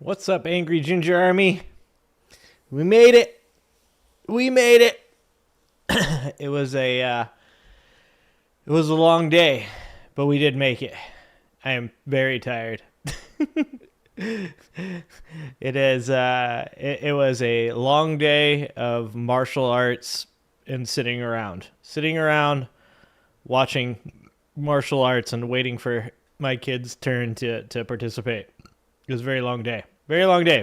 What's up, Angry Ginger Army? We made it. We made it. It was a long day, but we did make it. I am very tired. It was a long day of martial arts and sitting around watching martial arts and waiting for my kid's turn to participate. It was a very long day,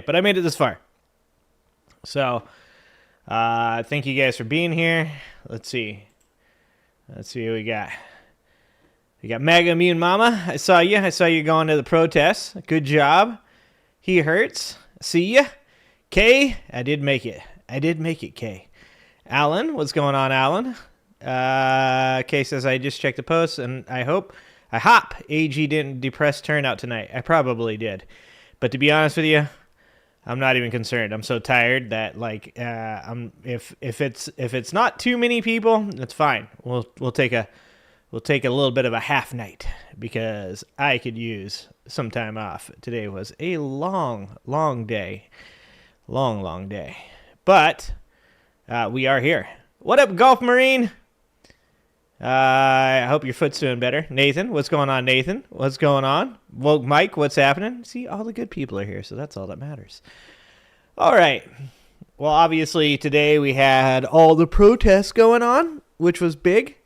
but I made it this far. So, thank you guys for being here. Let's see what we got. We got Mega Immune Mama. I saw you going to the protests. Good job. He hurts. See ya. Kay, I did make it, Kay. Alan, what's going on, Alan? Kay says, I just checked the post, and I hop AG didn't depress turnout tonight. I probably did. But to be honest with you, I'm not even concerned. I'm so tired that if it's not too many people, that's fine. We'll take a little bit of a half night because I could use some time off. Today was a long day. Long day. But we are here. What up, Golf Marine? I hope your foot's doing better. Nathan, what's going on, Nathan? What's going on? Woke Mike, what's happening? See, all the good people are here, so that's all that matters. All right. Well, obviously, today we had all the protests going on, which was big.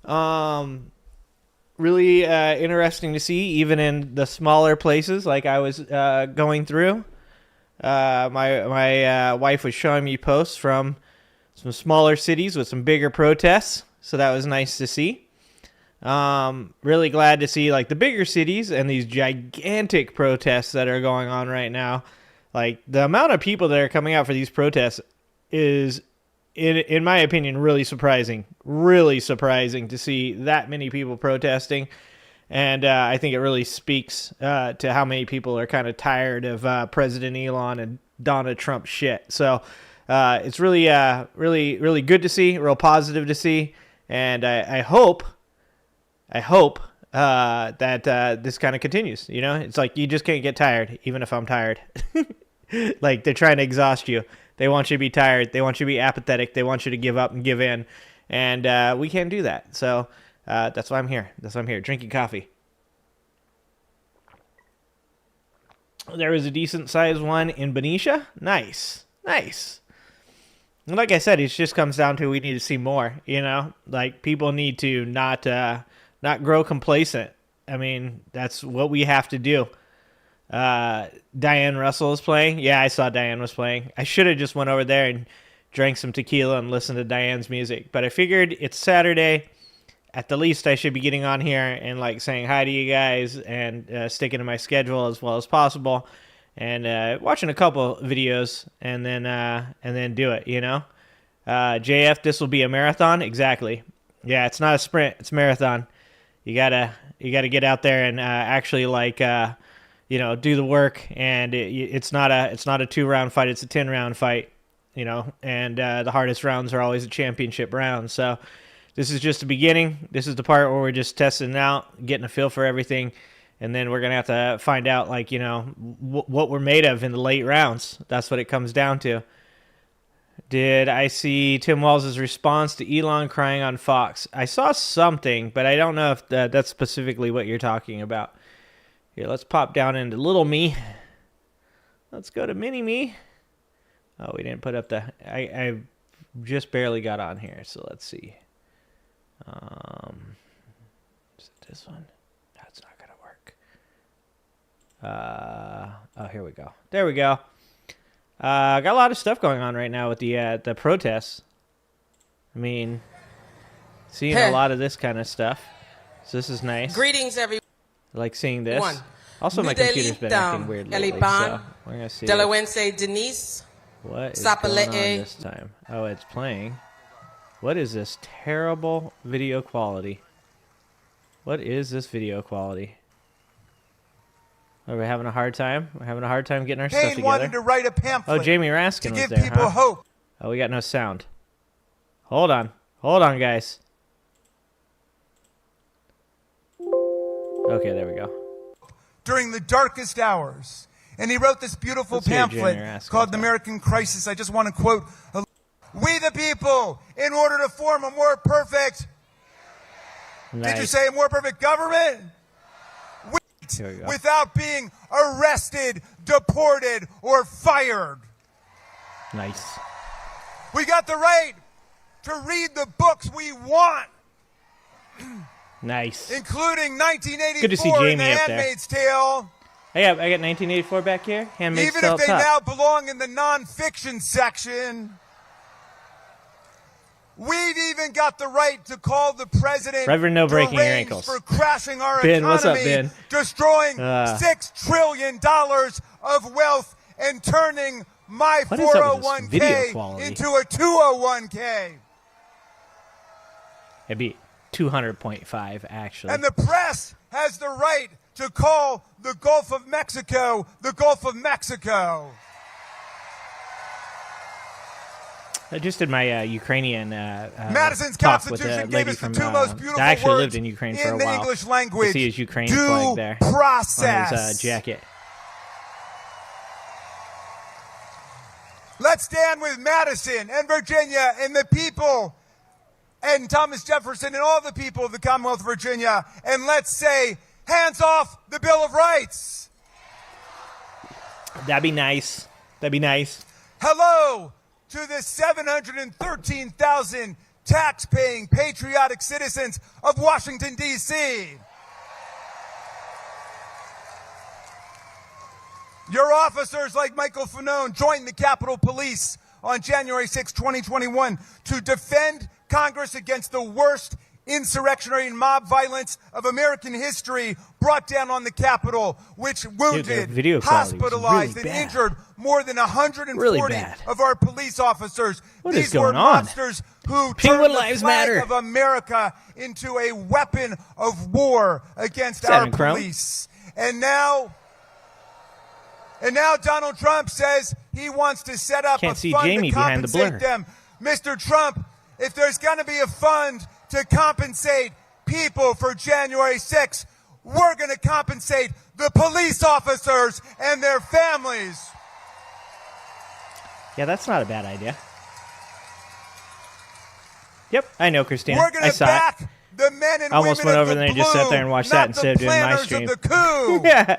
Really interesting to see, even in the smaller places like I was going through. My wife was showing me posts from some smaller cities with some bigger protests. So that was nice to see. Really glad to see like the bigger cities and these gigantic protests that are going on right now. Like the amount of people that are coming out for these protests is, in my opinion, really surprising. Really surprising to see that many people protesting. And I think it really speaks to how many people are kind of tired of President Elon and Donald Trump shit. So it's really good to see, real positive to see. And I hope that this kind of continues. You know, it's like you just can't get tired, even if I'm tired. Like they're trying to exhaust you. They want you to be tired. They want you to be apathetic. They want you to give up and give in. And we can't do that. So that's why I'm here. Drinking coffee. There was a decent sized one in Benicia. Nice. And like I said, it just comes down to we need to see more, you know? Like, people need to not grow complacent. I mean, that's what we have to do. Diane Russell is playing. Yeah, I saw Diane was playing. I should have just went over there and drank some tequila and listened to Diane's music. But I figured it's Saturday. At the least, I should be getting on here and, like, saying hi to you guys and sticking to my schedule as well as possible. And watching a couple videos and then do it, you know? JF, this will be a marathon? Exactly. Yeah, it's not a sprint, it's a marathon. You gotta get out there and actually do the work. And it's not a 2-round fight, it's a 10-round fight, you know? And the hardest rounds are always the championship rounds. So this is just the beginning. This is the part where we're just testing it out, getting a feel for everything. And then we're going to have to find out, like, you know, what we're made of in the late rounds. That's what it comes down to. Did I see Tim Walz' response to Elon crying on Fox? I saw something, but I don't know if that's specifically what you're talking about. Here, let's pop down into Little Me. Let's go to Mini Me. Oh, we didn't put up the... I just barely got on here, so let's see. Is it this one? That's not going to work. Oh, here we go. There we go. Got a lot of stuff going on right now with the protests. I mean, seeing a lot of this kind of stuff. So this is nice. Greetings, everyone. I like seeing this. Also, my computer's been acting weird lately, so we're gonna see. Delawense Denise. What is going on this time? Oh, it's playing. What is this terrible video quality? What is this video quality? Are we having a hard time? We're having a hard time getting our stuff together. Wanted to write a pamphlet. Oh, Jamie Raskin was there, to give people hope. Oh, we got no sound. Hold on, guys. Okay, there we go. During the darkest hours, And he wrote this beautiful pamphlet called The American Crisis. I just want to quote, "We the people, in order to form a more perfect," did you say a more perfect government? "Without being arrested, deported, or fired." Nice. We got the right to read the books we want. Nice. Including 1984 Good to see Jamie and The up there. Handmaid's Tale. I got 1984 back here. Handmaid's Even Tale if they top. now belong in the nonfiction section. We've even got the right to call the president Reverend No Breaking Your deranged Ankles. for crashing our Ben, economy, what's up, Ben? destroying $6 trillion of wealth and turning my What is up with this video 401k quality? into a 201k. It'd be 200.5 actually. And the press has the right to call the Gulf of Mexico the Gulf of Mexico. I just did my Ukrainian Madison's talk with Constitution a gave lady us the from. two most beautiful I actually words lived in Ukraine for a in the while. English You language. see his Ukraine Due flag there process. on his jacket. Let's stand with Madison and Virginia and the people and Thomas Jefferson and all the people of the Commonwealth of Virginia, and let's say, hands off the Bill of Rights. That'd be nice. That'd be nice. Hello to the 713,000 tax-paying patriotic citizens of Washington, D.C. Your officers like Michael Fanone joined the Capitol Police on January 6, 2021 to defend Congress against the worst insurrectionary and mob violence of American history brought down on the Capitol, which wounded, hospitalized, and injured more than 140 of our police officers. These were monsters who turned the flag of America into a weapon of war against our police. And now Donald Trump says he wants to set up a fund to compensate them. Mr. Trump, if there's going to be a fund to compensate people for January 6th, we're going to compensate the police officers and their families. Yeah, that's not a bad idea. Yep, I know, Christina. We're going to back the men and almost women went over of the there and just sat there and watched that instead of doing my stream. The coup. Yeah.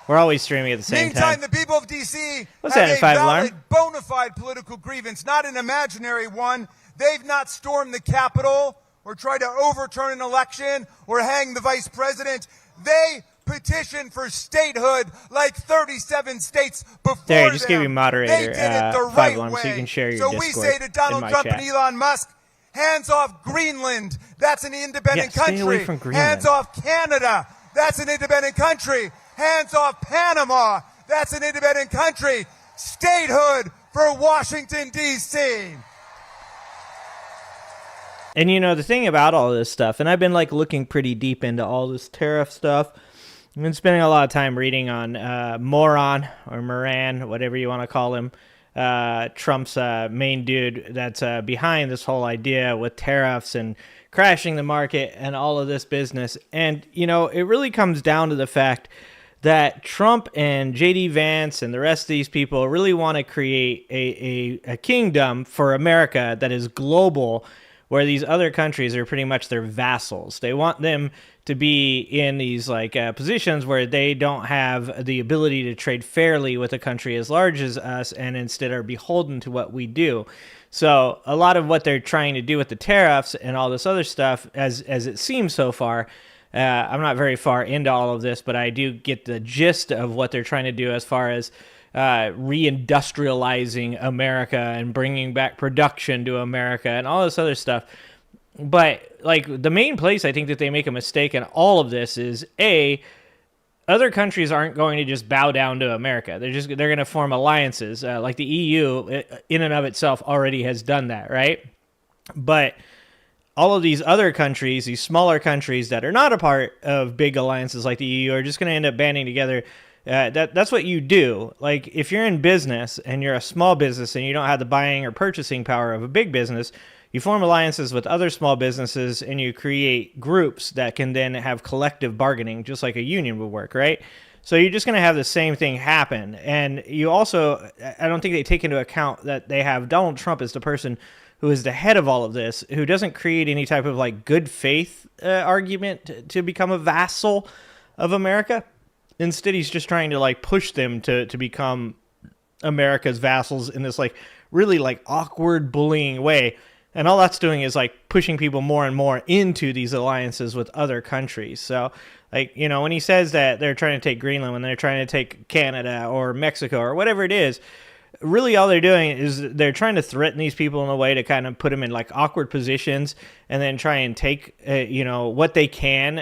We're always streaming at the same Meantime, time. the people of D.C. What's have that, a $5 valid, bona fide political grievance, not an imaginary one. They've not stormed the Capitol or tried to overturn an election or hang the vice president. They petitioned for statehood like 37 states before there, just them. give your moderator they did it the right $5 way. so you can share your so Discord we say to Donald Trump chat. and Elon Musk, hands off Greenland. That's an independent country. Stay away from Greenland. Hands off Canada. That's an independent country. Hands off Panama. That's an independent country. Statehood for Washington, D.C. And you know, the thing about all this stuff, and I've been like looking pretty deep into all this tariff stuff. I've been spending a lot of time reading on Moran or Moran, whatever you want to call him, Trump's main dude that's behind this whole idea with tariffs and crashing the market and all of this business. And, you know, it really comes down to the fact that Trump and J.D. Vance and the rest of these people really want to create a kingdom for America that is global, where these other countries are pretty much their vassals. They want them to be in these like positions where they don't have the ability to trade fairly with a country as large as us, and instead are beholden to what we do. So a lot of what they're trying to do with the tariffs and all this other stuff, as it seems so far, I'm not very far into all of this, but I do get the gist of what they're trying to do as far as reindustrializing America and bringing back production to America and all this other stuff. But like the main place I think that they make a mistake in all of this is other countries aren't going to just bow down to America. They're going to form alliances. Like the EU in and of itself already has done that, right? But all of these other countries, these smaller countries that are not a part of big alliances like the EU, are just going to end up banding together. That's what you do. Like if you're in business and you're a small business and you don't have the buying or purchasing power of a big business, you form alliances with other small businesses and you create groups that can then have collective bargaining, just like a union would work, right? So you're just going to have the same thing happen. And you also, I don't think they take into account that they have Donald Trump as the person who is the head of all of this, who doesn't create any type of like good faith argument to become a vassal of America. Instead, he's just trying to like push them to become America's vassals in this like really like awkward bullying way. And all that's doing is like pushing people more and more into these alliances with other countries. So like, you know, when he says that they're trying to take Greenland, when they're trying to take Canada or Mexico or whatever it is, really all they're doing is they're trying to threaten these people in a way to kind of put them in like awkward positions and then try and take, you know, what they can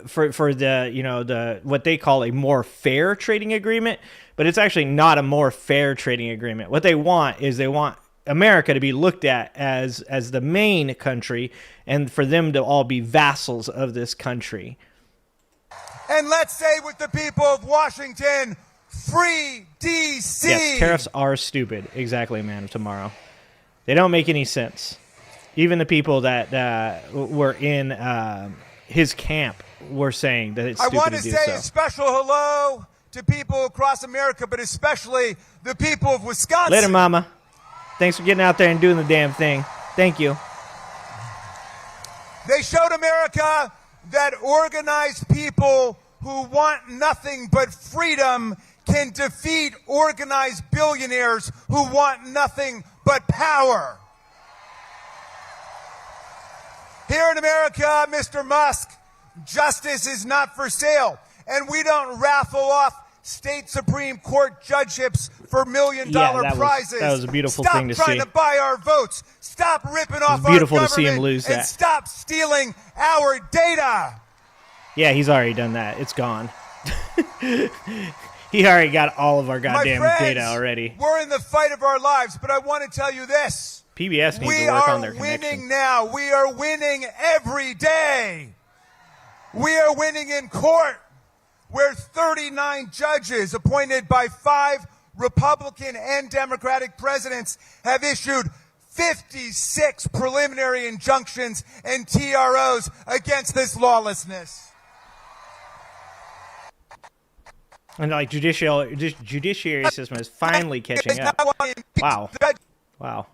for the, you know, the what they call a more fair trading agreement. But it's actually not a more fair trading agreement. What they want is they want America to be looked at as the main country and for them to all be vassals of this country. And let's say with the people of Washington, free D.C. Yes, tariffs are stupid. Exactly, man of tomorrow. They don't make any sense. Even the people that were in his camp were saying that it's stupid to do so. I want to say a special hello to people across America, but especially the people of Wisconsin. Later, Mama. Thanks for getting out there and doing the damn thing. Thank you. They showed America that organized people who want nothing but freedom can defeat organized billionaires who want nothing but power. Here in America, Mr. Musk, justice is not for sale, and we don't raffle off state Supreme Court judgeships for $1 million prizes. That was a beautiful thing to see. Stop trying to buy our votes. Stop ripping off our beautiful government to see him lose and that. stop stealing our data. Yeah, he's already done that. It's gone. He already got all of our goddamn data already. We're in the fight of our lives, but I want to tell you this. PBS needs to work on their We are winning connection. now. We are winning every day. We are winning in court, where 39 judges appointed by 5 Republican and Democratic presidents have issued 56 preliminary injunctions and TROs against this lawlessness. And like judiciary system is finally catching up. Wow. Wow.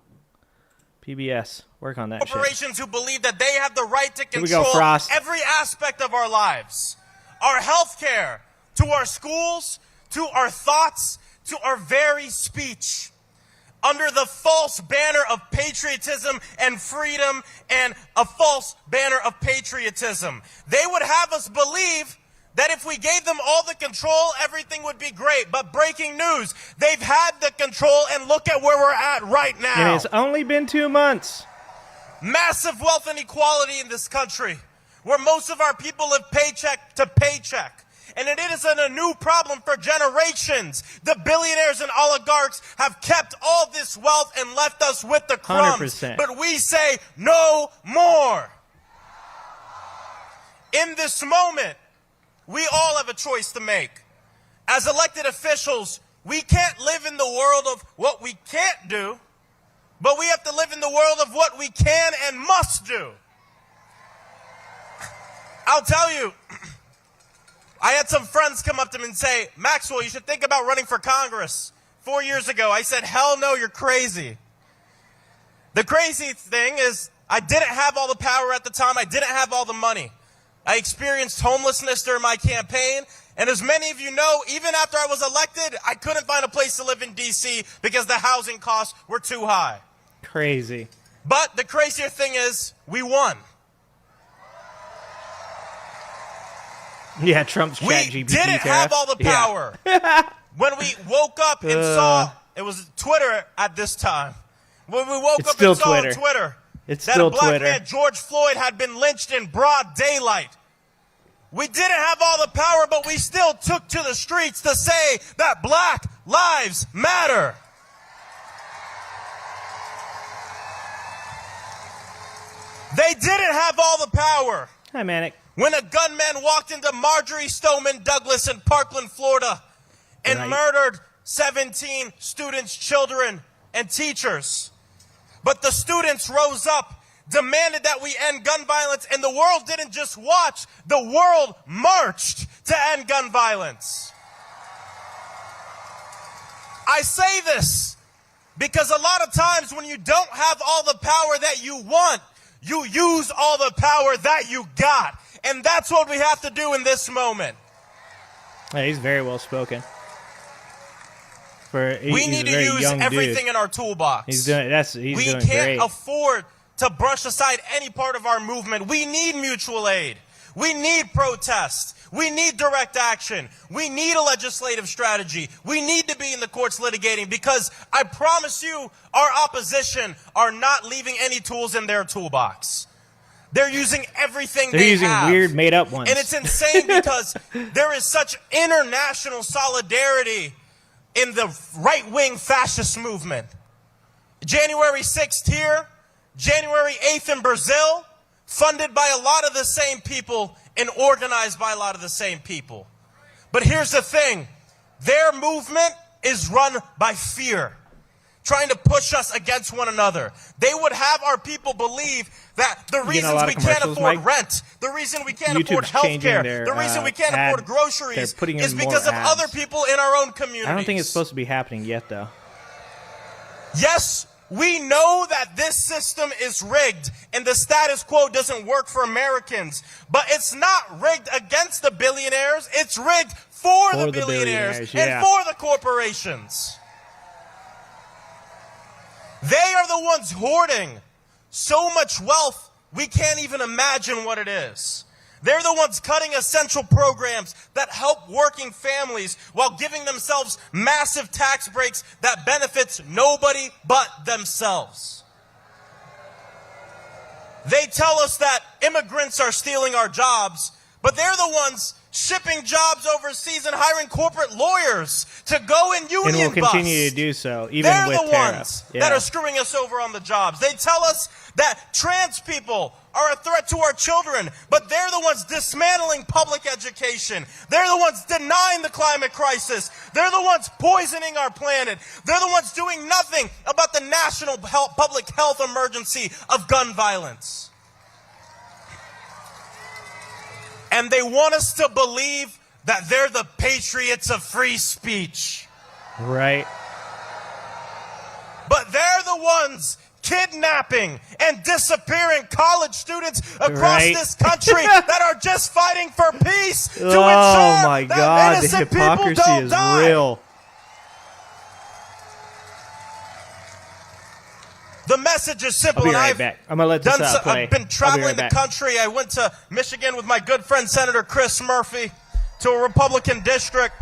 PBS, work on that shit. Corporations who believe that they have the right to Here we go, control Frost. every aspect of our lives. Our health care, to our schools, to our thoughts, to our very speech. Under the false banner of patriotism and freedom and a false banner of patriotism. They would have us believe that if we gave them all the control, everything would be great. But breaking news, they've had the control, and look at where we're at right now. And it's only been 2 months. Massive wealth inequality in this country, where most of our people live paycheck to paycheck. And it isn't a new problem for generations. The billionaires and oligarchs have kept all this wealth and left us with the crumbs. 100%. But we say no more. In this moment, we all have a choice to make. As elected officials, we can't live in the world of what we can't do, but we have to live in the world of what we can and must do. I'll tell you, I had some friends come up to me and say, Maxwell, you should think about running for Congress. 4 years ago, I said, hell no, you're crazy. The crazy thing is, I didn't have all the power at the time. I didn't have all the money. I experienced homelessness during my campaign. And as many of you know, even after I was elected, I couldn't find a place to live in D.C. because the housing costs were too high. Crazy. But the crazier thing is, we won. Yeah, Trump's We ChatGPT didn't have all the power. Yeah. When we woke up and saw, it was Twitter at this time. When we woke It's up still and saw Twitter. on Twitter It's that still a black Twitter. man, George Floyd, had been lynched in broad daylight. We didn't have all the power, but we still took to the streets to say that Black Lives Matter. They didn't have all the power. Hi, Manic. When a gunman walked into Marjorie Stoneman Douglas in Parkland, Florida, and Right. murdered 17 students, children, and teachers. But the students rose up. demanded that we end gun violence, and the world didn't just watch, the world marched to end gun violence. I say this because a lot of times when you don't have all the power that you want, you use all the power that you got. And that's what we have to do in this moment. Yeah, he's very well spoken. We need to use everything in our toolbox. He's doing we can't afford to brush aside any part of our movement. We need mutual aid. We need protest. We need direct action. We need a legislative strategy. We need to be in the courts litigating, because I promise you, our opposition are not leaving any tools in their toolbox. They're using everything they have. They're using weird, made-up ones. And it's insane because there is such international solidarity in the right-wing fascist movement. January 6th here, January 8th in Brazil, funded by a lot of the same people and organized by a lot of the same people. But here's the thing. Their movement is run by fear, trying to push us against one another. They would have our people believe that the reasons we can't afford rent, the reason we can't afford health care, the reason we can't afford groceries is because of other people in our own communities. I don't think it's supposed to be happening yet, though. Yes, we know that this system is rigged and the status quo doesn't work for Americans. But it's not rigged against the billionaires. It's rigged for the billionaires and for the corporations. They are the ones hoarding so much wealth, we can't even imagine what it is. They're the ones cutting essential programs that help working families while giving themselves massive tax breaks that benefits nobody but themselves. They tell us that immigrants are stealing our jobs, but they're the ones shipping jobs overseas and hiring corporate lawyers to go and union bust. And will continue to do so, even they're with the ones that are screwing us over on the jobs. They tell us that trans people are a threat to our children, but they're the ones dismantling public education. They're the ones denying the climate crisis. They're the ones poisoning our planet. They're the ones doing nothing about the national public health emergency of gun violence. And they want us to believe that they're the patriots of free speech. Right. But they're the ones kidnapping and disappearing college students across this country that are just fighting for peace to ensure that innocent people don't die. Real. The message is simple. I'll be right back. I'm going to let this play. I've been traveling the country. I went to Michigan with my good friend Senator Chris Murphy to a Republican district.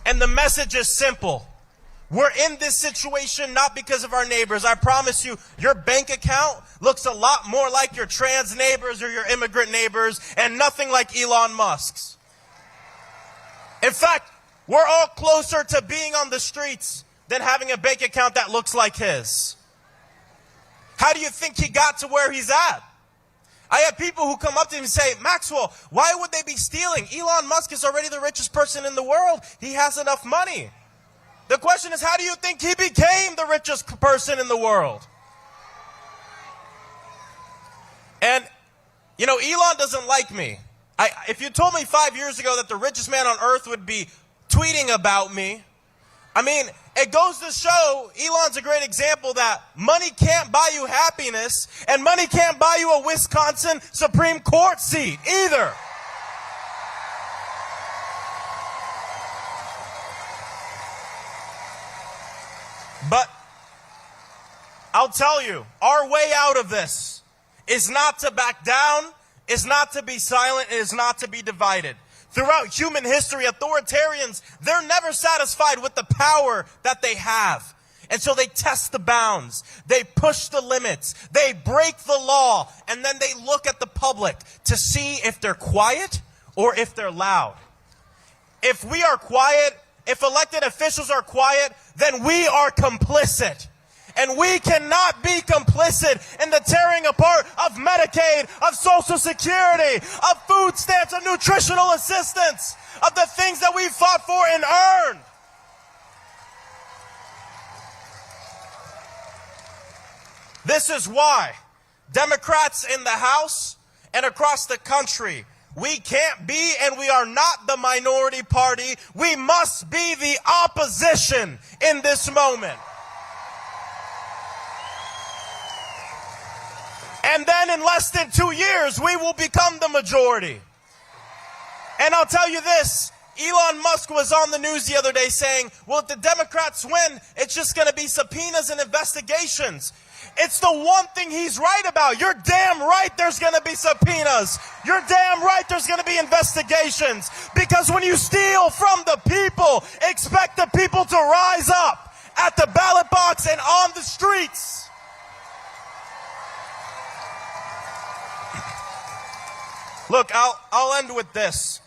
And the message is simple. We're in this situation not because of our neighbors. I promise you, your bank account looks a lot more like your trans neighbors or your immigrant neighbors and nothing like Elon Musk's. In fact, we're all closer to being on the streets than having a bank account that looks like his. How do you think he got to where he's at? I have people who come up to him and say, Maxwell, why would they be stealing? Elon Musk is already the richest person in the world. He has enough money. The question is, how do you think he became the richest person in the world? And, you know, Elon doesn't like me. If you told me 5 years ago that the richest man on earth would be tweeting about me, I mean, it goes to show Elon's a great example that money can't buy you happiness, and money can't buy you a Wisconsin Supreme Court seat either. But I'll tell you, our way out of this is not to back down, is not to be silent, is not to be divided. Throughout human history, authoritarians, they're never satisfied with the power that they have. And so they test the bounds, they push the limits, they break the law, and then they look at the public to see if they're quiet or if they're loud. If we are quiet, if elected officials are quiet, then we are complicit. And we cannot be complicit in the tearing apart of Medicaid, of Social Security, of food stamps, of nutritional assistance, of the things that we fought for and earned. This is why Democrats in the House and across the country, we can't be and we are not the minority party. We must be the opposition in this moment. And then in less than 2 years, we will become the majority. And I'll tell you this, Elon Musk was on the news the other day saying, well, if the Democrats win, it's just going to be subpoenas and investigations. It's the one thing he's right about. You're damn right there's going to be subpoenas. You're damn right there's going to be investigations. Because when you steal from the people, expect the people to rise up at the ballot box and on the streets. Look, I'll end with this.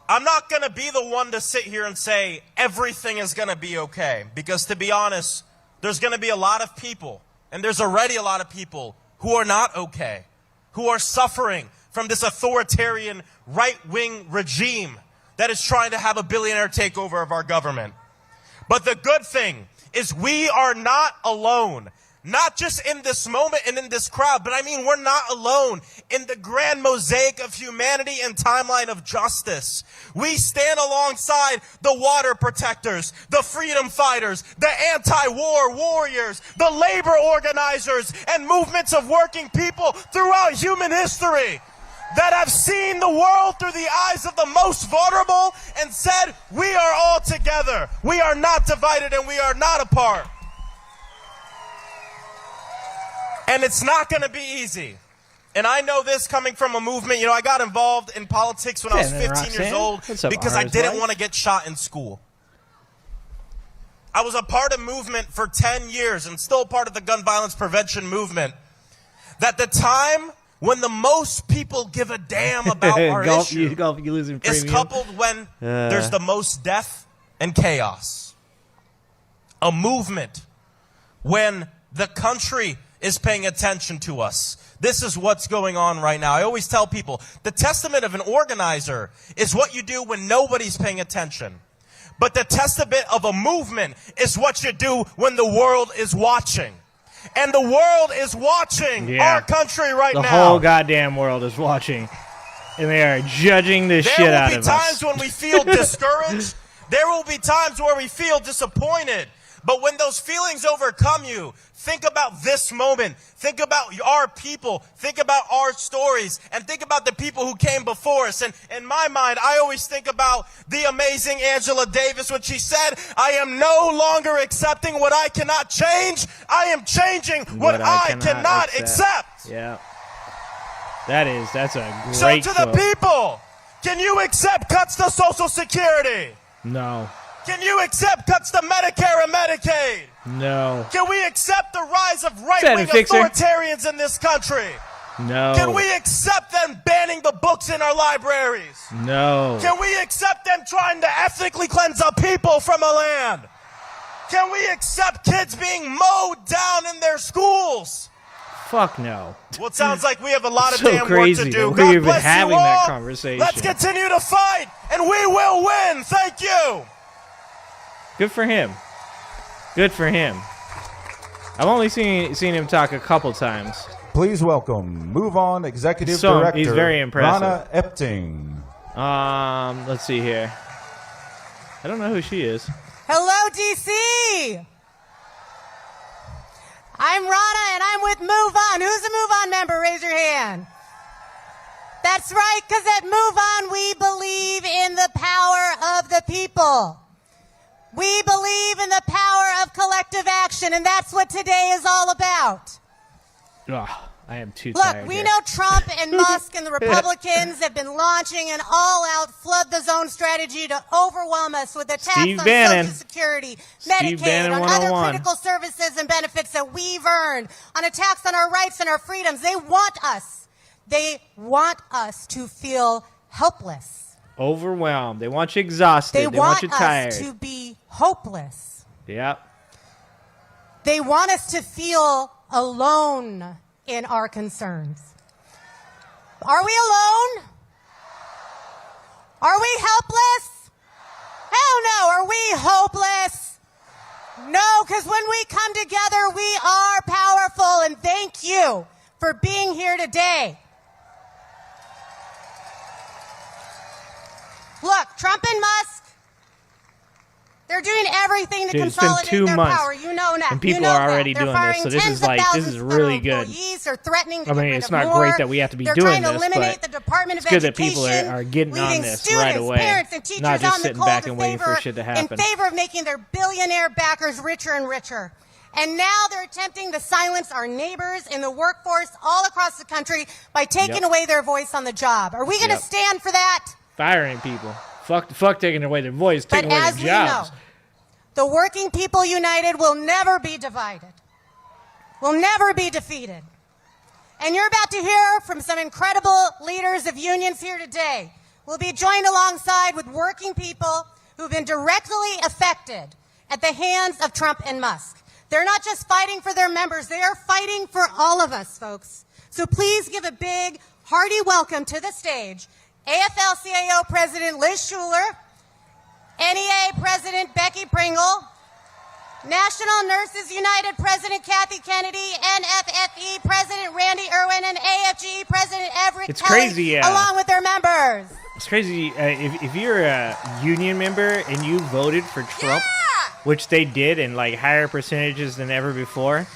I'm not going to be the one to sit here and say everything is going to be okay. Because to be honest, there's going to be a lot of people, and there's already a lot of people who are not okay, who are suffering from this authoritarian right-wing regime that is trying to have a billionaire takeover of our government. But the good thing is we are not alone. Not just in this moment and in this crowd, but I mean we're not alone in the grand mosaic of humanity and timeline of justice. We stand alongside the water protectors, the freedom fighters, the anti-war warriors, the labor organizers, and movements of working people throughout human history that have seen the world through the eyes of the most vulnerable and said, we are all together. We are not divided and we are not apart. And it's not going to be easy. And I know this coming from a movement. You know, I got involved in politics when I was 15 years old because I didn't want to get shot in school. I was a part of movement for 10 years and still part of the gun violence prevention movement. That the time when the most people give a damn about our issue is coupled when there's the most death and chaos. A movement when the country is paying attention to us. This is what's going on right now. I always tell people, the testament of an organizer is what you do when nobody's paying attention. But the testament of a movement is what you do when the world is watching. And the world is watching our country right now. The whole goddamn world is watching. And they are judging the shit out of us. There will be times when we feel discouraged. There will be times where we feel disappointed. But when those feelings overcome you, think about this moment. Think about our people. Think about our stories. And think about the people who came before us. And in my mind, I always think about the amazing Angela Davis when she said, I am no longer accepting what I cannot change. I am changing what I cannot accept. Yeah. That's a great So to the people, can you accept cuts to Social Security? No. Can you accept cuts to Medicare and Medicaid? No. Can we accept the rise of right-wing authoritarians in this country? No. Can we accept them banning the books in our libraries? No. Can we accept them trying to ethnically cleanse our people from a land? Can we accept kids being mowed down in their schools? Fuck no. Well, it sounds like we have a lot of So damn crazy work to do. that God we're even bless having you all. that conversation. Let's continue to fight, and we will win. Thank you. Good for him. Good for him. I've only seen him talk a couple times. Please welcome Move On Executive Director he's very impressive. Rana Epting. Let's see here. I don't know who she is. Hello, DC. I'm Rana, and I'm with Move On. Who's a Move On member? Raise your hand. That's right, because at Move On, we believe in the power of the people. We believe in the power of collective action, and that's what today is all about. Ugh, I am too tired. Look, we know Trump and Musk and the Republicans have been launching an all-out flood-the-zone strategy to overwhelm us with attacks on Social Security, Medicaid, on other critical services and benefits that we've earned, on attacks on our rights and our freedoms. They want us to feel helpless. Overwhelmed. They want you exhausted. They want you tired. They want us to be hopeless. Yep. They want us to feel alone in our concerns. Are we alone? Are we helpless? Hell no. Are we hopeless? No, because when we come together, we are powerful, and thank you for being here today. Look, Trump and Musk, they're doing everything to consolidate their power. You know that. And people are already doing this, so this is really good. I mean, it's not great that we have to be doing this, but it's good that people are getting on this right away, not just sitting back and waiting for shit to happen. In favor of making their billionaire backers richer and richer. And now they're attempting to silence our neighbors in the workforce all across the country by taking away their voice on the job. Are we going to stand for that? Firing people. Fuck taking away their voice, taking away their jobs. The working people united will never be divided, will never be defeated. And you're about to hear from some incredible leaders of unions here today. We'll be joined alongside with working people who've been directly affected at the hands of Trump and Musk. They're not just fighting for their members, they are fighting for all of us, folks. So please give a big, hearty welcome to the stage AFL-CIO President Liz Shuler, NEA President Becky Pringle, National Nurses United President Kathy Kennedy, NFFE President Randy Irwin, and AFGE President Everett It's Kelly, crazy, along with their members. It's crazy. If you're a union member and you voted for Trump, which they did in like higher percentages than ever before,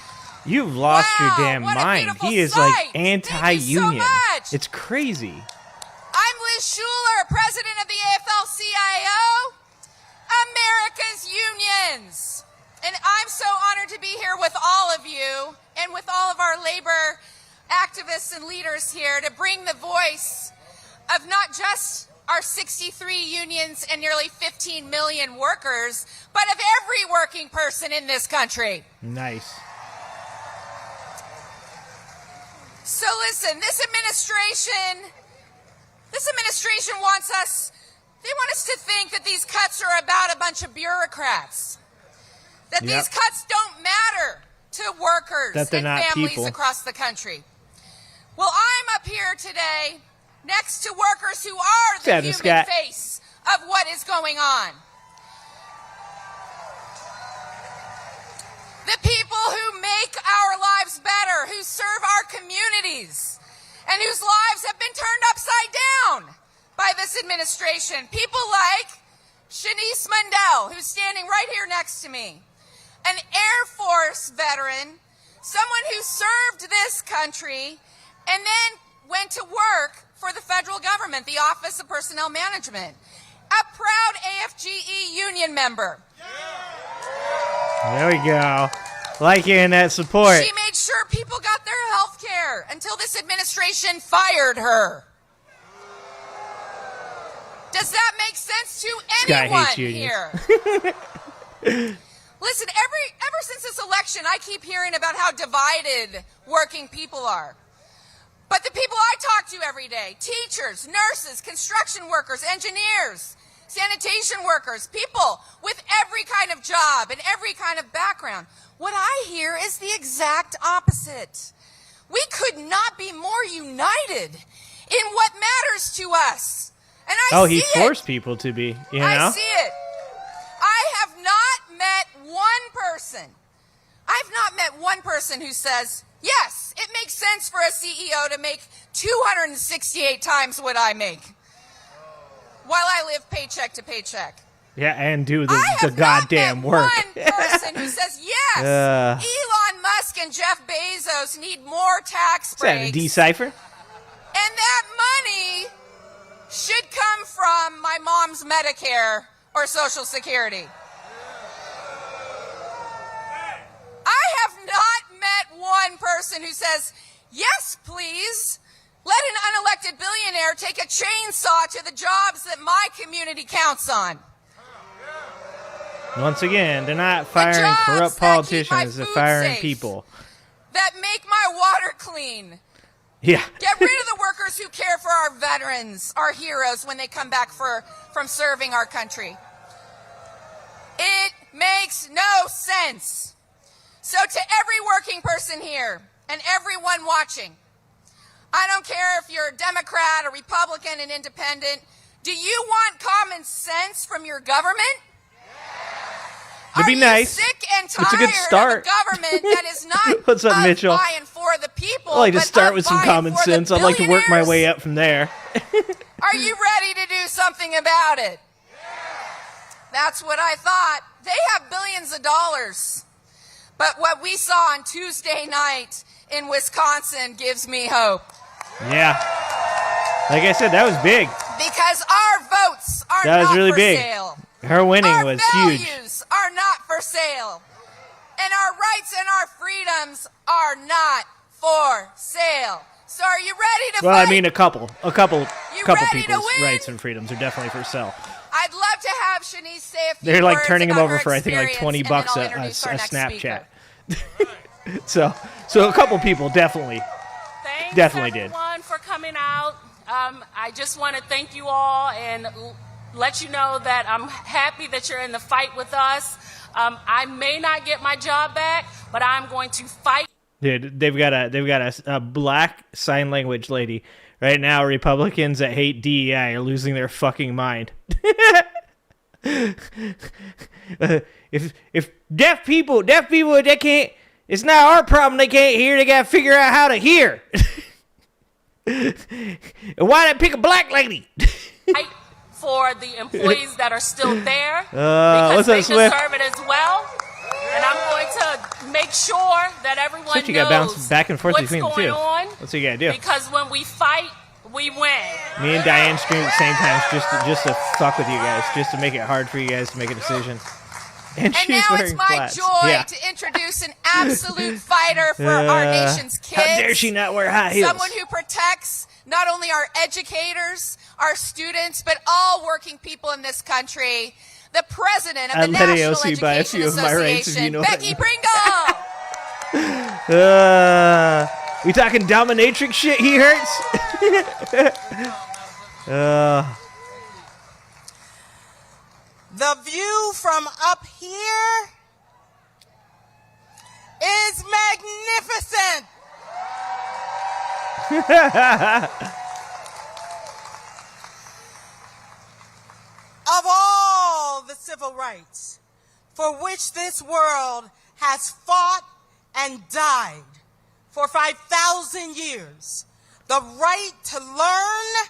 you've lost your damn mind. He is like anti-union. It's crazy. I'm Liz Shuler, president of the AFL-CIO, America's Unions. And I'm so honored to be here with all of you and with all of our labor activists and leaders here to bring the voice of not just our 63 unions and nearly 15 million workers, but of every working person in this country. Nice. So listen, this administration wants us, they want us to think that these cuts are about a bunch of bureaucrats. That these cuts don't matter to workers and families across the country. Well, I'm up here today next to workers who are the human face of what is going on. The people who make our lives better, who serve our communities, and whose lives have been turned upside down by this administration. People like Shanice Mundell, who's standing right here next to me, an Air Force veteran, someone who served this country and then went to work for the federal government, the Office of Personnel Management, a proud AFGE union member. There we go. Like hearing that support. She made sure people got their health care until this administration fired her. Does that make sense to anyone here? Listen, ever since this election, I keep hearing about how divided working people are. But the people I talk to every day, teachers, nurses, construction workers, engineers, sanitation workers, people with every kind of job and every kind of background, what I hear is the exact opposite. We could not be more united in what matters to us. And I see it. He forced people to be, you know? I see it. I have not met one person. I've not met one person who says, yes, it makes sense for a CEO to make 268 times what I make while I live paycheck to paycheck. Yeah, and do the goddamn work. I have not met one person who says, yes, Elon Musk and Jeff Bezos need more tax breaks. Is that a decipher? And that money should come from my mom's Medicare or Social Security. I have not met one person who says, yes, please, let an unelected billionaire take a chainsaw to the jobs that my community counts on. Once again, they're not firing corrupt politicians, they're firing people. That make my water clean. Yeah. Get rid of the workers who care for our veterans, our heroes, when they come back from serving our country. It makes no sense. So to every working person here and everyone watching, I don't care if you're a Democrat, a Republican, an independent, do you want common sense from your government? It'd be nice. Sick and tired it's a good start. of a government that is not What's up, Mitchell? buying for the people? I like to but start with some common sense. I'd like to work my way up from there. Are you ready to do something about it? That's what I thought. They have billions of dollars. But what we saw on Tuesday night in Wisconsin gives me hope. Yeah. Like I said, that was big. Because our votes are that was not really for big. sale. Her winning our was values huge. Are not for sale. And our rights and our freedoms are not for sale. So are you ready to Well, fight? I mean, a couple You people's ready to win? rights and freedoms are definitely for sale. I'd love to have Shanice say a few They're like words turning him about over her for I think like experience, $20 and then I'll a introduce our next Snapchat. speaker. so a couple people definitely Thanks did. Everyone for coming out. I just want to thank you all and let you know that I'm happy that you're in the fight with us. I may not get my job back, but I'm going to fight. Dude, they've got a black sign language lady right now. Republicans that hate DEI are losing their fucking mind. If deaf people they can't, it's not our problem. They can't hear. They gotta figure out how to hear. And why did I pick a black lady? Fight for the employees that are still there what's because they up, Swift? deserve it as well. And I'm going to make sure that everyone Swift, you gotta bounce knows back and forth what's between the going two. on. What's what you gotta do? Because when we fight, we win. Me and Diane scream at the same time just to fuck with you guys, just to make it hard for you guys to make a decision. And she's now wearing it's my flats. joy Yeah. to introduce an absolute fighter for our nation's kids. How dare she not wear high heels? Someone who protects not only our educators, our students, but all working people in this country. The president of the let National AOC buy a Education few of my rights, if you Association, know what I Becky mean. Pringle. We talking dominatrix shit? He hurts. The view from up here is magnificent. Of all the civil rights for which this world has fought and died for 5,000 years, the right to learn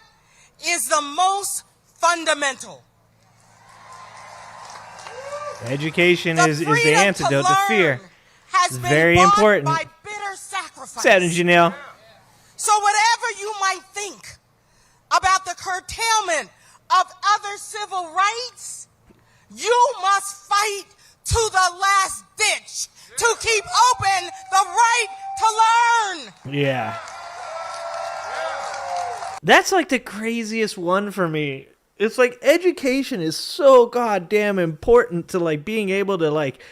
is the most fundamental. Education is the antidote to fear. Has It's been very bought important. by bitter sacrifice. Said Janelle. So whatever you might think about the curtailment of other civil rights, you must fight to the last ditch to keep open the right to learn. Yeah. That's like the craziest one for me. It's like education is so goddamn important to like being able to like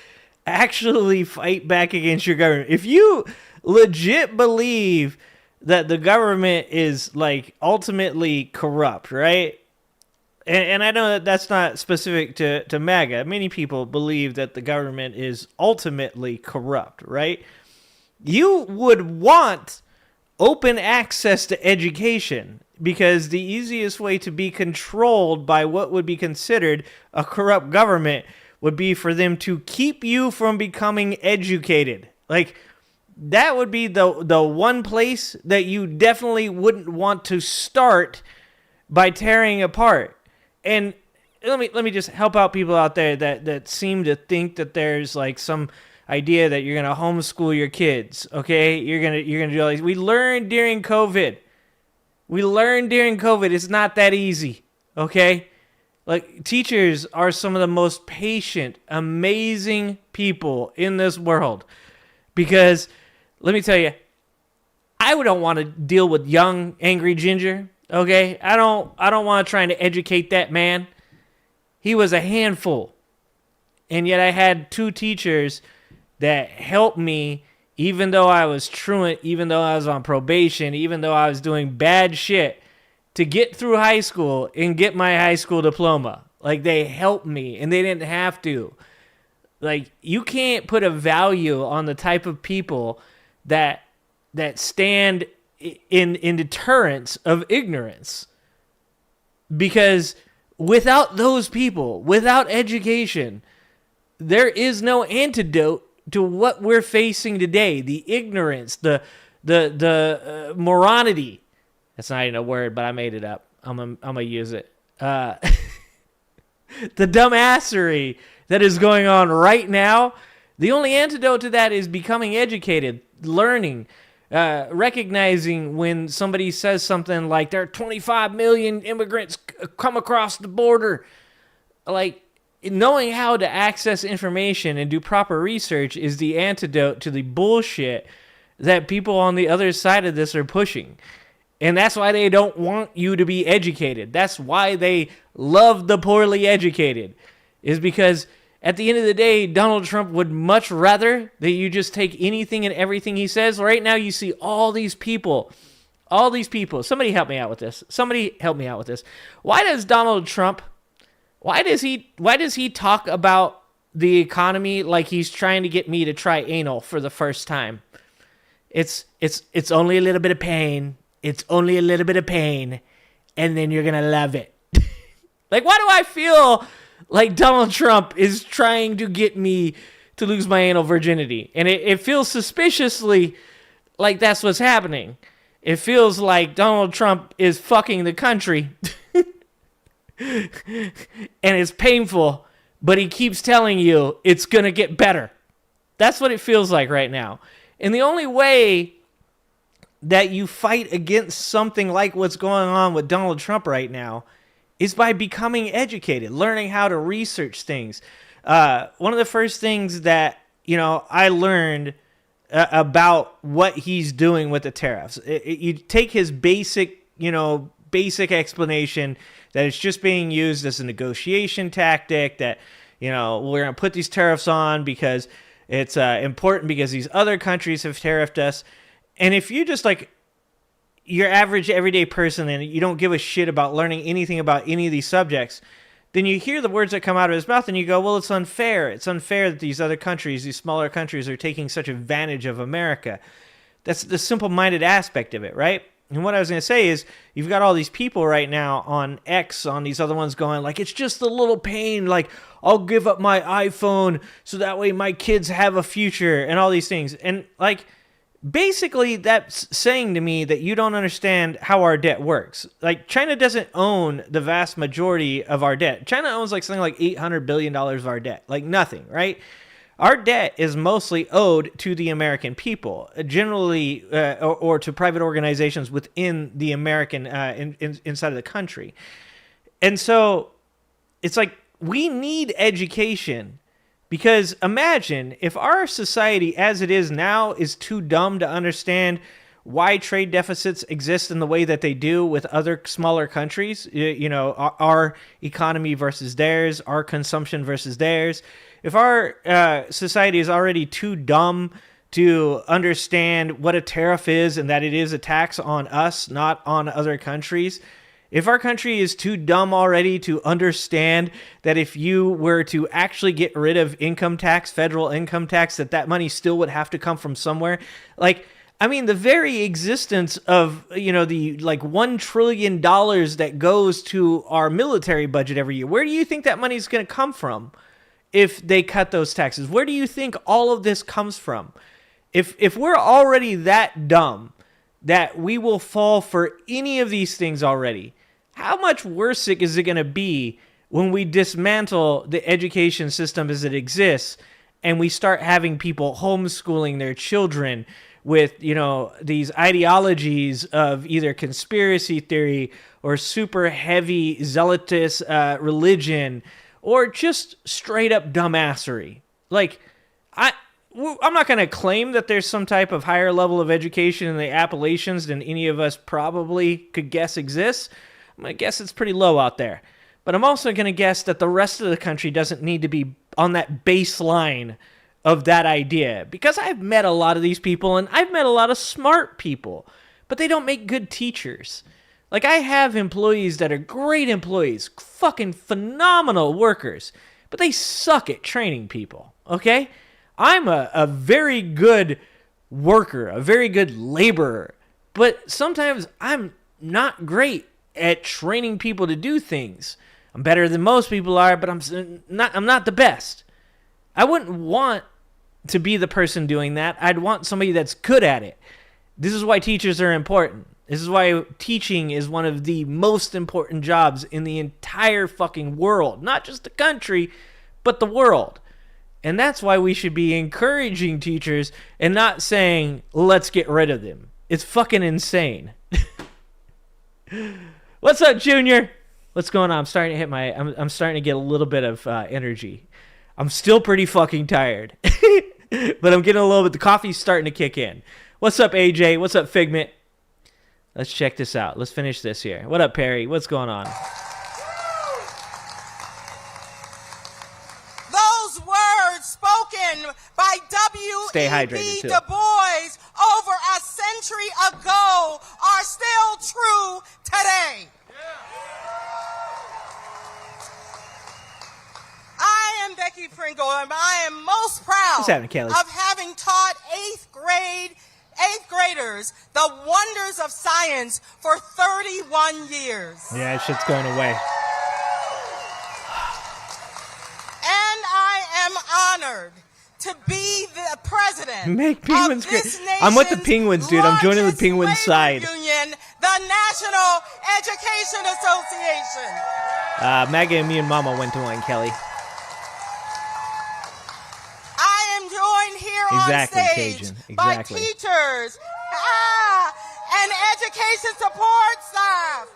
actually fight back against your government. If you legit believe that the government is like ultimately corrupt, right? And I know that that's not specific to MAGA. Many people believe that the government is ultimately corrupt, right? You would want open access to education because the easiest way to be controlled by what would be considered a corrupt government would be for them to keep you from becoming educated. Like, that would be the one place that you definitely wouldn't want to start by tearing apart. And let me just help out people out there that seem to think that there's like some idea that you're gonna homeschool your kids. Okay, you're gonna do like we learned during COVID. It's not that easy. Okay, like teachers are some of the most patient, amazing people in this world. Because let me tell you, I don't want to deal with young, angry Ginger. Okay, I don't want to try to educate that man. He was a handful. And yet I had two teachers that helped me even though I was truant, even though I was on probation, even though I was doing bad shit to get through high school and get my high school diploma. Like, they helped me and they didn't have to. Like, you can't put a value on the type of people that stand in deterrence of ignorance. Because without those people, without education, there is no antidote to what we're facing today. The ignorance, the morality. That's not even a word, but I made it up. I'm gonna use it. The dumbassery that is going on right now. The only antidote to that is becoming educated, learning, recognizing when somebody says something like there are 25 million immigrants come across the border. Like, knowing how to access information and do proper research is the antidote to the bullshit that people on the other side of this are pushing. And that's why they don't want you to be educated. That's why they love the poorly educated, is because at the end of the day, Donald Trump would much rather that you just take anything and everything he says. Right now, you see all these people. Somebody help me out with this. Why does Donald Trump, why does he talk about the economy like he's trying to get me to try anal for the first time? It's only a little bit of pain. It's only a little bit of pain, and then you're going to love it. Like, why do I feel like Donald Trump is trying to get me to lose my anal virginity? And it feels suspiciously like that's what's happening. It feels like Donald Trump is fucking the country. And it's painful, but he keeps telling you it's going to get better. That's what it feels like right now. And the only way that you fight against something like what's going on with Donald Trump right now is by becoming educated, learning how to research things. One of the first things that, I learned about what he's doing with the tariffs, you take his basic explanation that it's just being used as a negotiation tactic, that, we're going to put these tariffs on because it's important because these other countries have tariffed us. And if you just your average everyday person and you don't give a shit about learning anything about any of these subjects, then you hear the words that come out of his mouth and you go, well, it's unfair. It's unfair that these other countries, these smaller countries, are taking such advantage of America. That's the simple-minded aspect of it, right? And what I was going to say is you've got all these people right now on X, on these other ones going it's just a little pain. Like, I'll give up my iPhone so that way my kids have a future and all these things. And basically, that's saying to me that you don't understand how our debt works. China doesn't own the vast majority of our debt. China owns something like $800 billion of our debt. Nothing, right? Our debt is mostly owed to the American people, generally, or to private organizations within the American, inside of the country. And so, it's we need education. Because imagine if our society as it is now is too dumb to understand why trade deficits exist in the way that they do with other smaller countries, our economy versus theirs, our consumption versus theirs. If our society is already too dumb to understand what a tariff is and that it is a tax on us, not on other countries, if our country is too dumb already to understand that if you were to actually get rid of income tax, federal income tax, that money still would have to come from somewhere. The very existence of, the $1 trillion that goes to our military budget every year, where do you think that money is going to come from if they cut those taxes? Where do you think all of this comes from? If we're already that dumb that we will fall for any of these things already, how much worse is it going to be when we dismantle the education system as it exists and we start having people homeschooling their children with, these ideologies of either conspiracy theory or super heavy zealotous religion or just straight up dumbassery? I'm not going to claim that there's some type of higher level of education in the Appalachians than any of us probably could guess exists. I'm going to guess it's pretty low out there. But I'm also going to guess that the rest of the country doesn't need to be on that baseline of that idea. Because I've met a lot of these people, and I've met a lot of smart people, but they don't make good teachers. I have employees that are great employees, fucking phenomenal workers, but they suck at training people, okay? I'm a very good worker, a very good laborer, but sometimes I'm not great at training people to do things. I'm better than most people are, but I'm not the best. I wouldn't want to be the person doing that. I'd want somebody that's good at it. This is why teachers are important. This is why teaching is one of the most important jobs in the entire fucking world. Not just the country, but the world. And that's why we should be encouraging teachers and not saying, let's get rid of them. It's fucking insane. What's up, Junior? What's going on? I'm starting to hit I'm starting to get a little bit of energy. I'm still pretty fucking tired. But I'm getting a little bit, the coffee's starting to kick in. What's up, AJ? What's up, Figment? Let's check this out. Let's finish this here. What up, Perry? What's going on? Those words spoken by Stay hydrated, W.E.B. too. Du Bois over a century ago are still true today. I am Becky Pringle, and I am most proud What's happening, Kelly? of having taught eighth graders the wonders of science for 31 years. Yeah, that shit's going away. And I am honored to be the president Make penguins of this great. I'm with the penguins, dude. I'm joining the largest penguin labor side. Union, the National Education Association. Maggie and me and Mama went to one, Kelly. I am joined here Exactly, on stage Cajun. by Exactly. teachers and education support staff.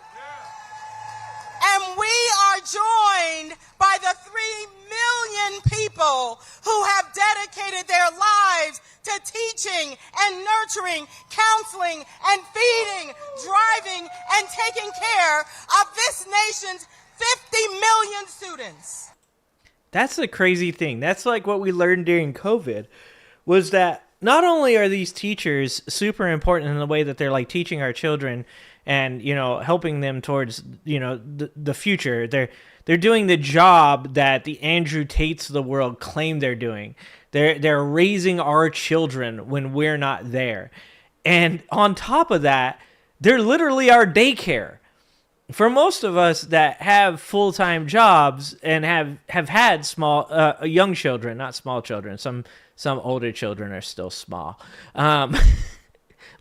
And we are joined by the 3 million people who have dedicated their lives to teaching and nurturing, counseling and feeding, driving and taking care of this nation's 50 million students. That's the crazy thing. That's like what we learned during COVID, was that not only are these teachers super important in the way that they're like teaching our children and, you know, helping them towards, you know, the future. They're doing the job that the Andrew Tates of the world claim they're doing. They're raising our children when we're not there. And on top of that, they're literally our daycare. For most of us that have full-time jobs and have had small young children, not small children. Some older children are still small.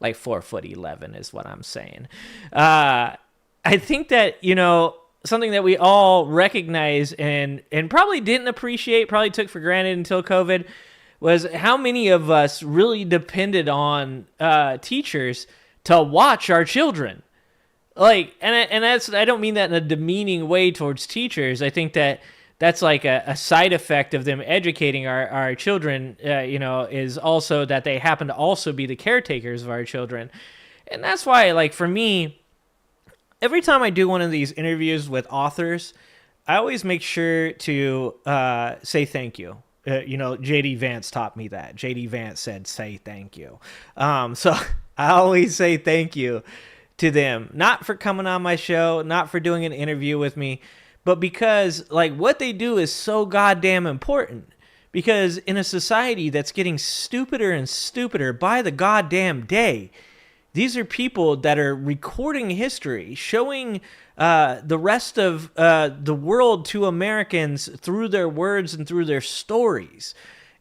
Like 4'11" is what I'm saying. I think that, you know, something that we all recognize and probably didn't appreciate, probably took for granted until COVID, was how many of us really depended on teachers to watch our children. Like, and that's, I don't mean that in a demeaning way towards teachers. I think that that's like a side effect of them educating our children, you know, is also that they happen to also be the caretakers of our children. And that's why, like, for me, every time I do one of these interviews with authors, I always make sure to say thank you. You know, J.D. Vance taught me that. J.D. Vance said, say thank you. So I always say thank you to them, not for coming on my show, not for doing an interview with me, but because, like, what they do is so goddamn important. Because in a society that's getting stupider and stupider by the goddamn day, these are people that are recording history, showing the rest of the world to Americans through their words and through their stories.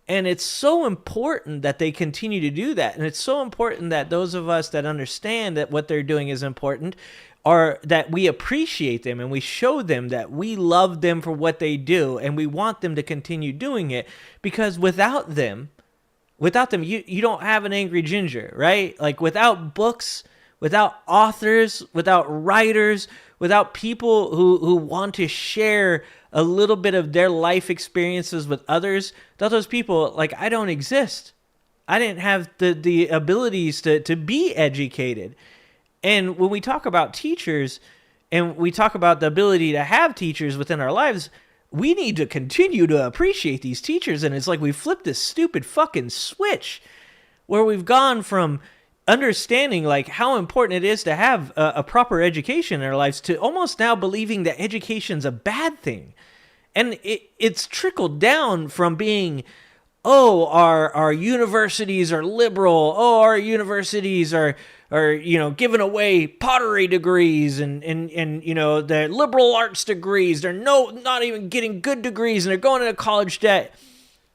And it's so important that they continue to do that. And it's so important that those of us that understand that what they're doing is important are that we appreciate them and we show them that we love them for what they do and we want them to continue doing it, because without them, you don't have an Angry Ginger, right? Like, without books, without authors, without writers, without people who want to share a little bit of their life experiences with others, without those people, like, I don't exist. I didn't have the abilities to be educated. And when we talk about teachers and we talk about the ability to have teachers within our lives, we need to continue to appreciate these teachers. And it's like we flipped this stupid fucking switch where we've gone from understanding like how important it is to have a proper education in our lives to almost now believing that education's a bad thing. And it's trickled down from being, oh, our universities are liberal. Oh, our universities are you know, giving away pottery degrees and you know, the liberal arts degrees. They're not even getting good degrees and they're going into college debt.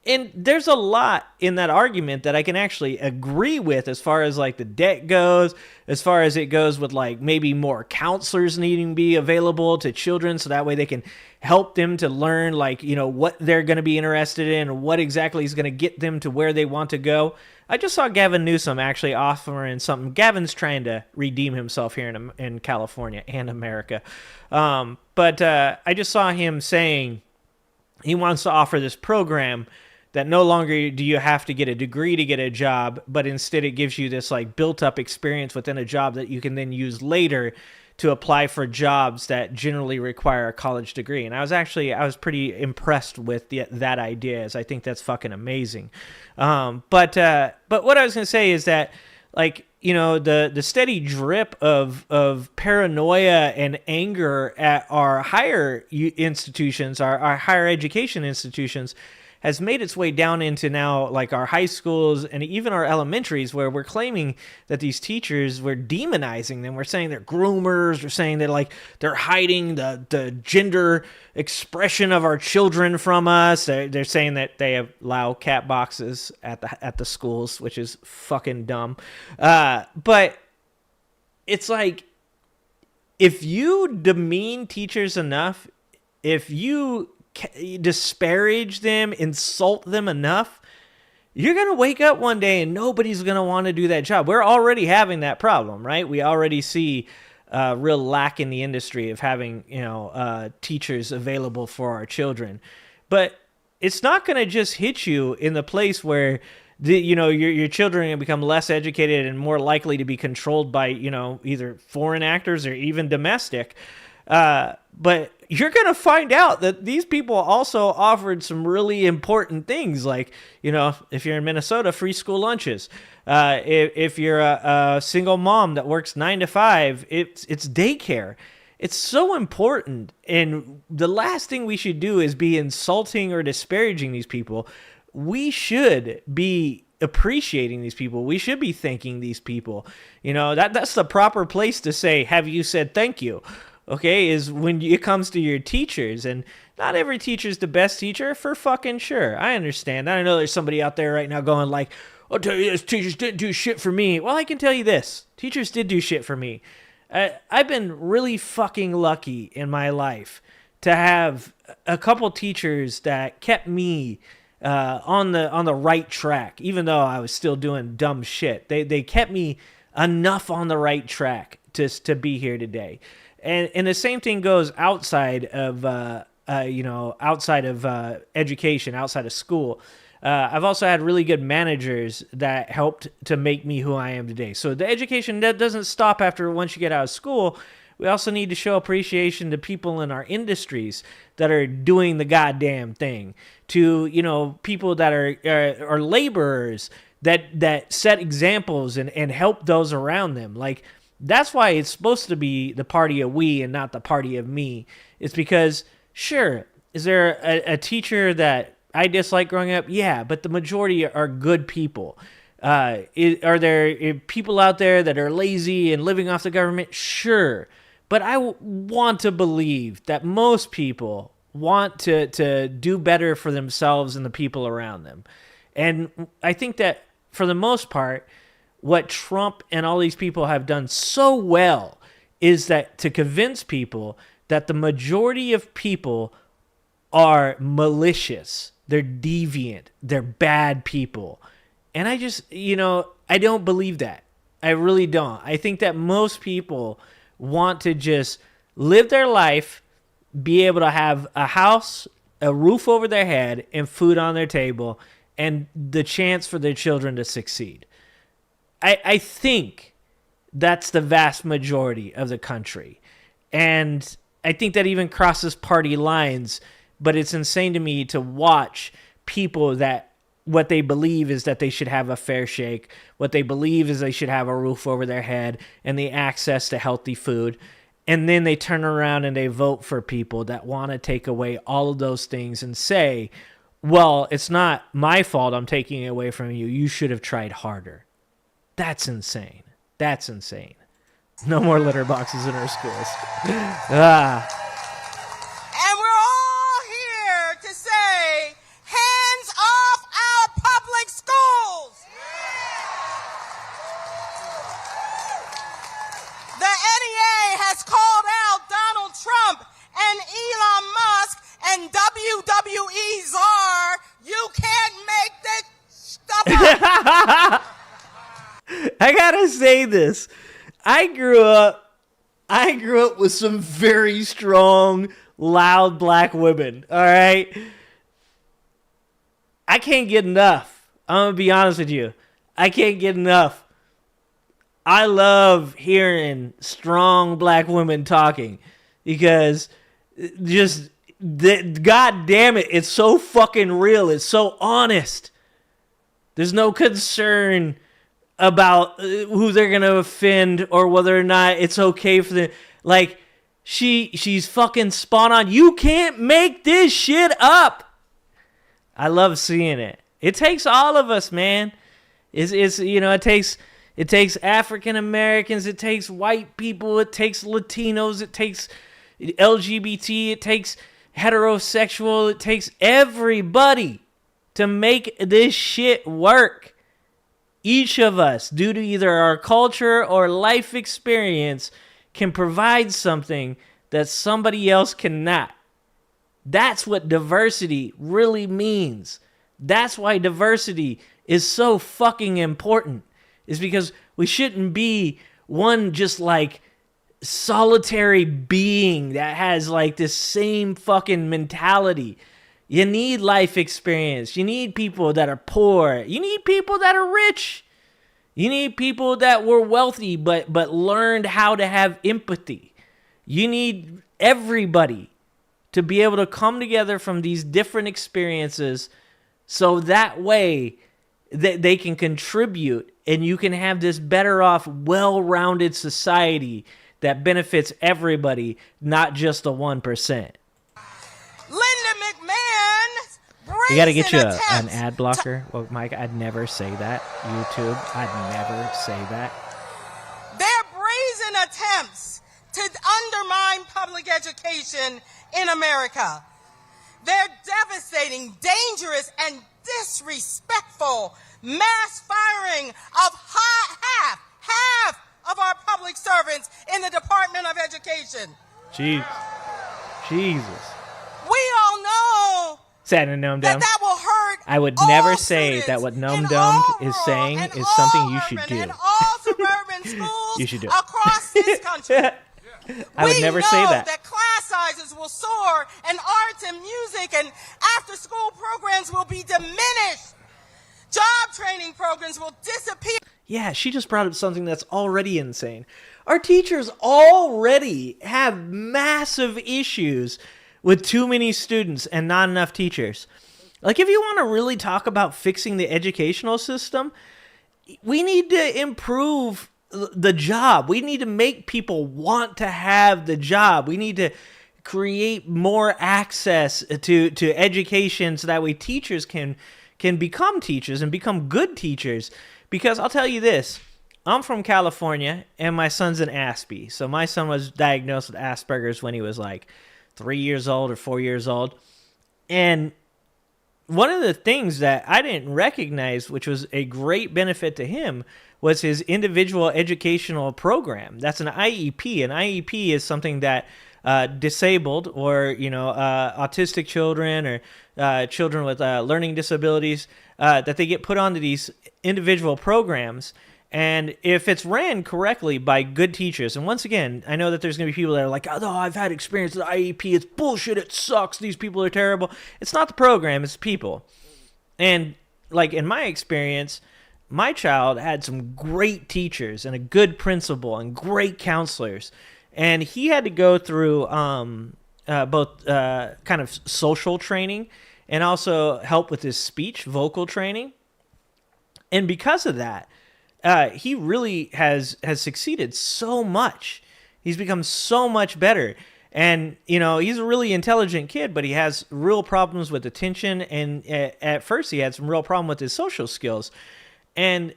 And there's a lot in that argument that I can actually agree with as far as like the debt goes, as far as it goes with like maybe more counselors needing to be available to children so that way they can help them to learn like, you know, what they're going to be interested in and what exactly is going to get them to where they want to go. I just saw Gavin Newsom actually offering something. Gavin's trying to redeem himself here in California and America. But I just saw him saying he wants to offer this program that no longer do you have to get a degree to get a job, but instead it gives you this like built up experience within a job that you can then use later to apply for jobs that generally require a college degree. And I was pretty impressed with that idea, as I think that's fucking amazing. But what I was going to say is that, like, you know, the steady drip of paranoia and anger at our higher institutions, our higher education institutions, has made its way down into now like our high schools and even our elementaries, where we're claiming that these teachers, we're demonizing them. We're saying they're groomers. We're saying that like they're hiding the gender expression of our children from us. They're saying that they allow cat boxes at the schools, which is fucking dumb. But it's like, if you demean teachers enough, if you disparage them, insult them enough, you're going to wake up one day and nobody's going to want to do that job. We're already having that problem, right? We already see a real lack in the industry of having, you know, teachers available for our children. But it's not going to just hit you in the place where your children are going to become less educated and more likely to be controlled by, you know, either foreign actors or even domestic. But you're going to find out that these people also offered some really important things, like, you know, if you're in Minnesota, free school lunches. If you're a single mom that works 9 to 5, it's daycare. It's so important. And the last thing we should do is be insulting or disparaging these people. We should be appreciating these people. We should be thanking these people. You know, that's the proper place to say, have you said thank you? Okay, is when it comes to your teachers. And not every teacher's the best teacher, for fucking sure. I understand. I know there's somebody out there right now going like, I'll tell you this, teachers didn't do shit for me. Well, I can tell you this. Teachers did do shit for me. I've been really fucking lucky in my life to have a couple teachers that kept me on the right track, even though I was still doing dumb shit. They kept me enough on the right track to be here today. And the same thing goes outside of education, outside of school. I've also had really good managers that helped to make me who I am today. So the education that doesn't stop after once you get out of school. We also need to show appreciation to people in our industries that are doing the goddamn thing. To, you know, people that are laborers that set examples and help those around them. Like, that's why it's supposed to be the party of we and not the party of me. It's because, sure, is there a teacher that I dislike growing up? Yeah, but the majority are good people. Are there people out there that are lazy and living off the government? Sure. But I want to believe that most people want to do better for themselves and the people around them. And I think that for the most part, what Trump and all these people have done so well is that to convince people that the majority of people are malicious, they're deviant, they're bad people. And I just, I don't believe that. I really don't. I think that most people want to just live their life, be able to have a house, a roof over their head, and food on their table, and the chance for their children to succeed. I think that's the vast majority of the country. And I think that even crosses party lines, but it's insane to me to watch people that what they believe is that they should have a fair shake. What they believe is they should have a roof over their head and the access to healthy food. And then they turn around and they vote for people that want to take away all of those things and say, well, it's not my fault I'm taking it away from you. You should have tried harder. That's insane. That's insane. No more litter boxes in our schools. And we're all here to say, hands off gotta say this. I grew up with some very strong, loud black women. All right. I can't get enough. I'm gonna be honest with you. I can't get enough. I love hearing strong black women talking because just God damn it, it's so fucking real. It's so honest. There's no concern about who they're gonna offend or whether or not it's okay for them. Like, she's fucking spot on. You can't make this shit up. I love seeing it. It takes all of us, man. It's you know, it takes African Americans, it takes white people, it takes Latinos, it takes LGBT, it takes heterosexual, it takes everybody to make this shit work. Each of us, due to either our culture or life experience, can provide something that somebody else cannot. That's what diversity really means. That's why diversity is so fucking important. Is because we shouldn't be one just like solitary being that has like this same fucking mentality. You need life experience. You need people that are poor. You need people that are rich. You need people that were wealthy but learned how to have empathy. You need everybody to be able to come together from these different experiences so that way that they can contribute and you can have this better off, well-rounded society that benefits everybody, not just the 1%. Linda McMahon's brazen We got to get you an attempts ad blocker. Well, Mike, I'd never say that. YouTube, I'd never say that. Their brazen attempts to undermine public education in America. Their devastating, dangerous, and disrespectful mass firing of half of our public servants in the Department of Education. Jesus. We all know Sad and Gnome Dumb. that will hurt. I would all never say students that what Gnome in Dumb all is rural saying and is all something you should urban do. and all suburban schools You should do it. across this country. I would never say that. We know that class sizes will soar and arts and music and after-school programs will be diminished. Job training programs will disappear. Yeah, she just brought up something that's already insane. Our teachers already have massive issues with too many students and not enough teachers. Like, if you want to really talk about fixing the educational system, we need to improve the job. We need to make people want to have the job. We need to create more access to education so that way teachers can become teachers and become good teachers. Because I'll tell you this, I'm from California and my son's an Aspie. So my son was diagnosed with Asperger's when he was like 3 years old or 4 years old. And one of the things that I didn't recognize, which was a great benefit to him, was his individual educational program. That's an IEP. An IEP is something that disabled or, autistic children or children with learning disabilities, that they get put onto these individual programs. And if it's ran correctly by good teachers, and once again, I know that there's going to be people that are like, oh, I've had experience with IEP. It's bullshit. It sucks. These people are terrible. It's not the program. It's people. And like in my experience, my child had some great teachers and a good principal and great counselors. And he had to go through both kind of social training and also help with his speech, vocal training. And because of that, he really has succeeded so much. He's become so much better. And, he's a really intelligent kid, but he has real problems with attention. And at first he had some real problem with his social skills. And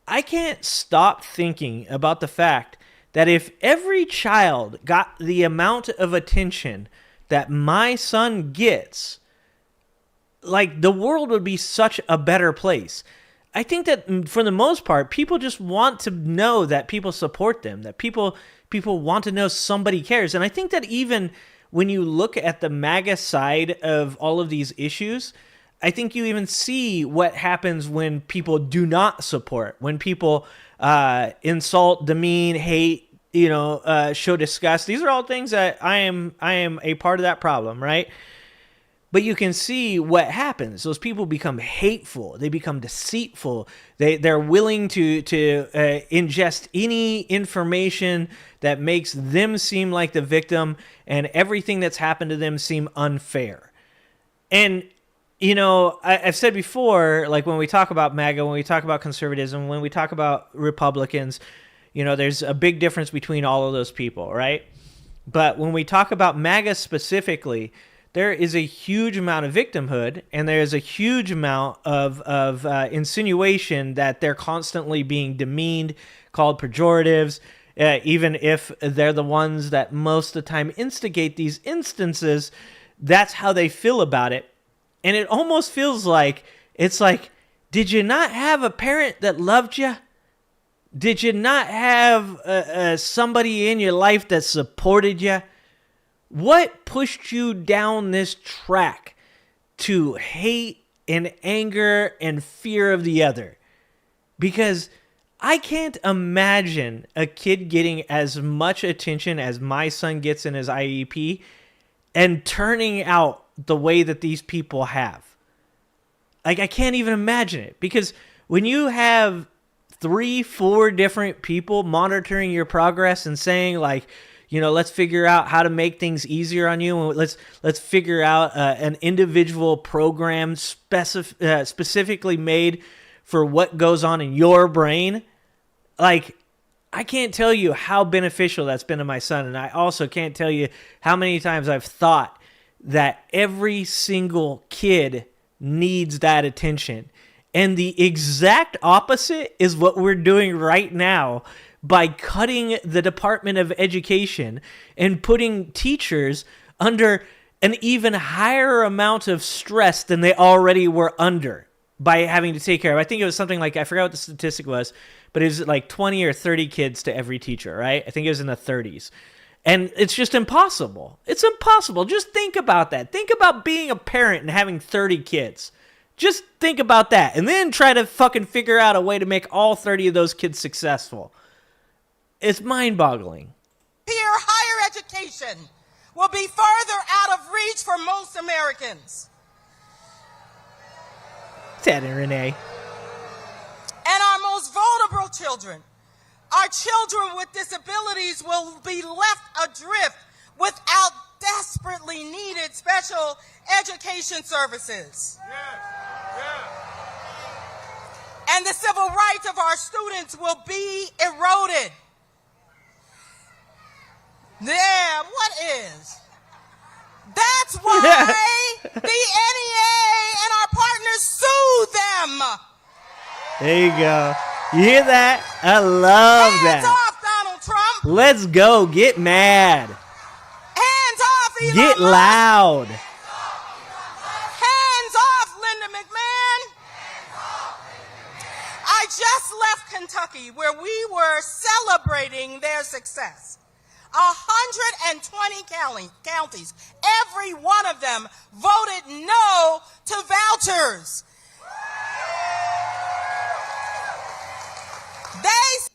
I can't stop thinking about the fact that if every child got the amount of attention that my son gets, like, the world would be such a better place. I think that for the most part, people just want to know that people support them, that people want to know somebody cares. And I think that even when you look at the MAGA side of all of these issues, I think you even see what happens when people do not support, when people insult, demean, hate, show disgust. These are all things that I am a part of that problem, right? But you can see what happens. Those people become hateful. They become deceitful. They're willing to ingest any information that makes them seem like the victim and everything that's happened to them seem unfair. And, I've said before, like when we talk about MAGA, when we talk about conservatism, when we talk about Republicans, there's a big difference between all of those people, right? But when we talk about MAGA specifically, there is a huge amount of victimhood, and there's a huge amount of insinuation that they're constantly being demeaned, called pejoratives, even if they're the ones that most of the time instigate these instances. That's how they feel about it. And it almost feels like, it's like, did you not have a parent that loved you? Did you not have somebody in your life that supported you? What pushed you down this track to hate and anger and fear of the other? Because I can't imagine a kid getting as much attention as my son gets in his IEP and turning out the way that these people have. Like, I can't even imagine it. Because when you have 3-4 different people monitoring your progress and saying, like, let's figure out how to make things easier on you, and let's figure out an individual program specifically made for what goes on in your brain. Like, I can't tell you how beneficial that's been to my son, and I also can't tell you how many times I've thought that every single kid needs that attention. And the exact opposite is what we're doing right now by cutting the Department of Education and putting teachers under an even higher amount of stress than they already were under by having to take care of. I think it was something like, I forgot what the statistic was, but it was like 20 or 30 kids to every teacher, right? I think it was in the 30s. And it's just impossible. It's impossible. Just think about that. Think about being a parent and having 30 kids. Just think about that. And then try to fucking figure out a way to make all 30 of those kids successful. It's mind-boggling. Higher education will be further out of reach for most Americans. Ted and Renee. And our most vulnerable children, our children with disabilities, will be left adrift without desperately needed special education services. And the civil rights of our students will be eroded. Yeah, what is? That's why the NEA and our partners sue them. There you go. You hear that? I love that. Hands off, Donald Trump. Let's go. Get mad. Hands off, Elon Get Musk. loud. Hands off, Linda McMahon. I just left Kentucky, where we were celebrating their success. 120 counties, every one of them voted no to vouchers.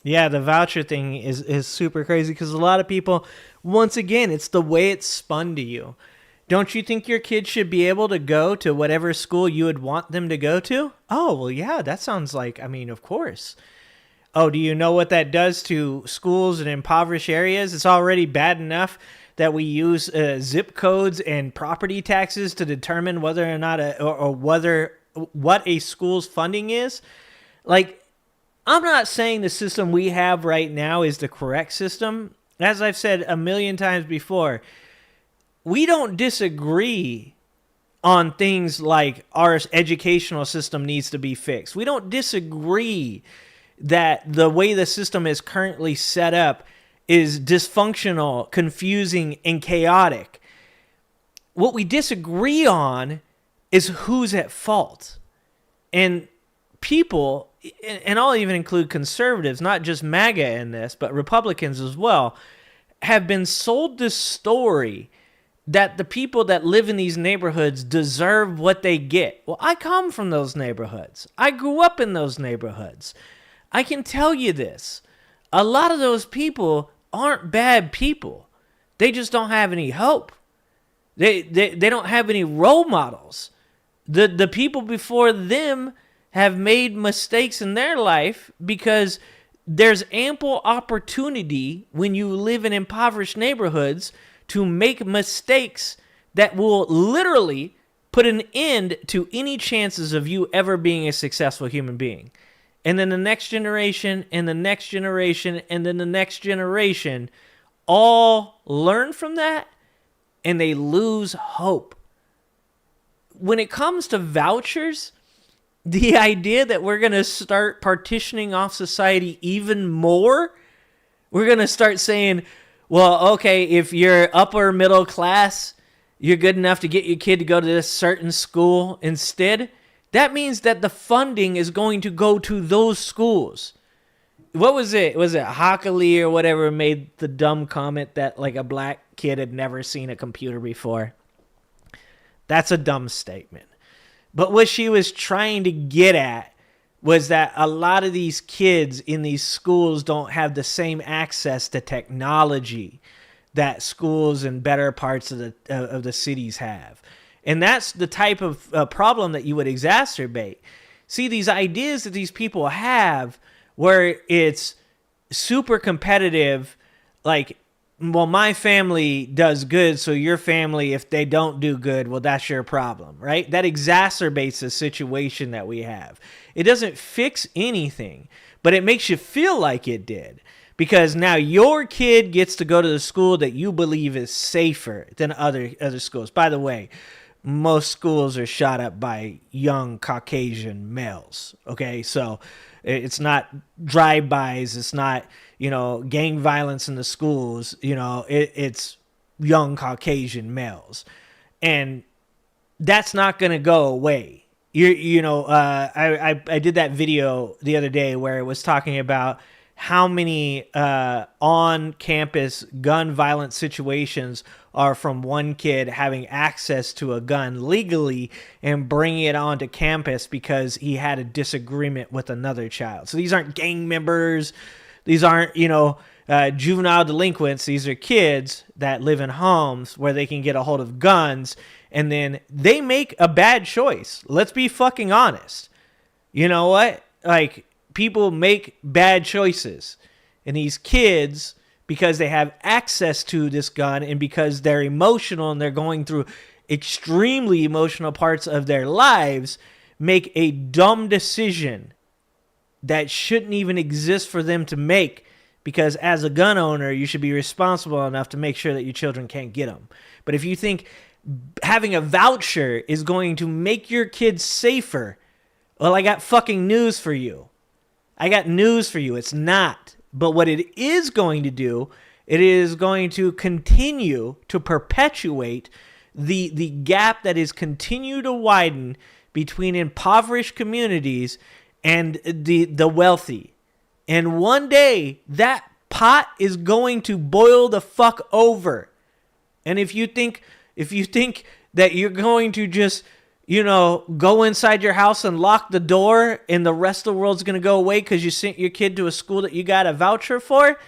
Yeah, the voucher thing is super crazy because a lot of people, once again, it's the way it's spun to you. Don't you think your kids should be able to go to whatever school you would want them to go to? Oh, well, yeah, that sounds like, of course. Oh, do you know what that does to schools in impoverished areas? It's already bad enough that we use zip codes and property taxes to determine whether or not what a school's funding is. Like, I'm not saying the system we have right now is the correct system. As I've said a million times before, we don't disagree on things like our educational system needs to be fixed. We don't disagree that the way the system is currently set up is dysfunctional, confusing, and chaotic. What we disagree on is who's at fault. And people, and I'll even include conservatives, not just MAGA in this, but Republicans as well, have been sold this story that the people that live in these neighborhoods deserve what they get. Well, I come from those neighborhoods. I grew up in those neighborhoods. I can tell you this. A lot of those people aren't bad people. They just don't have any hope. They don't have any role models. The people before them have made mistakes in their life because there's ample opportunity when you live in impoverished neighborhoods to make mistakes that will literally put an end to any chances of you ever being a successful human being. And then the next generation and the next generation and then the next generation all learn from that and they lose hope. When it comes to vouchers, the idea that we're going to start partitioning off society even more, we're going to start saying, well, okay, if you're upper middle class, you're good enough to get your kid to go to this certain school instead. That means that the funding is going to go to those schools. What was it? Was it Hockley or whatever made the dumb comment that like a black kid had never seen a computer before? That's a dumb statement. But what she was trying to get at was that a lot of these kids in these schools don't have the same access to technology that schools in better parts of the cities have. And that's the type of problem that you would exacerbate. See, these ideas that these people have where it's super competitive, like, well, my family does good, so your family, if they don't do good, well, that's your problem, right? That exacerbates the situation that we have. It doesn't fix anything, but it makes you feel like it did. Because now your kid gets to go to the school that you believe is safer than other schools. By the way, most schools are shot up by young Caucasian males, okay? So it's not drive-bys, it's not, gang violence in the schools, it's young Caucasian males. And that's not going to go away. I did that video the other day where it was talking about how many on-campus gun violence situations are from one kid having access to a gun legally and bringing it onto campus because he had a disagreement with another child. So these aren't gang members. These aren't, juvenile delinquents. These are kids that live in homes where they can get a hold of guns and then they make a bad choice. Let's be fucking honest. You know what? Like, people make bad choices. And these kids, because they have access to this gun and because they're emotional and they're going through extremely emotional parts of their lives, make a dumb decision that shouldn't even exist for them to make, because as a gun owner, you should be responsible enough to make sure that your children can't get them. But if you think having a voucher is going to make your kids safer, well, I got fucking news for you. It's not. But what it is going to do, it is going to continue to perpetuate the gap that is continue to widen between impoverished communities and the wealthy. And one day that pot is going to boil the fuck over. And if you think that you're going to just, go inside your house and lock the door and the rest of the world's going to go away because you sent your kid to a school that you got a voucher for,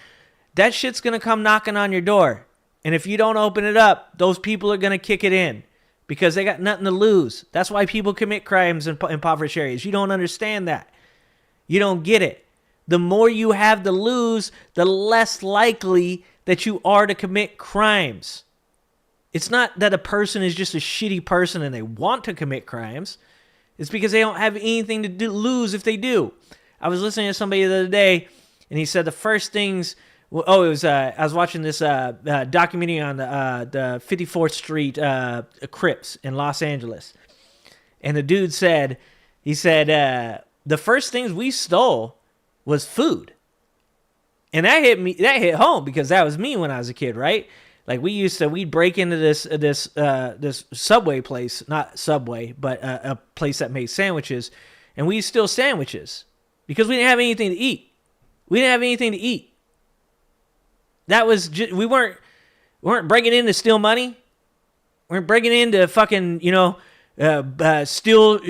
that shit's going to come knocking on your door. And if you don't open it up, those people are going to kick it in because they got nothing to lose. That's why people commit crimes in impoverished areas. You don't understand that. You don't get it. The more you have to lose, the less likely that you are to commit crimes. It's not that a person is just a shitty person and they want to commit crimes. It's because they don't have anything to lose if they do. I was listening to somebody the other day, and he said the first things. I was watching this documentary on the 54th Street Crips in Los Angeles, and the dude said, the first things we stole was food, and that hit home because that was me when I was a kid, right? Like we'd break into this Subway place, not Subway, but a place that made sandwiches, and we'd steal sandwiches because we didn't have anything to eat. That was just, we weren't breaking in to steal money. weren't breaking into fucking, steal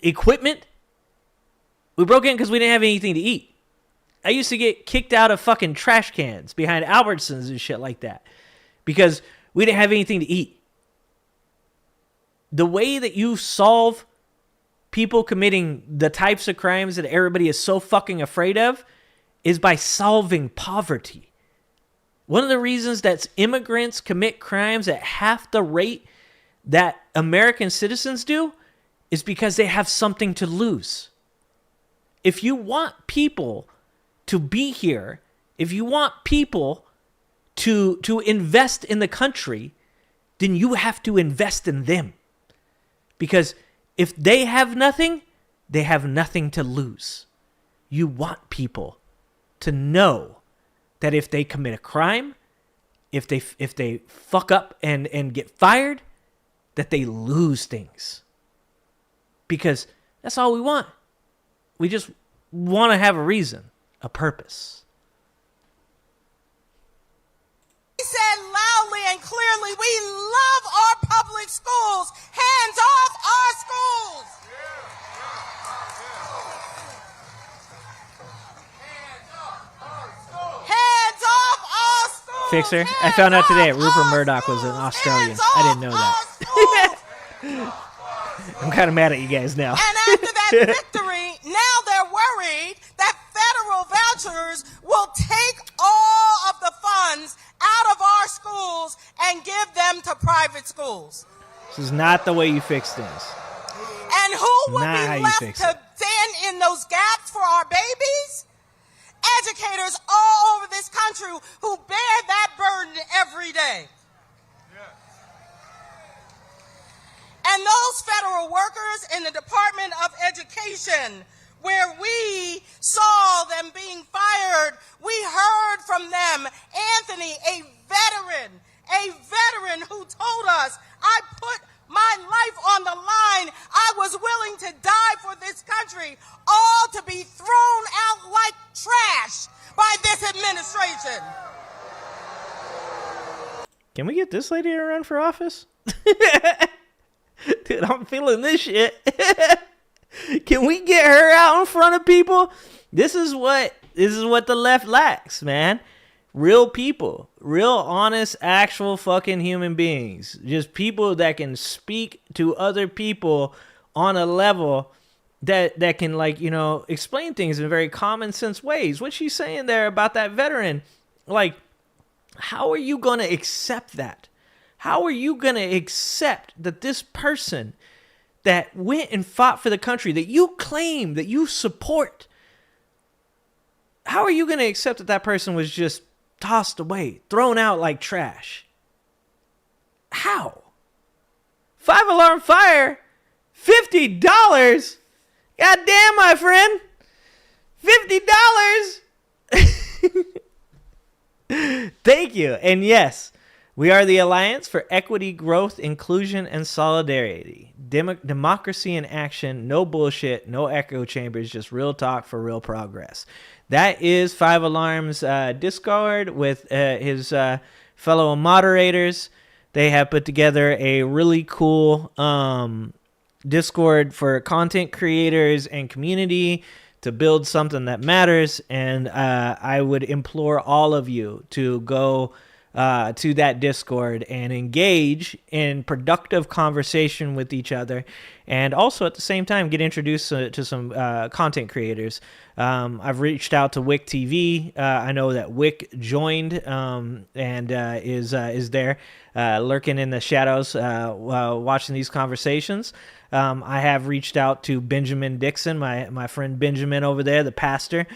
equipment. We broke in because we didn't have anything to eat. I used to get kicked out of fucking trash cans behind Albertsons and shit like that because we didn't have anything to eat. The way that you solve people committing the types of crimes that everybody is so fucking afraid of is by solving poverty. One of the reasons that immigrants commit crimes at half the rate that American citizens do is because they have something to lose. If you want people to be here, if you want people to invest in the country, then you have to invest in them. Because if they have nothing to lose. You want people to know that if they commit a crime, if they fuck up and get fired, that they lose things. Because that's all we want. We just want to have a reason, a purpose. He said loudly and clearly, we love our public schools. Hands off our schools. Hands off our schools. Fixer, I found out today that Rupert Murdoch was an Australian. I didn't know that. I'm kind of mad at you guys now. And after that victory, now they're worried that federal vouchers will take all of the funds out of our schools and give them to private schools. This is not the way you fix things. And who will be left to stand in those gaps for our babies? Educators all over this country who bear that burden every day. And those federal workers in the Department of Education, where we saw them being fired, we heard from them, Anthony, a veteran who told us, I put my life on the line. I was willing to die for this country, all to be thrown out like trash by this administration. Can we get this lady to run for office? Dude, I'm feeling this shit. Can we get her out in front of people? This is what the left lacks, man. Real people, real honest, actual fucking human beings. Just people that can speak to other people on a level that can, like, explain things in very common sense ways. What she's saying there about that veteran, like, how are you going to accept that? How are you going to accept that this person that went and fought for the country that you claim, that you support, how are you going to accept that that person was just tossed away, thrown out like trash? How? 5-alarm fire? $50? God damn, my friend. $50? Thank you. And yes, we are the Alliance for Equity, Growth, Inclusion, and Solidarity. Democracy in action, no bullshit, no echo chambers, just real talk for real progress. That is 5-Alarm's Discord with his fellow moderators. They have put together a really cool Discord for content creators and community to build something that matters. And I would implore all of you to go to that Discord and engage in productive conversation with each other, and also at the same time get introduced to some content creators. I've reached out to Wick TV. I know that Wick joined and is there lurking in the shadows watching these conversations. I have reached out to Benjamin Dixon, my friend Benjamin over there, the pastor.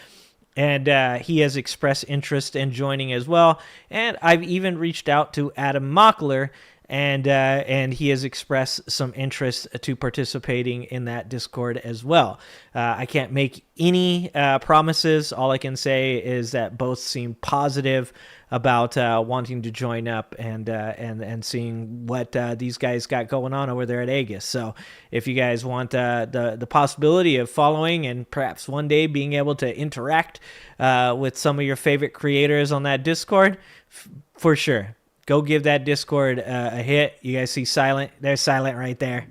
And he has expressed interest in joining as well. And I've even reached out to Adam Mockler, and he has expressed some interest to participating in that Discord as well. I can't make any promises. All I can say is that both seem positive about wanting to join up and seeing what these guys got going on over there at Aegis. So if you guys want the possibility of following and perhaps one day being able to interact with some of your favorite creators on that Discord, for sure, Go give that Discord a hit. You guys see Silent? There's Silent right there.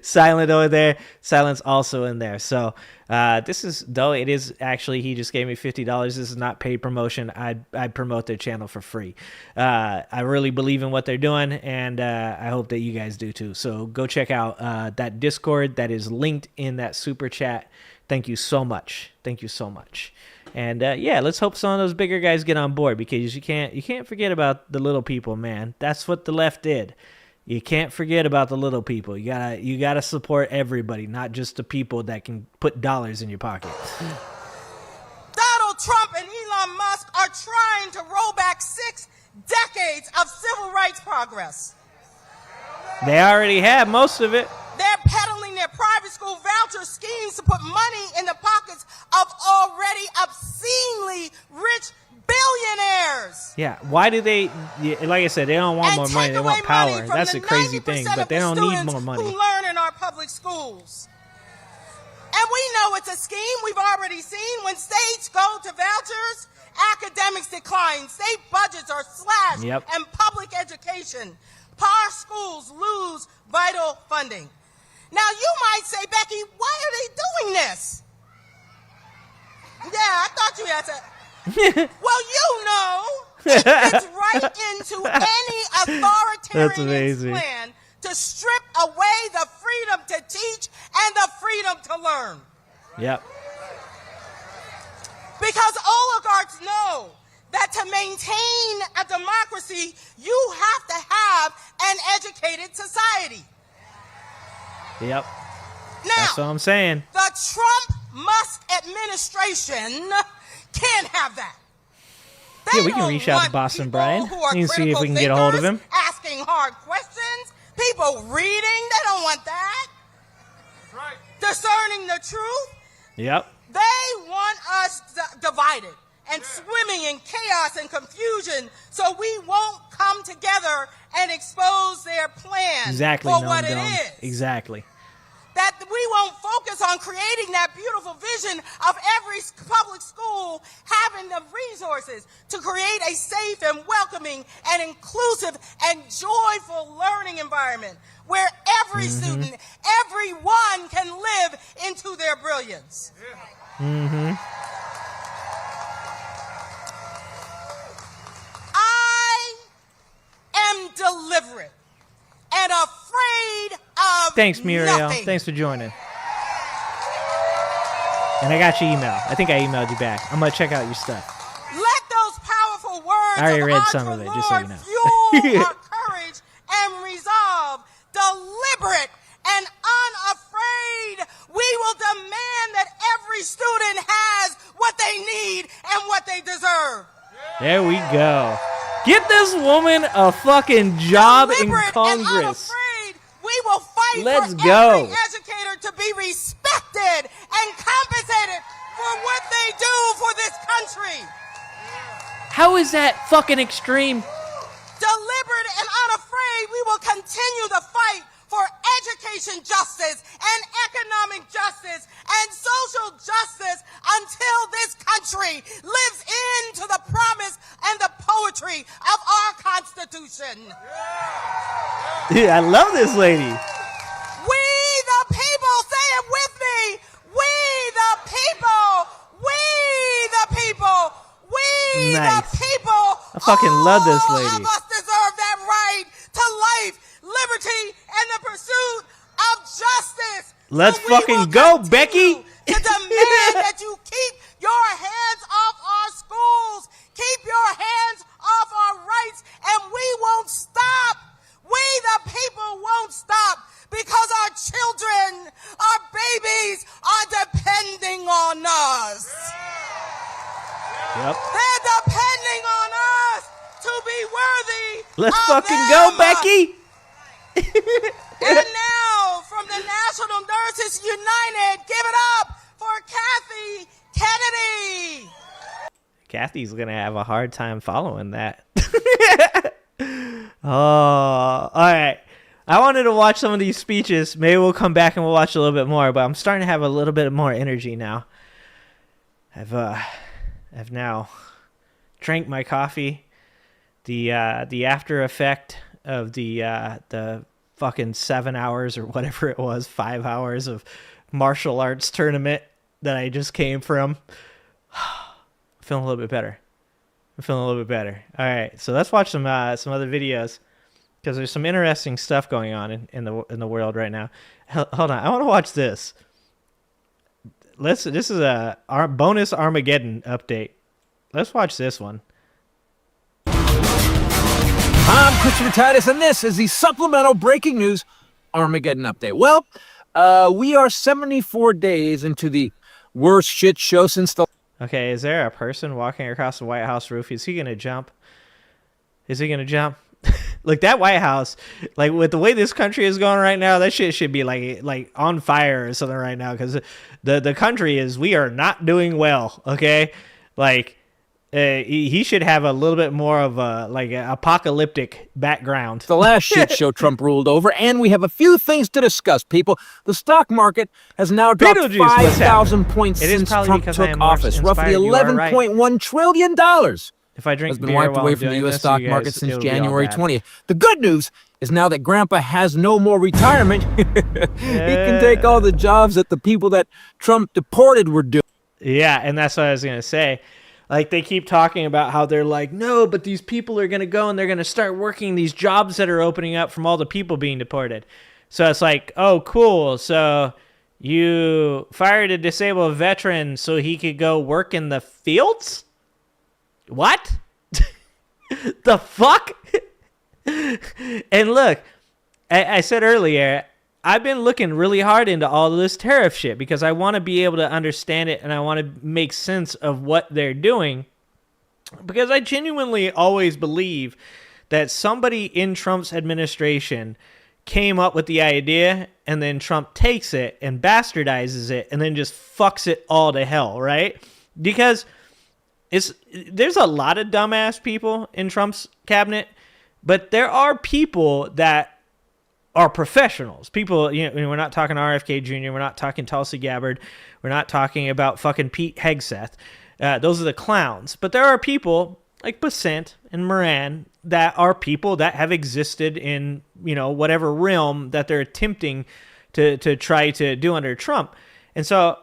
Silent over there. Silent's also in there. So this is, though it is actually, he just gave me $50. This is not paid promotion. I'd promote their channel for free. I really believe in what they're doing, and I hope that you guys do too. So go check out that Discord that is linked in that super chat. Thank you so much. Thank you so much. And yeah, let's hope some of those bigger guys get on board, because you can't forget about the little people, man. That's what the left did. You can't forget about the little people. You gotta support everybody, not just the people that can put dollars in your pocket. Donald Trump and Elon Musk are trying to roll back 6 decades of civil rights progress. They already have most of it. They're peddling their private school voucher schemes to put money in the pockets of already obscenely rich billionaires. Yeah, why do they, like I said, they don't want more money, they want power. That's a crazy thing, but they don't need more money. Who learn in our public schools. And we know it's a scheme. We've already seen when states go to vouchers, academics decline, state budgets are slashed, and public education. Power schools lose vital funding. Now, you might say, Becky, why are they doing this? Yeah, I thought you had to. Well, you know, it fits right into any authoritarian plan to strip away the freedom to teach and the freedom to learn. Yep. Because oligarchs know that to maintain a democracy, you have to have an educated society. Yep. Now, that's what I'm saying. The Trump-Musk administration can't have that. Yeah, we can reach out to Boston Brian and see if we can get a hold of him. Asking hard questions, people reading, they don't want that. Right. Discerning the truth. Yep. They want us divided and swimming in chaos and confusion, so we won't come together and expose their plan for what it is. Exactly. That we won't focus on creating that beautiful vision of every public school having the resources to create a safe and welcoming and inclusive and joyful learning environment where every student, everyone can live into their brilliance. I am deliberate and afraid of Thanks, Muriel. nothing. Thanks for joining. And I got your email. I think I emailed you back. I'm going to check out your stuff. Let those powerful words I already of read some of it, just so you know. fuel our courage and resolve. Deliberate and unafraid, we will demand that every student has what they need and what they deserve. There we go. Get this woman a fucking job in Deliberate Congress. And unafraid, we will fight Let's for go. every educator to be respected and compensated for what they do for this country. How is that fucking extreme? Deliberate and unafraid, we will continue the fight for education justice and economic justice and social justice until this country lives into the promise and the poetry of our Constitution. Dude, I love this lady. We the people, say it with me. We the people. We the people. We the people. I fucking love this lady. All of us deserve that right to life, liberty, and the pursuit of justice. Let's So we fucking will go, continue Becky. To demand that you keep your hands off our schools, keep your hands off our rights, and we won't stop. We the people won't stop because our children, our babies are depending on us. Yep. They're depending on us to be worthy. Let's of fucking them. go, Becky. And now, from the National Nurses United, give it up for Kathy Kennedy. Kathy's going to have a hard time following that. Oh, all right. I wanted to watch some of these speeches. Maybe we'll come back and we'll watch a little bit more, but I'm starting to have a little bit more energy now. I've now drank my coffee. the after effect of the fucking 7 hours or whatever it was, 5 hours of martial arts tournament that I just came from. Feeling a little bit better. I'm feeling a little bit better. All right, so let's watch some other videos, because there's some interesting stuff going on in the world right now. Hold on, I want to watch this. This is our bonus Armageddon update. Let's watch this one. I'm Christopher Titus, and this is the supplemental breaking news Armageddon update. Well, we are 74 days into the worst shit show since the... Okay, is there a person walking across the White House roof? Is he going to jump? Is he going to jump? Like, that White House, like, with the way this country is going right now, that shit should be, like on fire or something right now, because the country is, we are not doing well, okay? Like, he should have a little bit more of a, like, an apocalyptic background. The last shit show Trump ruled over, and we have a few things to discuss, people. The stock market has now dropped 5,000 points since Trump took office, roughly $11.1 trillion. If I drink has been beer wiped while away I'm from the doing U.S. this, stock you guys, market since it'll be all January bad. 20th. The good news is now that Grandpa has no more retirement, he can take all the jobs that the people that Trump deported were doing. Yeah, and that's what I was going to say. Like, they keep talking about how they're like, no, but these people are going to go and they're going to start working these jobs that are opening up from all the people being deported. So it's like, oh, cool. So you fired a disabled veteran so he could go work in the fields? What? The fuck? And look, I said earlier, I've been looking really hard into all of this tariff shit because I want to be able to understand it and I want to make sense of what they're doing, because I genuinely always believe that somebody in Trump's administration came up with the idea and then Trump takes it and bastardizes it and then just fucks it all to hell, right? Because there's a lot of dumbass people in Trump's cabinet, but there are people that are professionals. People, you know, we're not talking RFK Jr., we're not talking Tulsi Gabbard, we're not talking about fucking Pete Hegseth. Those are the clowns. But there are people like Besant and Moran that are people that have existed in, you know, whatever realm that they're attempting to try to do under Trump. And so,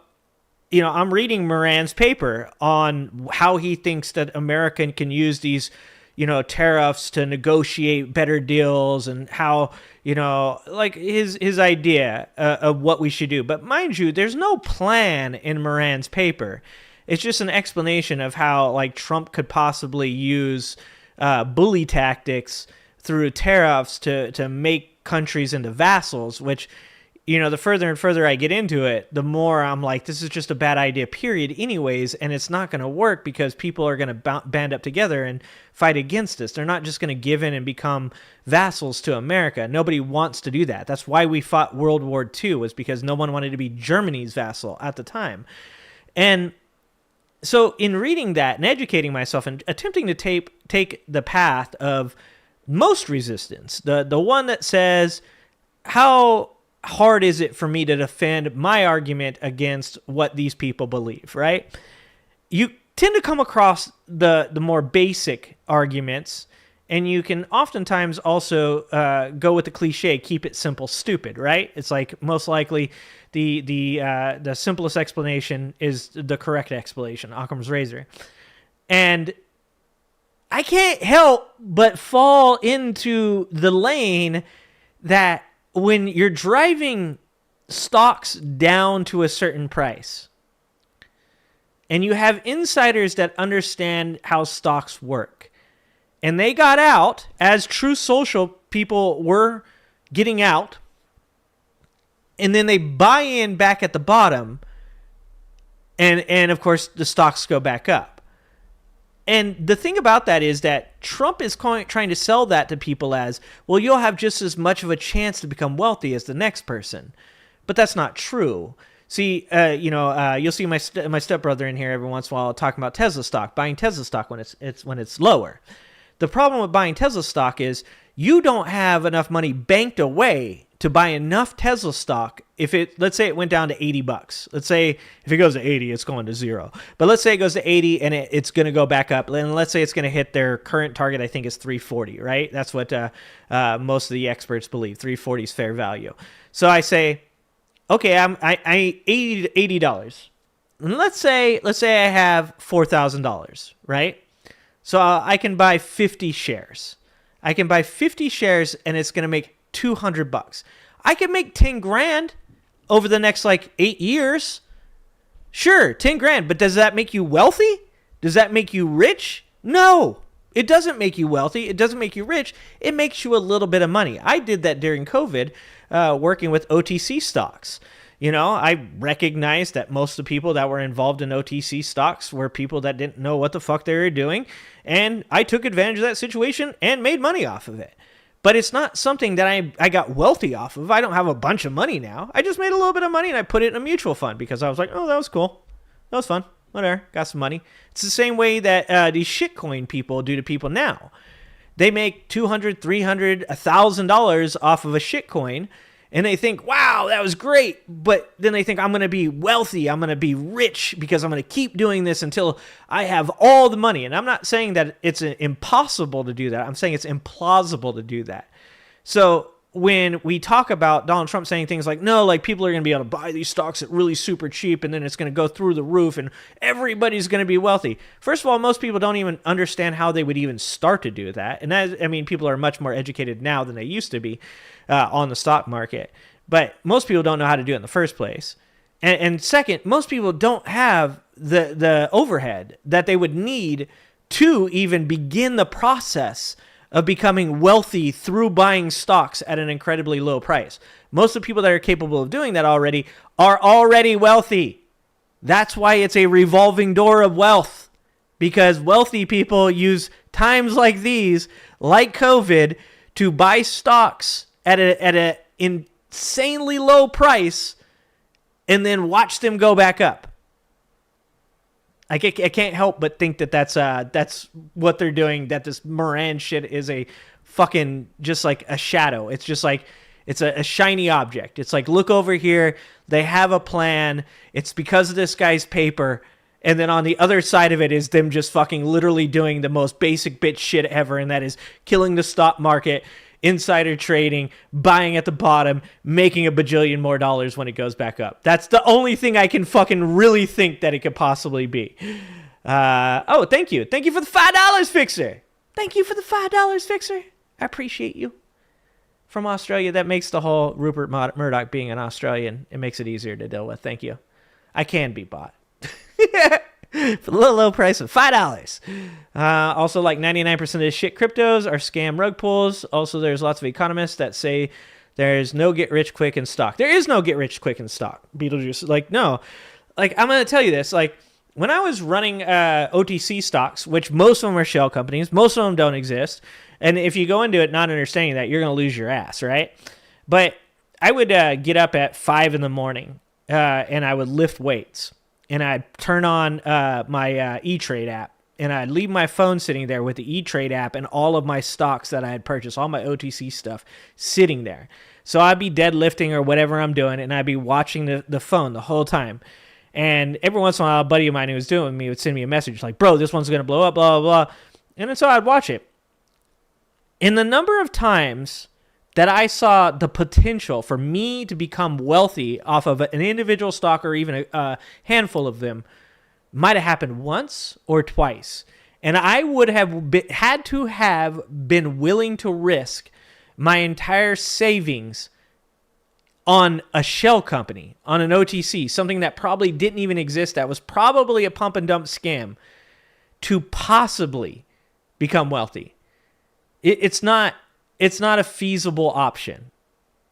you know, I'm reading Moran's paper on how he thinks that America can use these, you know, tariffs to negotiate better deals, and how, you know, like his idea of what we should do. But mind you, there's no plan in Moran's paper. It's just an explanation of how, like, Trump could possibly use bully tactics through tariffs to make countries into vassals, which, you know, the further and further I get into it, the more I'm like, this is just a bad idea, period, anyways, and it's not going to work because people are going to band up together and fight against us. They're not just going to give in and become vassals to America. Nobody wants to do that. That's why we fought World War II, was because no one wanted to be Germany's vassal at the time. And so in reading that and educating myself and attempting to take the path of most resistance, the one that says, how hard is it for me to defend my argument against what these people believe, right? You tend to come across the more basic arguments, and you can oftentimes also go with the cliche, keep it simple, stupid, right? It's like, most likely the simplest explanation is the correct explanation, Occam's razor. And I can't help but fall into the lane that when you're driving stocks down to a certain price and you have insiders that understand how stocks work, and they got out as true social people were getting out, and then they buy in back at the bottom, and of course the stocks go back up. And the thing about that is that Trump is trying to sell that to people as, well, you'll have just as much of a chance to become wealthy as the next person. But that's not true. See, you'll see my stepbrother in here every once in a while talking about Tesla stock, buying Tesla stock when it's lower. The problem with buying Tesla stock is you don't have enough money banked away to buy enough Tesla stock. Let's say it went down to $80. Let's say if it goes to 80, it's going to zero. But let's say it goes to 80 and it's going to go back up. And let's say it's going to hit their current target, I think is 340, right? That's what most of the experts believe. 340 is fair value. So I say, okay, I $80. And let's say I have $4,000, right? So I can buy 50 shares. I can buy 50 shares and it's going to make $200. I can make 10 grand over the next 8 years. Sure, 10 grand, but does that make you wealthy? Does that make you rich? No, it doesn't make you wealthy. It doesn't make you rich. It makes you a little bit of money. I did that during COVID, working with OTC stocks. I recognized that most of the people that were involved in OTC stocks were people that didn't know what the fuck they were doing. And I took advantage of that situation and made money off of it. But it's not something that I got wealthy off of. I don't have a bunch of money now. I just made a little bit of money and I put it in a mutual fund because I was like, oh, that was cool. That was fun. Whatever. Got some money. It's the same way that these shitcoin people do to people now. They make $200, $300, $1,000 off of a shitcoin. And they think, wow, that was great. But then they think, I'm going to be wealthy. I'm going to be rich because I'm going to keep doing this until I have all the money. And I'm not saying that it's impossible to do that. I'm saying it's implausible to do that. So when we talk about Donald Trump saying things like, no, people are going to be able to buy these stocks at really super cheap and then it's going to go through the roof and everybody's going to be wealthy. First of all, most people don't even understand how they would even start to do that. And people are much more educated now than they used to be on the stock market. But most people don't know how to do it in the first place. And second, most people don't have the overhead that they would need to even begin the process of becoming wealthy through buying stocks at an incredibly low price. Most of the people that are capable of doing that already are already wealthy. That's why it's a revolving door of wealth, because wealthy people use times like these, like COVID, to buy stocks at an insanely low price and then watch them go back up. I can't help but think that that's what they're doing, that this Moran shit is a fucking just like a shadow. It's just like it's a shiny object. It's like, look over here. They have a plan. It's because of this guy's paper. And then on the other side of it is them just fucking literally doing the most basic bitch shit ever, and that is killing the stock market, insider trading, buying at the bottom, making a bajillion more dollars when it goes back up. That's the only thing I can fucking really think that it could possibly be. Thank you. Thank you for the $5 fixer. Thank you for the $5 fixer. I appreciate you. From Australia, that makes the whole Rupert Murdoch being an Australian, it makes it easier to deal with. Thank you. I can be bought. For the low price of $5. Also, 99% of this shit cryptos are scam rug pulls. Also, there's lots of economists that say there's no get rich quick in stock. There is no get rich quick in stock. Beetlejuice, no. I'm going to tell you this. When I was running OTC stocks, which most of them are shell companies, most of them don't exist. And if you go into it not understanding that, you're going to lose your ass, right? But I would get up at 5 in the morning and I would lift weights. And I'd turn on my E-Trade app, and I'd leave my phone sitting there with the E-Trade app and all of my stocks that I had purchased, all my OTC stuff, sitting there. So I'd be deadlifting or whatever I'm doing, and I'd be watching the phone the whole time. And every once in a while, a buddy of mine who was doing it with me would send me a message like, bro, this one's going to blow up, blah, blah, blah. And then so I'd watch it. In the number of times that I saw the potential for me to become wealthy off of an individual stock or even a handful of them might have happened once or twice. And I would have had to have been willing to risk my entire savings on a shell company, on an OTC, something that probably didn't even exist, that was probably a pump and dump scam, to possibly become wealthy. It's not a feasible option.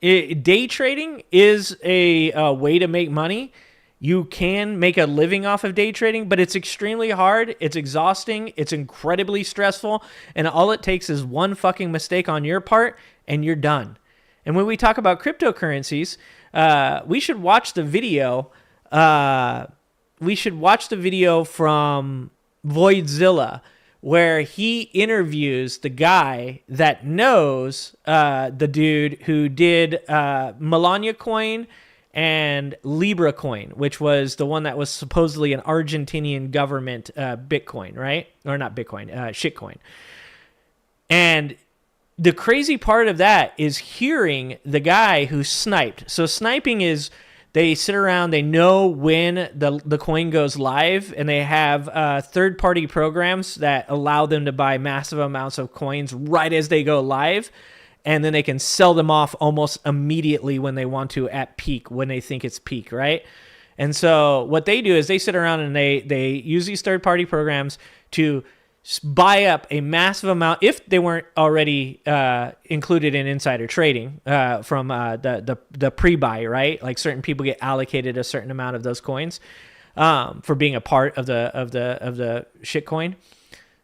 Day trading is a way to make money. You can make a living off of day trading, but it's extremely hard. It's exhausting. It's incredibly stressful. And all it takes is one fucking mistake on your part, and you're done. And when we talk about cryptocurrencies, we should watch the video. We should watch the video from Voidzilla, where he interviews the guy that knows the dude who did Melania coin and Libra coin, which was the one that was supposedly an Argentinian government Bitcoin, right? Or not Bitcoin, shitcoin. And the crazy part of that is hearing the guy who sniped. So sniping is they sit around, they know when the coin goes live, and they have third-party programs that allow them to buy massive amounts of coins right as they go live, and then they can sell them off almost immediately when they want to at peak, when they think it's peak, right? And so what they do is they sit around and they use these third-party programs to buy up a massive amount, if they weren't already included in insider trading from the pre-buy, right? Like certain people get allocated a certain amount of those coins for being a part of the shitcoin.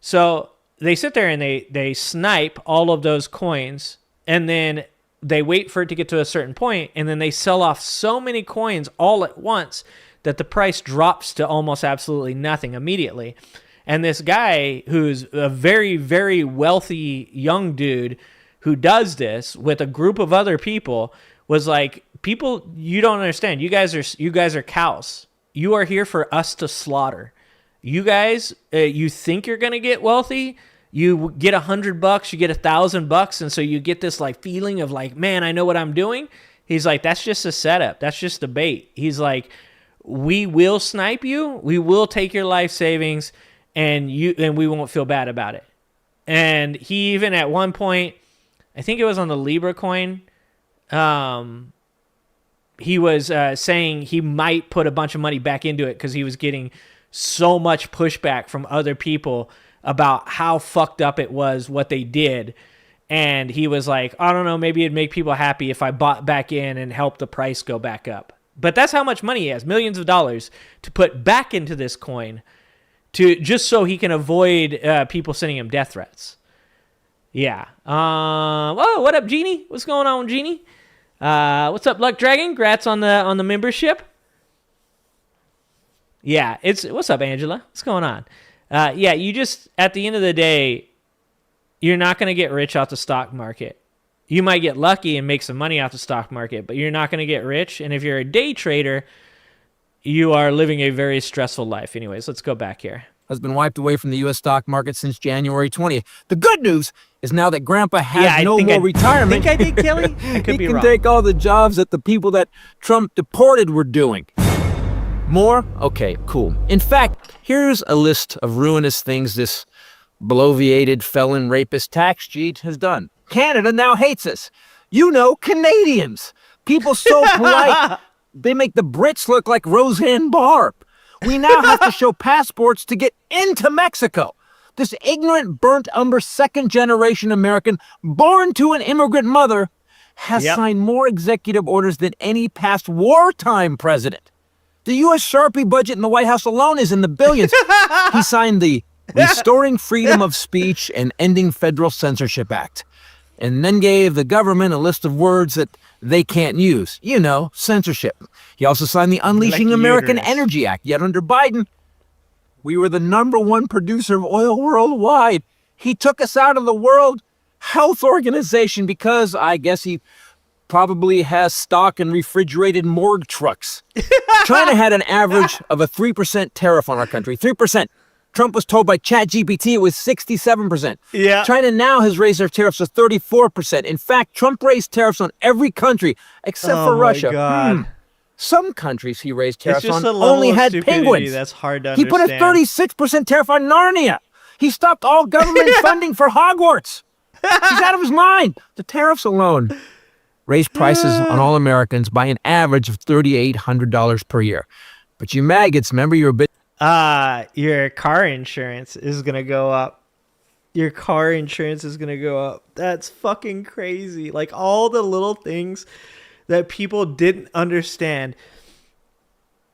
So they sit there and they snipe all of those coins, and then they wait for it to get to a certain point, and then they sell off so many coins all at once that the price drops to almost absolutely nothing immediately. And this guy, who's a very, very wealthy young dude who does this with a group of other people, was like, people, you don't understand. You guys are cows. You are here for us to slaughter. You guys, you think you're going to get wealthy. You get $100, you get $1,000, and so you get this like feeling of like, man, I know what I'm doing. He's like, that's just a setup. That's just a bait. He's like, we will snipe you. We will take your life savings. And we won't feel bad about it. And he even at one point, I think it was on the Libra coin, he was saying he might put a bunch of money back into it because he was getting so much pushback from other people about how fucked up it was what they did. And he was like, I don't know, maybe it'd make people happy if I bought back in and helped the price go back up. But that's how much money he has, millions of dollars, to put back into this coin, to just so he can avoid people sending him death threats. Yeah. Whoa, what up, Genie? What's going on, Genie? What's up, Luck Dragon? Congrats on the membership. Yeah, what's up, Angela? What's going on? Yeah, you just, at the end of the day, you're not going to get rich off the stock market. You might get lucky and make some money off the stock market, but you're not going to get rich. And if you're a day trader, you are living a very stressful life. Anyways, let's go back here. Has been wiped away from the U.S. stock market since January 20th. The good news is now that Grandpa has no more retirement. I think I did, Kelly. I could be wrong. He can take all the jobs that the people that Trump deported were doing. More? Okay, cool. In fact, here's a list of ruinous things this bloviated felon rapist tax cheat has done. Canada now hates us. You know, Canadians. People so polite. They make the Brits look like Roseanne Barr. We now have to show passports to get into Mexico. This ignorant, burnt-umber, second-generation American born to an immigrant mother has signed more executive orders than any past wartime president. The U.S. Sharpie budget in the White House alone is in the billions. He signed the Restoring Freedom of Speech and Ending Federal Censorship Act, and then gave the government a list of words that they can't use. You know, censorship. He also signed the Unleashing American Energy Act. Yet under Biden, we were the #1 producer of oil worldwide. He took us out of the World Health Organization because I guess he probably has stock in refrigerated morgue trucks. China had an average of a 3% tariff on our country. 3%. Trump was told by ChatGPT it was 67%. Yeah. China now has raised their tariffs to 34%. In fact, Trump raised tariffs on every country except for Russia. God. Some countries he raised tariffs on a only had penguins. That's hard to He put a 36% tariff on Narnia. He stopped all government funding for Hogwarts. He's out of his mind. The tariffs alone raised prices on all Americans by an average of $3,800 per year. But you maggots, remember you're a bit... Your car insurance is going to go up. Your car insurance is going to go up. That's fucking crazy. Like all the little things that people didn't understand.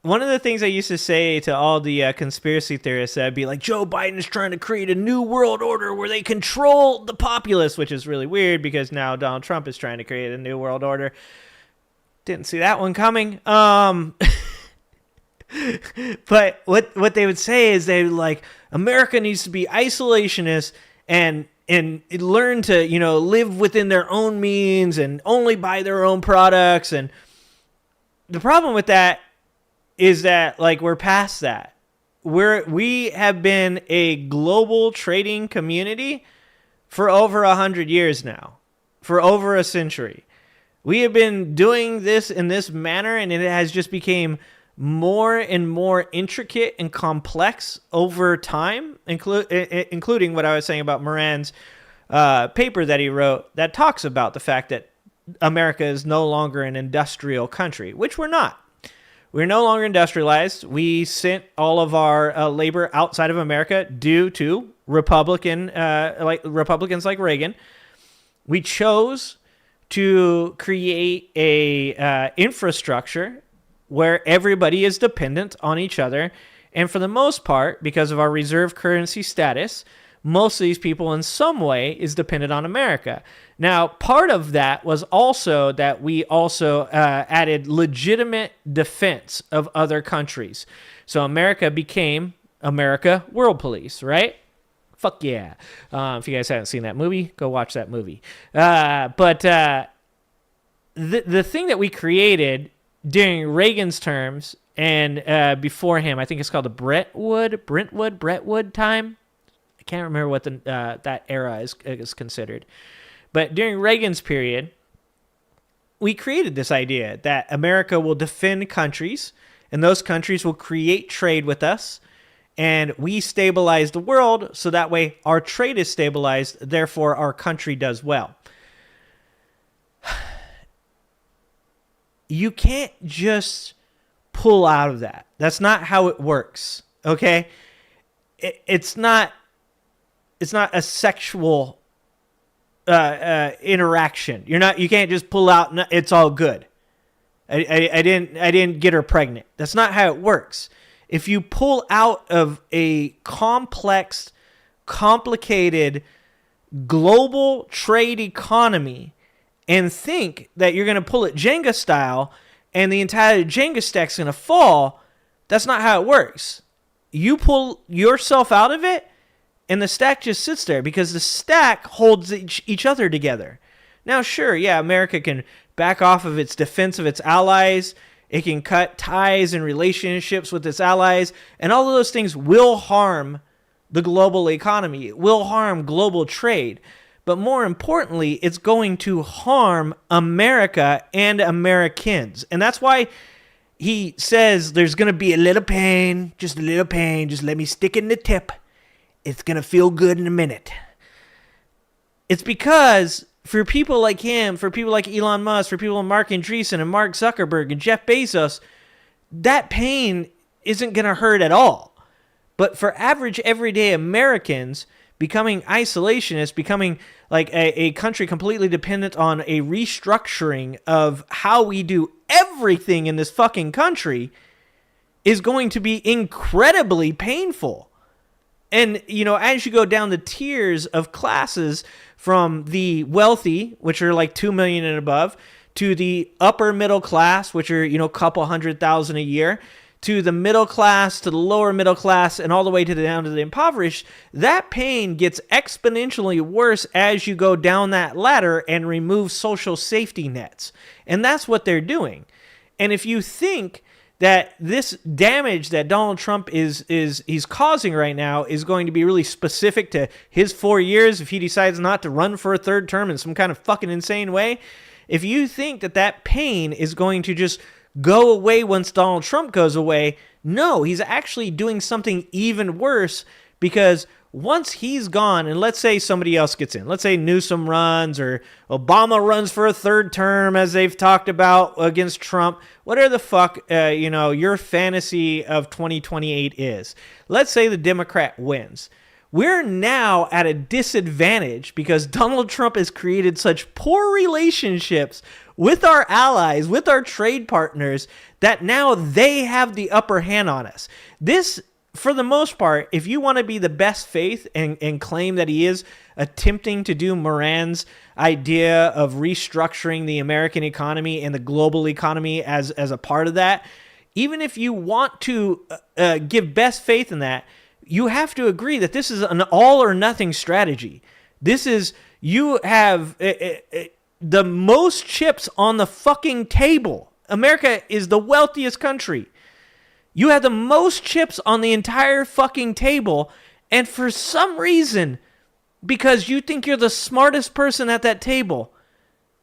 One of the things I used to say to all the conspiracy theorists, I'd be like, Joe Biden is trying to create a new world order where they control the populace, which is really weird because now Donald Trump is trying to create a new world order. Didn't see that one coming. But what they would say is they like, America needs to be isolationist and learn to, live within their own means and only buy their own products. And the problem with that is that, like, we're past that. We have been a global trading community for over 100 years now, for over a century. We have been doing this in this manner, and it has just became more and more intricate and complex over time, including what I was saying about Moran's paper that he wrote that talks about the fact that America is no longer an industrial country, which we're not. We're no longer industrialized. We sent all of our labor outside of America due to Republicans like Reagan. We chose to create a infrastructure where everybody is dependent on each other. And for the most part, because of our reserve currency status, most of these people in some way is dependent on America. Now, part of that was also that we also added legitimate defense of other countries. So America became America World Police, right? Fuck yeah. If you guys haven't seen that movie, go watch that movie. But the thing that we created during Reagan's terms and before him, I think it's called the Brentwood time. I can't remember what that era is considered. But during Reagan's period, we created this idea that America will defend countries, and those countries will create trade with us, and we stabilize the world, so that way our trade is stabilized, therefore our country does well. You can't just pull out of that. That's not how it works, okay? It's not a sexual interaction. You can't just pull out and it's all good. I didn't get her pregnant. That's not how it works. If you pull out of a complex, complicated global trade economy and think that you're going to pull it Jenga style and the entire Jenga stack's going to fall, that's not how it works. You pull yourself out of it, and the stack just sits there because the stack holds each other together. Now, sure, yeah, America can back off of its defense of its allies. It can cut ties and relationships with its allies. And all of those things will harm the global economy. It will harm global trade. But more importantly, it's going to harm America and Americans. And that's why he says there's going to be a little pain, just a little pain. Just let me stick in the tip. It's going to feel good in a minute. It's because for people like him, for people like Elon Musk, for people like Mark Andreessen and Mark Zuckerberg and Jeff Bezos, that pain isn't going to hurt at all. But for average everyday Americans, becoming isolationists, becoming like a country completely dependent on a restructuring of how we do everything in this fucking country is going to be incredibly painful. And, as you go down the tiers of classes from the wealthy, which are like 2 million and above, to the upper middle class, which are, a couple 100,000 a year, to the middle class, to the lower middle class, and all the way down to the impoverished, that pain gets exponentially worse as you go down that ladder and remove social safety nets. And that's what they're doing. And if you think that this damage that Donald Trump he's causing right now is going to be really specific to his 4 years if he decides not to run for a third term in some kind of fucking insane way, if you think that pain is going to just go away once Donald Trump goes away, no, he's actually doing something even worse, because once he's gone, and let's say somebody else gets in, let's say Newsom runs or Obama runs for a third term, as they've talked about against Trump, whatever the fuck, your fantasy of 2028 is. Let's say the Democrat wins. We're now at a disadvantage because Donald Trump has created such poor relationships with our allies, with our trade partners, that now they have the upper hand on us. This, for the most part, if you want to be the best faith and claim that he is attempting to do Moran's idea of restructuring the American economy and the global economy as a part of that, even if you want to give best faith in that, you have to agree that this is an all or nothing strategy. This is, you have the most chips on the fucking table. America is the wealthiest country. You have the most chips on the entire fucking table, and for some reason, because you think you're the smartest person at that table,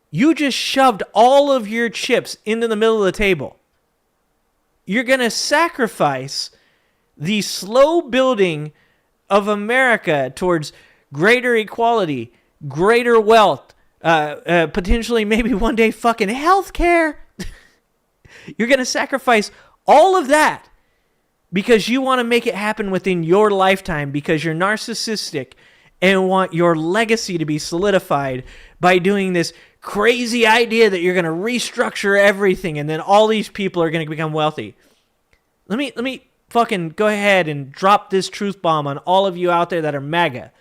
you just shoved all of your chips into the middle of the table. You're going to sacrifice the slow building of America towards greater equality, greater wealth, potentially maybe one day fucking healthcare. You're going to sacrifice all of that because you want to make it happen within your lifetime, because you're narcissistic and want your legacy to be solidified by doing this crazy idea that you're going to restructure everything and then all these people are going to become wealthy. Let me fucking go ahead and drop this truth bomb on all of you out there that are MAGA.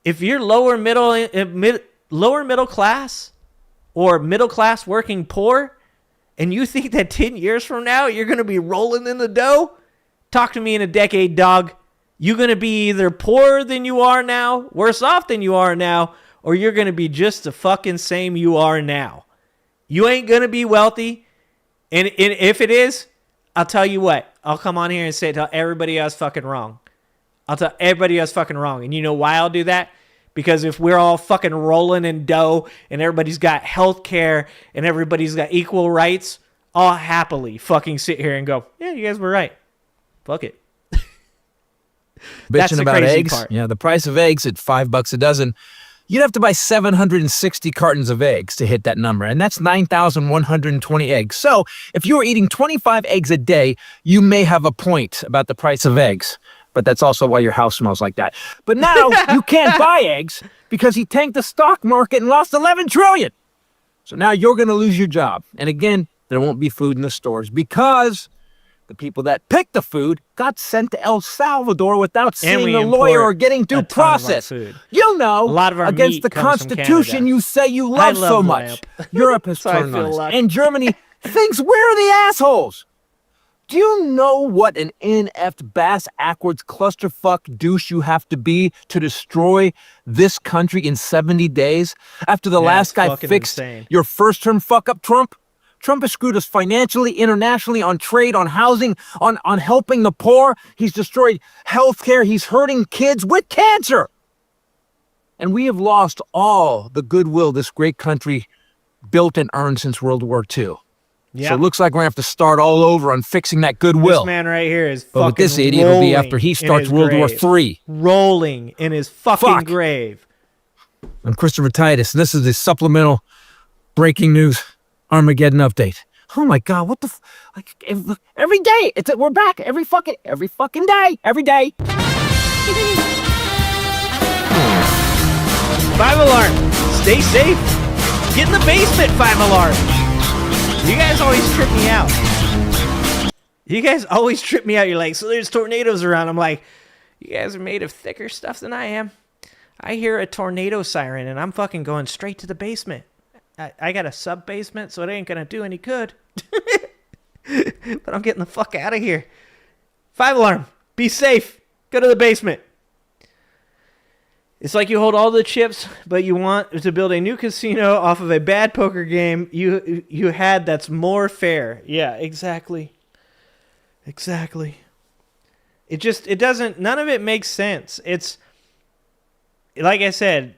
If you're lower middle class or middle class working poor, and you think that 10 years from now you're going to be rolling in the dough, talk to me in a decade, dog. You're going to be either poorer than you are now, worse off than you are now, or you're going to be just the fucking same you are now. You ain't going to be wealthy. And if it is, I'll tell you what. I'll come on here and tell everybody else fucking wrong. I'll tell everybody else fucking wrong. And you know why I'll do that? Because if we're all fucking rolling in dough and everybody's got health care and everybody's got equal rights, I'll happily fucking sit here and go, yeah, you guys were right. Fuck it. Bitching about eggs. Part. Yeah, the price of eggs at $5 a dozen. You'd have to buy 760 cartons of eggs to hit that number, and that's 9,120 eggs. So if you were eating 25 eggs a day, you may have a point about the price of eggs. But that's also why your house smells like that. But now you can't buy eggs because he tanked the stock market and lost $11 trillion. So now you're going to lose your job. And again, there won't be food in the stores because the people that picked the food got sent to El Salvador without seeing a lawyer or getting due process. You know, a lot of our against the Constitution you say you love so much. Europe has turned on us. And Germany thinks we're the assholes. Do you know what an ineffed bass-ackwards clusterfuck douche you have to be to destroy this country in 70 days? After the last guy fixed your first-term fuck-up, Trump? Trump has screwed us financially, internationally, on trade, on housing, on helping the poor. He's destroyed healthcare. He's hurting kids with cancer. And we have lost all the goodwill this great country built and earned since World War II. Yep. So it looks like we're going to have to start all over on fixing that goodwill. This man right here is fucking but with this idiot, it'll be after he starts World War III. Rolling in his fucking grave. I'm Christopher Titus, and this is the supplemental breaking news Armageddon update. Oh my God, what the like every day, we're back every fucking day, every day. 5-alarm, stay safe. Get in the basement, 5-alarm. You guys always trip me out. You're like, so there's tornadoes around. I'm like, you guys are made of thicker stuff than I am. I hear a tornado siren and I'm fucking going straight to the basement. I got a sub-basement, so it ain't gonna do any good. But I'm getting the fuck out of here. 5-alarm, be safe. Go to the basement. It's like you hold all the chips, but you want to build a new casino off of a bad poker game you had that's more fair. Yeah, exactly. Exactly. It doesn't, none of it makes sense. It's, like I said,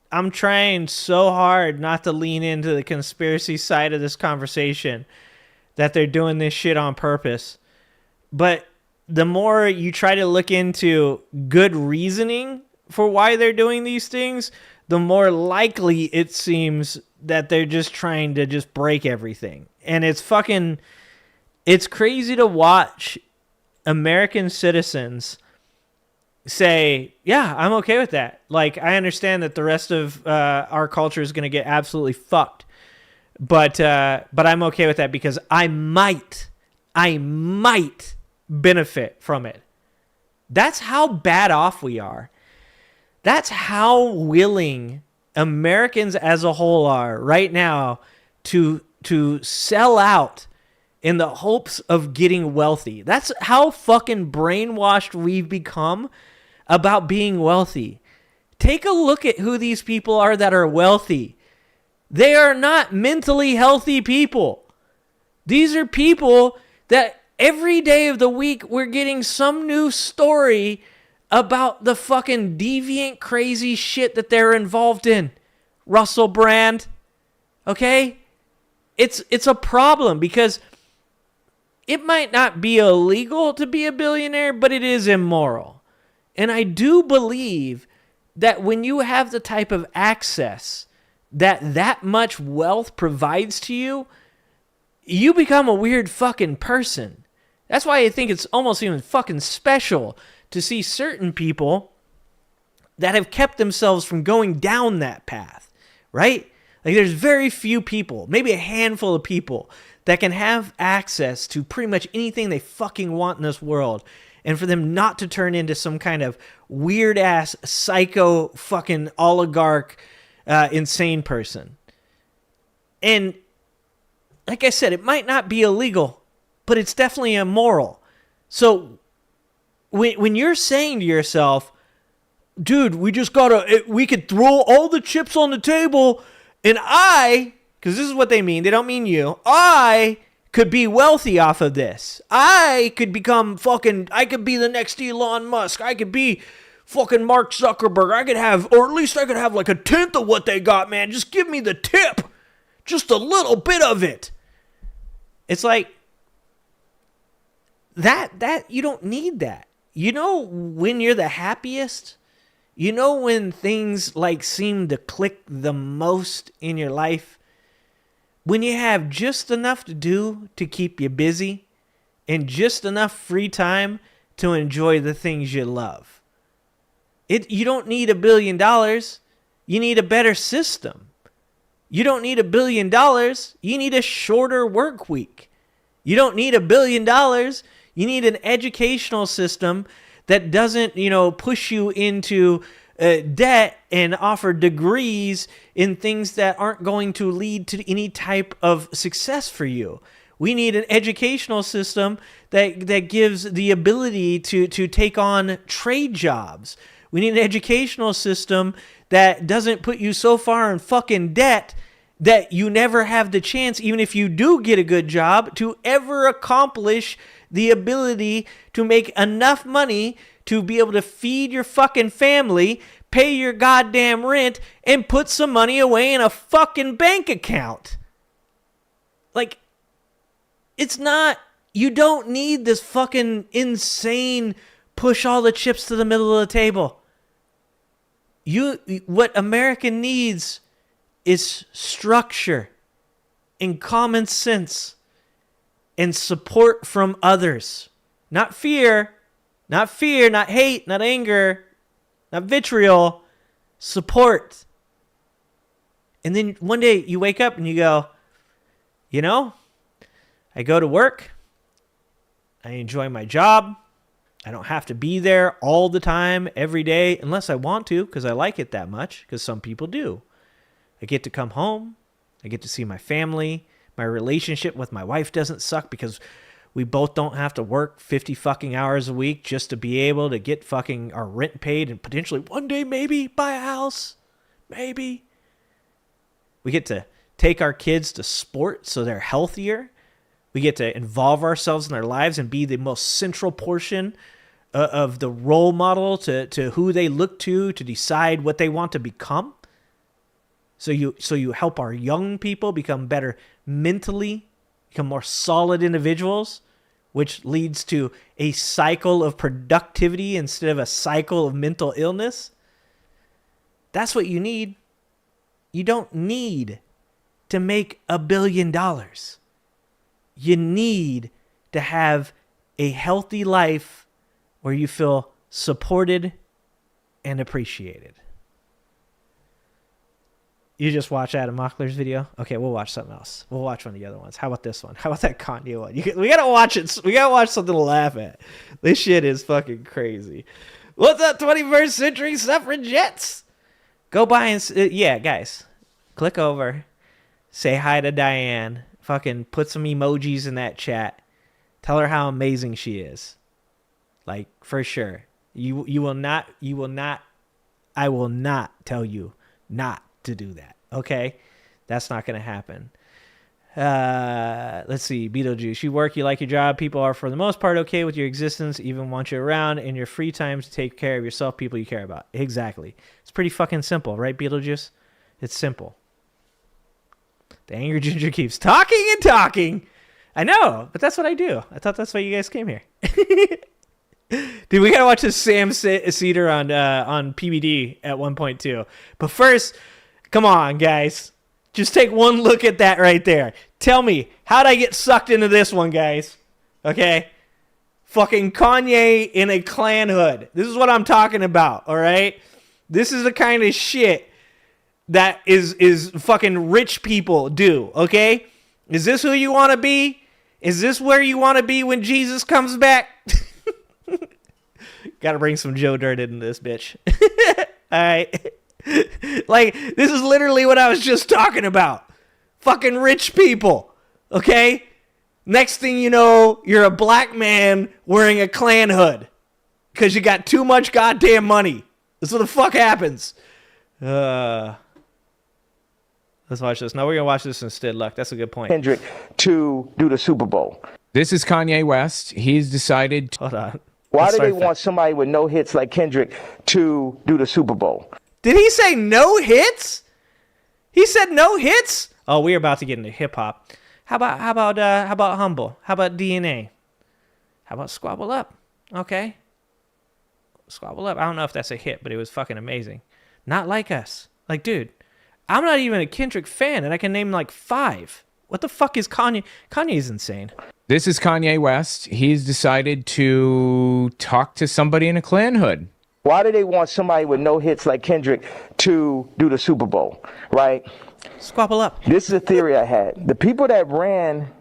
I'm trying so hard not to lean into the conspiracy side of this conversation, that they're doing this shit on purpose. But the more you try to look into good reasoning for why they're doing these things, the more likely it seems that they're just trying to just break everything. And it's crazy to watch American citizens say, yeah, I'm okay with that. Like, I understand that the rest of our culture is going to get absolutely fucked. But I'm okay with that because I might benefit from it. That's how bad off we are. That's how willing Americans as a whole are right now to sell out in the hopes of getting wealthy. That's how fucking brainwashed we've become about being wealthy. Take a look at who these people are that are wealthy. They are not mentally healthy people. These are people that every day of the week we're getting some new story about the fucking deviant, crazy shit that they're involved in. Russell Brand. Okay? It's a problem because it might not be illegal to be a billionaire, but it is immoral. And I do believe that when you have the type of access that much wealth provides to you, you become a weird fucking person. That's why I think it's almost even fucking special to see certain people that have kept themselves from going down that path, right? Like there's very few people, maybe a handful of people that can have access to pretty much anything they fucking want in this world, and for them not to turn into some kind of weird ass psycho fucking oligarch insane person. And like I said, it might not be illegal, but it's definitely immoral. So when you're saying to yourself, dude, we could throw all the chips on the table and because this is what they mean, they don't mean you, I could be wealthy off of this. I could be the next Elon Musk. I could be fucking Mark Zuckerberg. I could have like a tenth of what they got, man. Just give me the tip. Just a little bit of it. It's like, that you don't need that. You know when you're the happiest? You know when things like seem to click the most in your life? When you have just enough to do to keep you busy and just enough free time to enjoy the things you love. You don't need $1 billion. You need a better system. You don't need $1 billion. You need a shorter work week. You don't need $1 billion. You need an educational system that doesn't, push you into debt and offer degrees in things that aren't going to lead to any type of success for you. We need an educational system that gives the ability to take on trade jobs. We need an educational system that doesn't put you so far in fucking debt that you never have the chance, even if you do get a good job, to ever accomplish the ability to make enough money to be able to feed your fucking family, pay your goddamn rent, and put some money away in a fucking bank account. Like, it's not, you don't need this fucking insane push all the chips to the middle of the table. What America needs is structure and common sense and support from others. Not fear, not hate, not anger, not vitriol, support. And then one day you wake up and you go, I go to work, I enjoy my job, I don't have to be there all the time, every day, unless I want to, because I like it that much, because some people do. I get to come home, I get to see my family, my relationship with my wife doesn't suck because we both don't have to work 50 fucking hours a week just to be able to get fucking our rent paid and potentially one day maybe buy a house. Maybe. We get to take our kids to sports so they're healthier. We get to involve ourselves in their lives and be the most central portion of the role model to who they look to decide what they want to become. So you help our young people become better mentally, become more solid individuals, which leads to a cycle of productivity instead of a cycle of mental illness. That's what you need. You don't need to make $1 billion. You need to have a healthy life where you feel supported and appreciated. You just watch Adam Mockler's video? Okay, we'll watch something else. We'll watch one of the other ones. How about this one? How about that Kanye one? We gotta watch it. We gotta watch something to laugh at. This shit is fucking crazy. What's up, 21st century suffragettes? Go by and... yeah, guys. Click over. Say hi to Diane. fucking put some emojis in that chat. Tell her how amazing she is. Like, for sure. You will not, I will not tell you not to do that. Okay? That's not going to happen. Let's see. Beetlejuice. You work, you like your job. People are, for the most part, okay with your existence, even want you around in your free time to take care of yourself, people you care about. Exactly. It's pretty fucking simple, right, Beetlejuice? It's simple. The Angry Ginger keeps talking and talking. I know, but that's what I do. I thought that's why you guys came here. Dude, we gotta watch this Sam Cedar on PBD at 1.2. But first, come on, guys. Just take one look at that right there. Tell me, how'd I get sucked into this one, guys? Okay? Fucking Kanye in a Klan hood. This is what I'm talking about, all right? This is the kind of shit that is fucking rich people do, okay? Is this who you want to be? Is this where you want to be when Jesus comes back? Gotta bring some Joe Dirt in this bitch. All right. Like, this is literally what I was just talking about. Fucking rich people. Okay? Next thing you know, you're a black man wearing a Klan hood. Because you got too much goddamn money. That's what the fuck happens. Let's watch this. No, we're going to watch this instead, Luck. That's a good point. Kendrick to do the Super Bowl. This is Kanye West. He's decided... Hold on. Why do they want somebody with no hits like Kendrick to do the Super Bowl? Did he say no hits? He said no hits? Oh, we're about to get into hip hop. How about Humble? How about DNA? How about Squabble Up? Okay. Squabble Up. I don't know if that's a hit, but it was fucking amazing. Not Like Us. Like, dude, I'm not even a Kendrick fan, and I can name like 5. What the fuck is Kanye? Kanye's insane. This is Kanye West. He's decided to talk to somebody in a Klan hood. Why do they want somebody with no hits like Kendrick to do the Super Bowl, right? Squabble Up. This is a theory I had. The people that ran...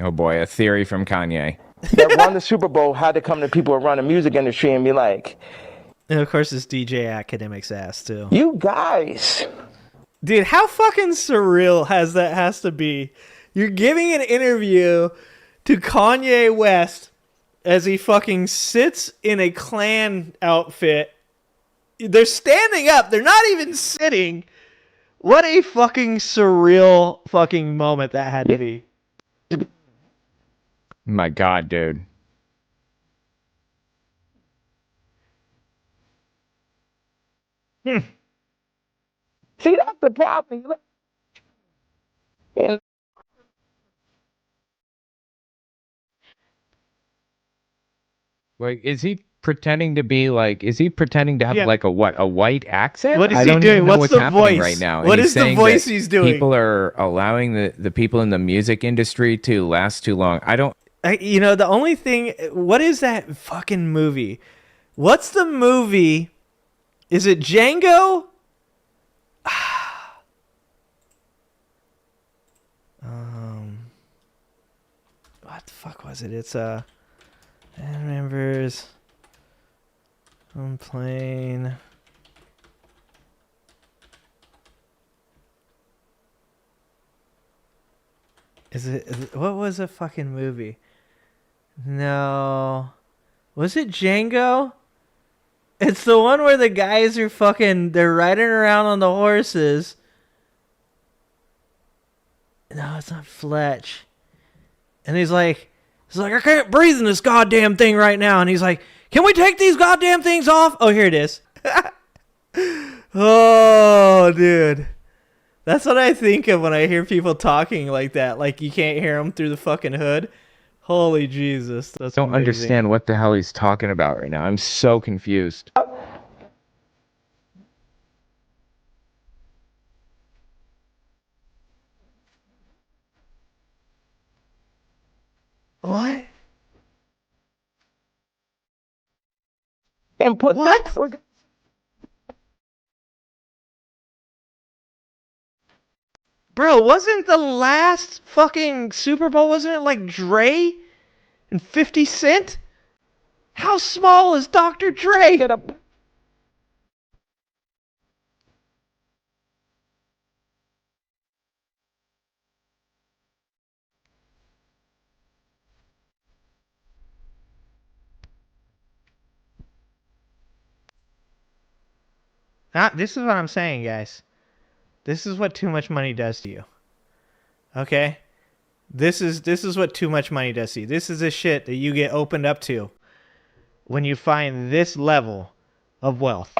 Oh boy, a theory from Kanye. That won the Super Bowl had to come to people who run the music industry and be like... And of course it's DJ Academic's ass too. You guys... Dude, how fucking surreal has to be? You're giving an interview to Kanye West as he fucking sits in a Klan outfit. They're standing up. They're not even sitting. What a fucking surreal fucking moment that had to be. My God, dude. See, that's the problem. And Like, is he pretending to be like? Is he pretending to have like a white accent? What is he doing? What's the voice right now? What is the voice he's doing? People are allowing the people in the music industry to last too long. You know, the only thing. What is that fucking movie? What's the movie? Is it Django? What the fuck was it? It's band members on plane. What was the fucking movie? No. Was it Django? It's the one where the guys are they're riding around on the horses. No, it's not Fletch. And he's like, I can't breathe in this goddamn thing right now. And he's like, can we take these goddamn things off? Oh, here it is. Oh, dude. That's what I think of when I hear people talking like that. Like you can't hear them through the fucking hood. Holy Jesus. That's don't amazing. Understand what the hell he's talking about right now. I'm so confused. What? And put what? Bro, wasn't the last fucking Super Bowl, wasn't it like Dre and 50 Cent? How small is Dr. Dre? This is what I'm saying, guys. This is what too much money does to you. Okay? This is what too much money does to you. This is the shit that you get opened up to when you find this level of wealth.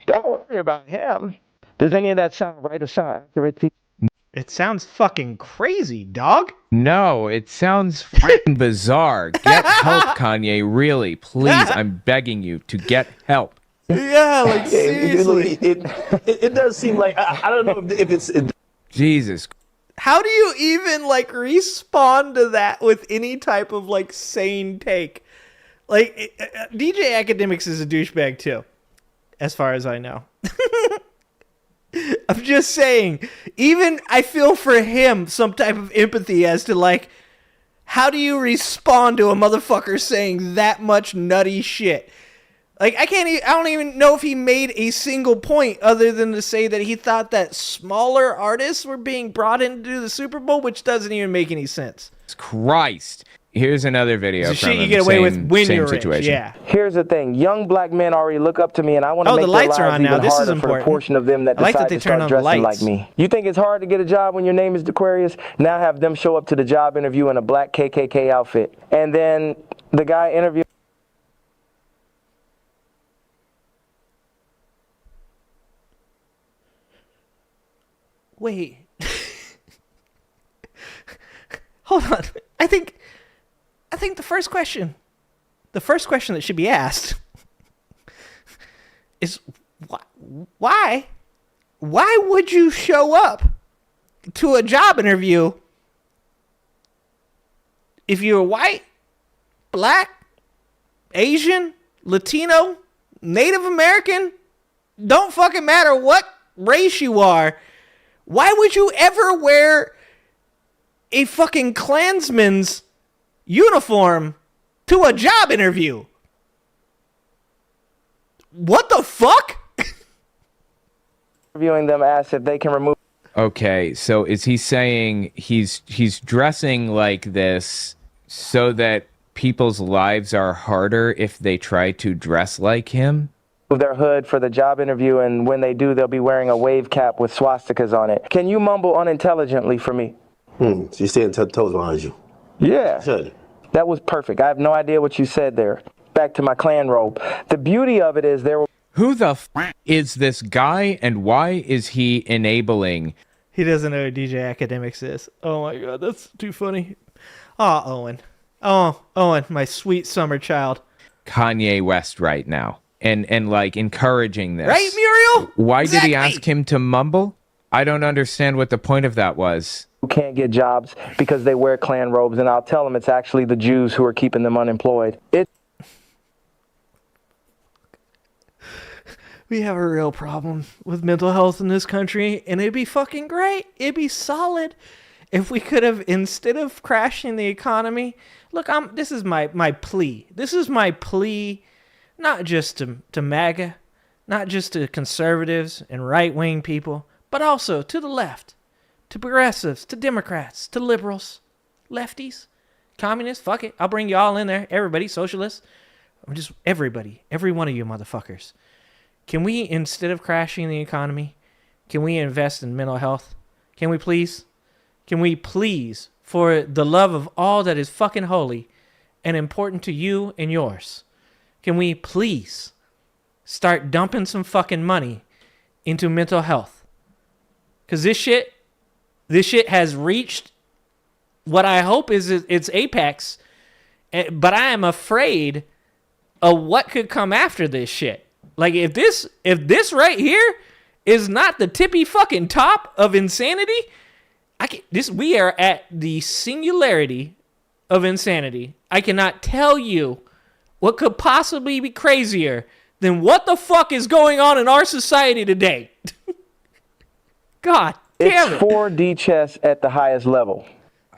Don't worry about him. Does any of that sound right or sound accurate to you? It sounds fucking crazy, dog. No, it sounds freaking bizarre. Get help, Kanye. Really, please. I'm begging you to get help. Yeah, like seriously. It does seem like I don't know if it's. Jesus. How do you even like respond to that with any type of like sane take? Like DJ Academics is a douchebag too, as far as I know. I'm just saying, even I feel for him some type of empathy as to like, how do you respond to a motherfucker saying that much nutty shit? Like, I don't even know if he made a single point other than to say that he thought that smaller artists were being brought in to do the Super Bowl, which doesn't even make any sense. Christ. Here's another video it's from shit him. you get away with when same you're situation. rich, yeah. Here's the thing. Young black men already look up to me, and I want to make the their lights are lives on now. even This is harder for important. the portion of them that I like decide that they to start turn on the dressing lights. like me. You think it's hard to get a job when your name is Aquarius? Now have them show up to the job interview in a black KKK outfit. And then the guy interviewed. Wait. Hold on. I think the first question that should be asked is why would you show up to a job interview if you're white, black, Asian, Latino, Native American? Don't fucking matter what race you are. Why would you ever wear a fucking Klansman's uniform to a job interview? What the fuck? Interviewing them asked if they can remove. Okay, so is he saying he's dressing like this so that people's lives are harder if they try to dress like him? Their hood for the job interview, and when they do, they'll be wearing a wave cap with swastikas on it. Can you mumble unintelligently for me? So you're saying toes behind you? Yeah. Should. That was perfect. I have no idea what you said there. Back to my Klan robe. The beauty of it is there will... Who the f is this guy, and why is he enabling? He doesn't know who DJ Academics is. Oh my god, that's too funny. Oh, Owen. Oh, Owen, my sweet summer child. Kanye West right now. And like encouraging this. Right, Muriel? Why Exactly. did he ask him to mumble? I don't understand what the point of that was. Who can't get jobs because they wear Klan robes, and I'll tell them it's actually the Jews who are keeping them unemployed. We have a real problem with mental health in this country, and it'd be fucking great. It'd be solid if we could have, instead of crashing the economy. Look, this is my plea. This is my plea, not just to MAGA, not just to conservatives and right-wing people, but also to the left, to progressives, to Democrats, to liberals, lefties, communists. Fuck it, I'll bring you all in there. Everybody, socialists, just everybody, every one of you motherfuckers. Can we, instead of crashing the economy, can we invest in mental health? Can we please? Can we please, for the love of all that is fucking holy and important to you and yours, can we please start dumping some fucking money into mental health? Because this shit has reached what I hope is its apex, but I am afraid of what could come after this shit. Like, if this right here is not the tippy fucking top of insanity, we are at the singularity of insanity. I cannot tell you what could possibly be crazier than what the fuck is going on in our society today. God damn it. It's 4D chess at the highest level.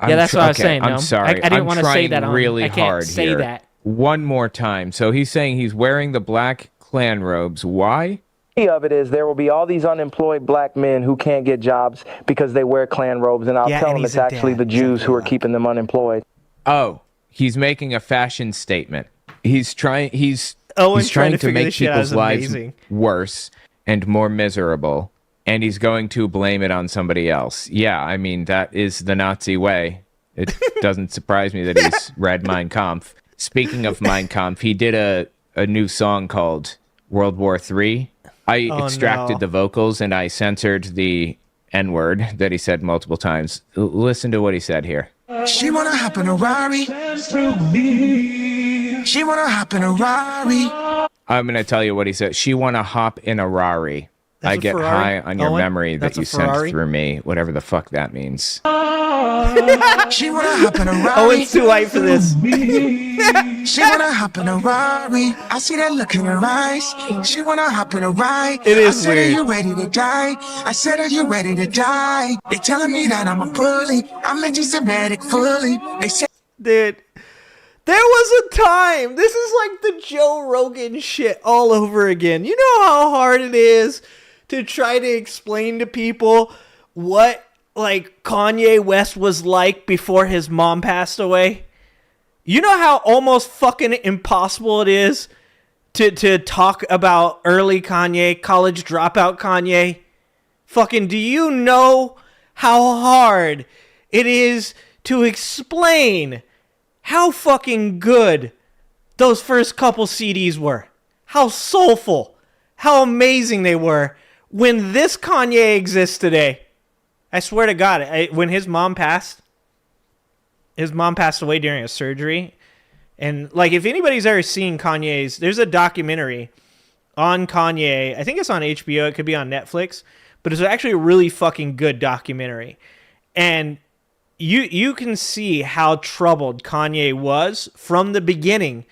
Yeah, that's what I was saying. I'm sorry. I didn't want to say that. Really I can't hard say here. that. One more time. So he's saying he's wearing the black Klan robes. Why? Of it is there will be all these unemployed black men who can't get jobs because they wear Klan robes, and I'll tell them it's actually the Jews who are keeping them unemployed. Oh, he's making a fashion statement. He's Owen He's trying to figure make this shit out people's is lives amazing. worse and more miserable, and he's going to blame it on somebody else. Yeah, I mean, that is the Nazi way. It doesn't surprise me that he's read Mein Kampf. Speaking of Mein Kampf, he did a new song called World War III. I extracted the vocals and I censored the N-word that he said multiple times. Listen to what he said here. She wanna hop in a Rari. She wanna hop in a Rari. I'm going to tell you what he said. She wanna hop in a Rari. That's I get Ferrari? high on your Owen? memory that That's a you sent Ferrari? through me, whatever the fuck that means. She wanna hop in a Rari. Owen's too white for this. She wanna hop in a Rari. I see that look in her eyes. She wanna hop in a ride. It is I said, weird. Are you ready to die? I said, Are you ready to die? They telling me that I'm a bully. I'm anti-Semitic fully. They say, Dude, there was a time. This is like the Joe Rogan shit all over again. You know how hard it is to try to explain to people what like Kanye West was like before his mom passed away? You know how almost fucking impossible it is to talk about early Kanye, college dropout Kanye? Fucking, do you know how hard it is to explain how fucking good those first couple CDs were? How soulful, how amazing they were when this Kanye exists today. I swear to God, when his mom passed away during a surgery. And like, if anybody's ever seen Kanye's, there's a documentary on Kanye. I think it's on HBO. It could be on Netflix, but it's actually a really fucking good documentary. And you can see how troubled Kanye was from the beginning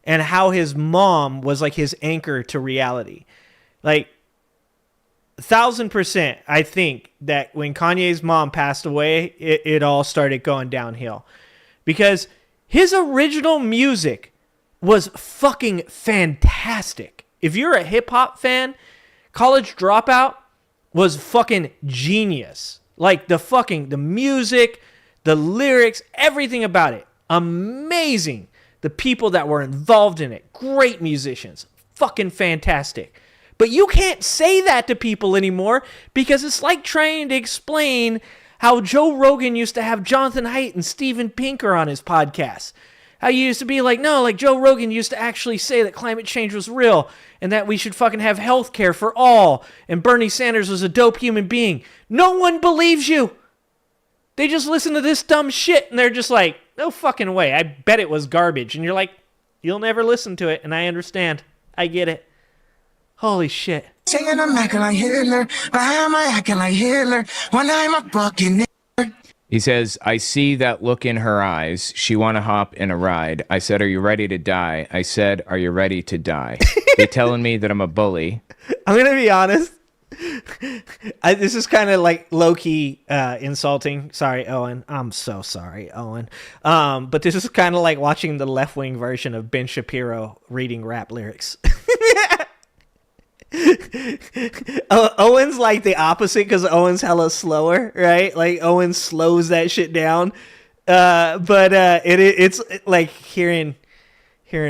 and how his mom was like his anchor to reality. Like, 1,000%, I think that when Kanye's mom passed away, it all started going downhill. Because his original music was fucking fantastic. If you're a hip-hop fan, College Dropout was fucking genius. Like, the music, the lyrics, everything about it. Amazing. The people that were involved in it. Great musicians. Fucking fantastic. But you can't say that to people anymore because it's like trying to explain how Joe Rogan used to have Jonathan Haidt and Steven Pinker on his podcast. How you used to be like, no, like Joe Rogan used to actually say that climate change was real and that we should fucking have health care for all and Bernie Sanders was a dope human being. No one believes you. They just listen to this dumb shit and they're just like, no fucking way. I bet it was garbage. And you're like, you'll never listen to it and I understand. I get it. Holy shit. saying I'm acting like Hitler, but how am I acting like Hitler when I'm a fucking nigger? He says, I see that look in her eyes. She want to hop in a ride. I said, are you ready to die? I said, are you ready to die? They're telling me that I'm a bully. I'm going to be honest. This is kind of like low-key insulting. Sorry, Owen. I'm so sorry, Owen. But this is kind of like watching the left-wing version of Ben Shapiro reading rap lyrics. Owen's like the opposite because Owen's hella slower, right? Like Owen slows that shit down. It's like hearing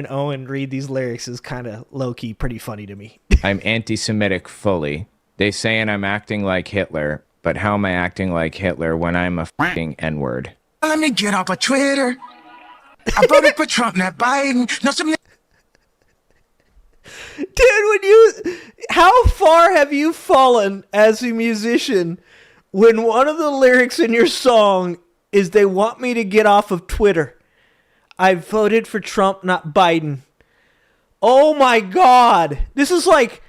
Owen read these lyrics is kind of low-key pretty funny to me. I'm anti-Semitic fully. They saying I'm acting like Hitler, but how am I acting like Hitler when I'm a fucking N-word? Let me get off of Twitter. I voted for Trump, not Biden. No, some Dude, how far have you fallen as a musician when one of the lyrics in your song is they want me to get off of Twitter? I voted for Trump, not Biden. Oh my God. This is like,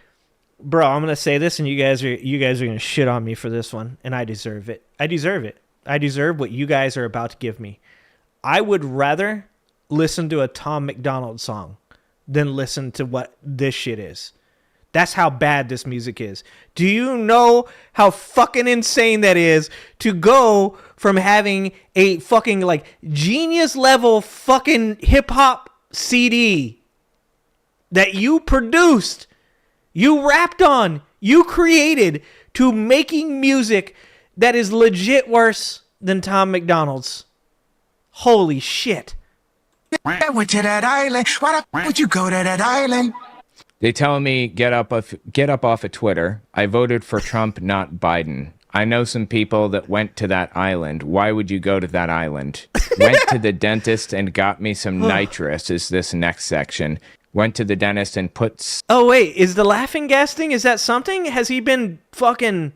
bro, I'm going to say this and you guys are going to shit on me for this one, and I deserve it. I deserve it. I deserve what you guys are about to give me. I would rather listen to a Tom McDonald song than listen to what this shit is. That's how bad this music is. Do you know how fucking insane that is to go from having a fucking like genius level fucking hip hop CD that you produced, you rapped on, you created, to making music that is legit worse than Tom McDonald's? Holy shit. I went to that island. Why the would you go to that island? They tell me get up off of Twitter. I voted for Trump, not Biden. I know some people that went to that island. Why would you go to that island? Went to the dentist and got me some nitrous is this next section. Went to the dentist and put... Oh, wait. Is the laughing gas thing, is that something? Has he been fucking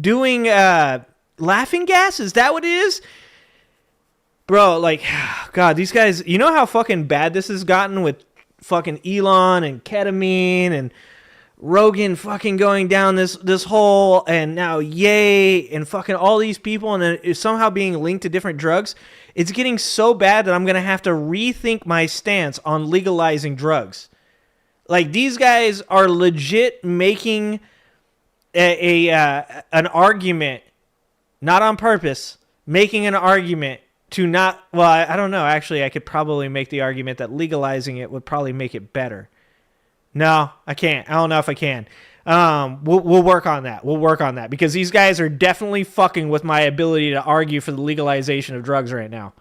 doing laughing gas? Is that what it is? Bro, like, God, these guys... You know how fucking bad this has gotten with fucking Elon and ketamine and Rogan fucking going down this hole, and now Ye and fucking all these people, and then it's somehow being linked to different drugs. It's getting so bad that I'm going to have to rethink my stance on legalizing drugs. Like, these guys are legit making an argument, not on purpose, making an argument to not... Well, I don't know. Actually, I could probably make the argument that legalizing it would probably make it better. No, I can't. I don't know if I can. We'll work on that. We'll work on that because these guys are definitely fucking with my ability to argue for the legalization of drugs right now.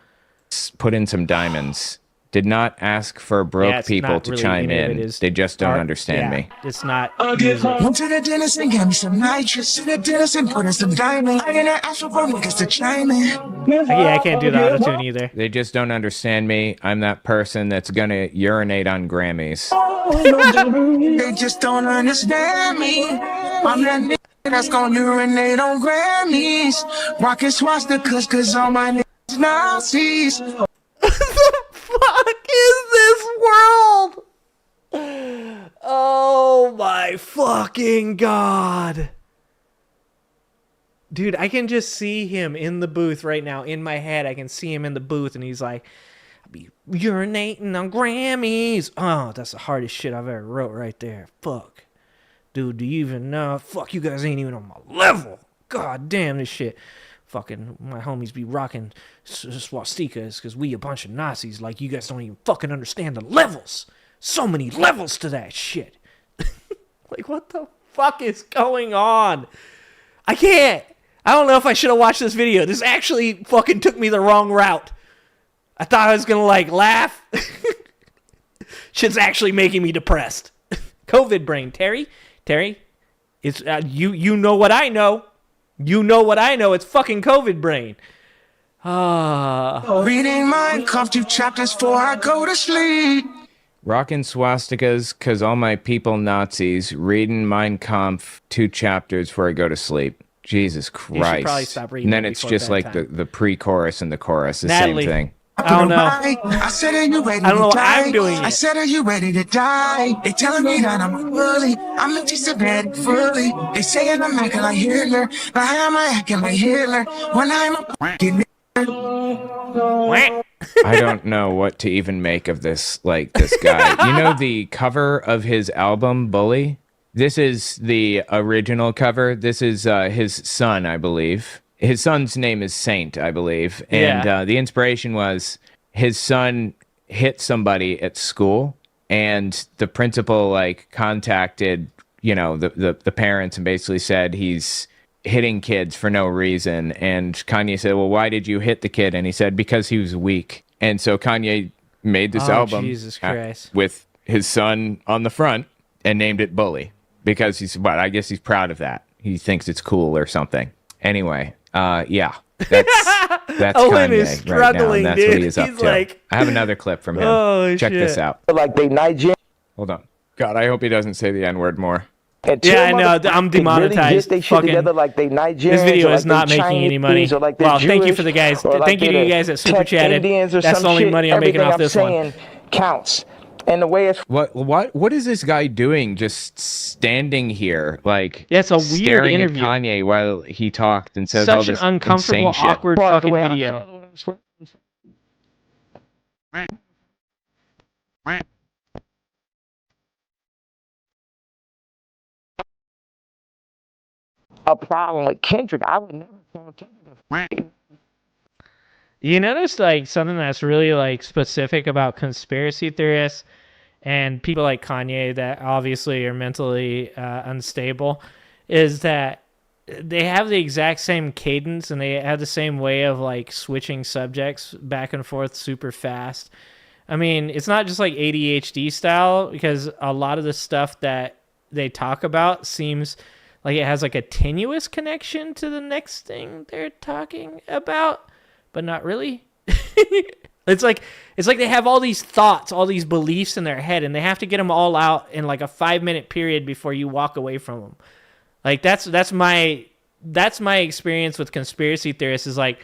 Put in some diamonds. Did not ask for broke people to chime in. They just don't understand me. It's not. Went to the dentist and got me some nitrous. To the dentist and put in some diamonds. I didn't ask for niggas to chime in. Yeah, I can't do the auto-tune either. They just don't understand me. I'm that person that's gonna urinate on Grammys. They just don't understand me. I'm that nigga that's gonna urinate on Grammys. Rockin' swastikas cause all my niggas Nazis. Fuck is this world? Oh my fucking God. Dude, I can just see him in the booth right now. In my head, I can see him in the booth and he's like, I'll be urinating on Grammys. Oh, that's the hardest shit I've ever wrote right there. Fuck. Dude, do you even know? Fuck, you guys ain't even on my level. God damn this shit. Fucking my homies be rocking swastikas because we a bunch of Nazis. Like, you guys don't even fucking understand the levels. So many levels to that shit. Like, what the fuck is going on? I can't. I don't know if I should have watched this video. This actually fucking took me the wrong route. I thought I was gonna, like, laugh. Shit's actually making me depressed. COVID brain. Terry, it's you know what I know. You know what I know. It's fucking COVID brain. Reading Mein Kampf 2 chapters before I go to sleep. Rockin' swastikas cause all my people Nazis. Reading Mein Kampf 2 chapters before I go to sleep. Jesus Christ. You should probably stop reading. And then it's just like the pre-chorus and the chorus, the Natalie, same thing. I don't know. I said, are you ready I don't know to what die? I'm doing. I said, are you ready to die? They telling me that I'm a bully. I'm anti-Semitic fully. They saying I'm acting like Hitler. But how am I acting like Hitler when I'm a fucking I don't know what to even make of this guy. You know the cover of his album, Bully? This is the original cover. This is his son, I believe. His son's name is Saint, I believe. And the inspiration was his son hit somebody at school, and the principal contacted, the parents and basically said he's hitting kids for no reason. And Kanye said, well, why did you hit the kid? And he said, because he was weak. And so Kanye made this album Jesus Christ. with his son on the front and named it Bully because I guess he's proud of that. He thinks it's cool or something. Anyway, yeah, that's Owen Kanye is struggling, right now, and that's dude. what he is up He's to. like, I have another clip from him. Oh, Check shit. this out. Like they Nigerian. Hold on. God, I hope he doesn't say the N-word more. Yeah, I know. I'm demonetized. Really get they shit together like they Nigerians. This video or is like not they making any Chinese, money. or like Well, thank you Jewish, for the guys. or like Thank you to they're you guys that super Czech chatted. Indians or That's some the only shit. money I'm making Everything off this one. saying counts. And the way it's What is this guy doing? Just standing here, yeah, it's a weird staring interview. at Kanye while he talked and says all Such an this uncomfortable, insane shit. awkward fucking video. a problem with Kendrick, I would never call Kendrick. You notice something that's really specific about conspiracy theorists and people like Kanye that obviously are mentally unstable is that they have the exact same cadence and they have the same way of like switching subjects back and forth super fast. I mean, it's not just like ADHD style, because a lot of the stuff that they talk about seems like it has like a tenuous connection to the next thing they're talking about, but not really. It's like they have all these thoughts, all these beliefs in their head, and they have to get them all out in like a 5-minute period before you walk away from them. Like that's my experience with conspiracy theorists. Is like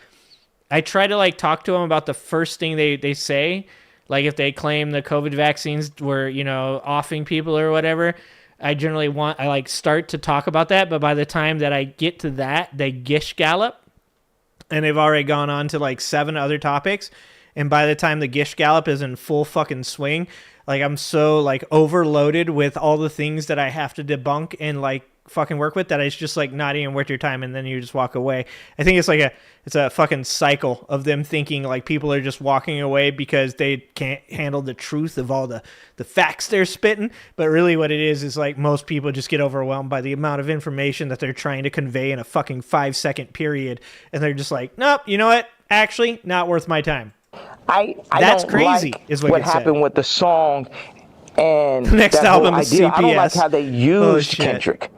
I try to like talk to them about the first thing they say. Like if they claim the COVID vaccines were, offing people or whatever, I like start to talk about that. But by the time that I get to that, they gish gallop, and they've already gone on to like 7 other topics. And by the time the gish gallop is in full fucking swing, like I'm so like overloaded with all the things that I have to debunk and like fucking work with that it's just like not even worth your time, and then you just walk away. I think it's a fucking cycle of them thinking like people are just walking away because they can't handle the truth of all the facts they're spitting. But really what it is like most people just get overwhelmed by the amount of information that they're trying to convey in a fucking 5-second period, and they're just like, nope, you know what? Actually, not worth my time. That's crazy, is what happened with the song and the next album is CPS. I don't like how they used Kendrick.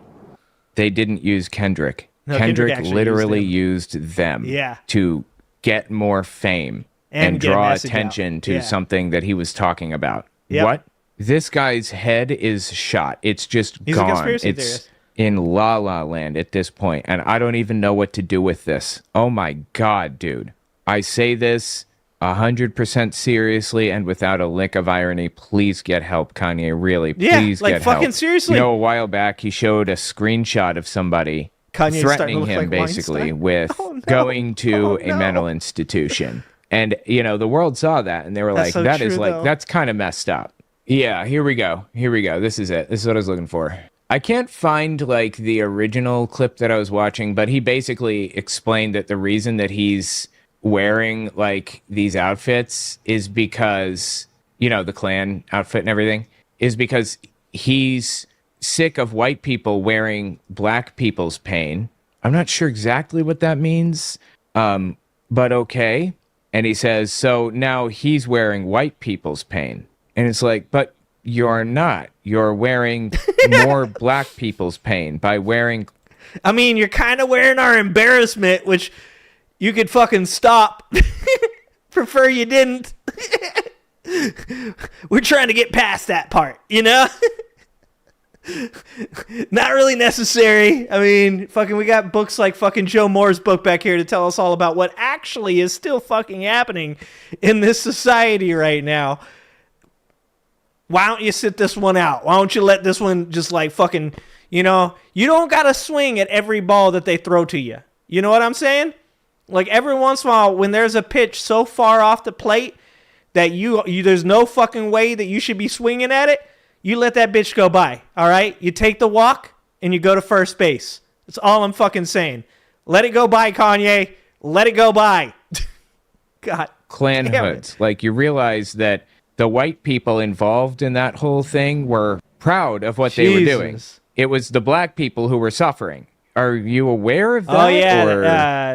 They didn't use Kendrick. No, Kendrick literally used them to get more fame and draw attention to something that he was talking about. Yep. What? This guy's head is shot. It's just He's gone. A conspiracy it's theorist. In La La Land at this point, and I don't even know what to do with this. Oh my God, dude. I say this 100% seriously and without a lick of irony. Please get help, Kanye. Really, please like get help. fucking seriously. A while back he showed a screenshot of somebody Kanye's threatening him like basically Weinstein? with going to a mental institution. And the world saw that and they were That's like, so that true, is like, though. that's kind of messed up. Yeah, here we go. This is it. This is what I was looking for. I can't find like the original clip that I was watching, but he basically explained that the reason that he's wearing like these outfits is because, the Klan outfit and everything, is because he's sick of white people wearing black people's pain. I'm not sure exactly what that means, but okay. And he says, so now he's wearing white people's pain. And it's like, but you're not. You're wearing more black people's pain by wearing... I mean, you're kind of wearing our embarrassment, which you could fucking stop. Prefer you didn't. We're trying to get past that part, Not really necessary. I mean, fucking, we got books like fucking Joe Moore's book back here to tell us all about what actually is still fucking happening in this society right now. Why don't you sit this one out? Why don't you let this one just like fucking, you don't got to swing at every ball that they throw to you. You know what I'm saying? Like every once in a while, when there's a pitch so far off the plate that you there's no fucking way that you should be swinging at it, you let that bitch go by, all right? You take the walk and you go to first base. That's all I'm fucking saying. Let it go by, Kanye. Let it go by. God. Klan hoods. Like, you realize that the white people involved in that whole thing were proud of what they were doing. It was the black people who were suffering. Are you aware of that? Oh, yeah. Or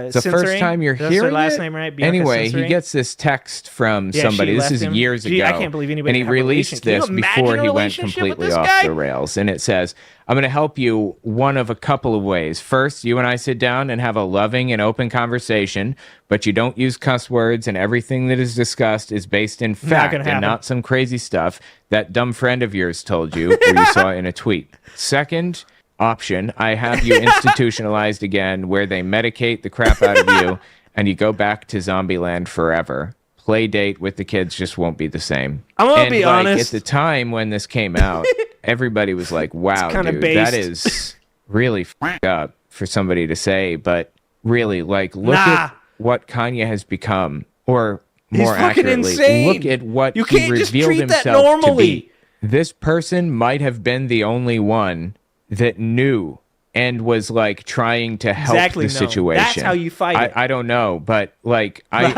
it's the first time you're That's hearing her last it? name, right? Bianca Anyway, Censoring? he gets this text from Yeah, somebody. she This left is him. years Gee, ago. I can't believe anybody And he can have a released relation. this Can you imagine before a he went relationship with completely this off guy? the rails. And it says, I'm going to help you one of a couple of ways. First, you and I sit down and have a loving and open conversation, but you don't use cuss words, and everything that is discussed is based in fact gonna and happen. not some crazy stuff that dumb friend of yours told you or you saw in a tweet. Second option, I have you institutionalized again, where they medicate the crap out of you and you go back to Zombieland forever. Play date with the kids just won't be the same. I'm gonna be honest. At the time when this came out, everybody was like, wow, dude, that is really f***ed up for somebody to say. But really, like, look at what Kanye has become, or more accurately, look at what You he can't just revealed treat that himself to normally. be. This person might have been the only one that knew and was like trying to help Exactly, the no. situation. That's how you fight it. I don't know, but like I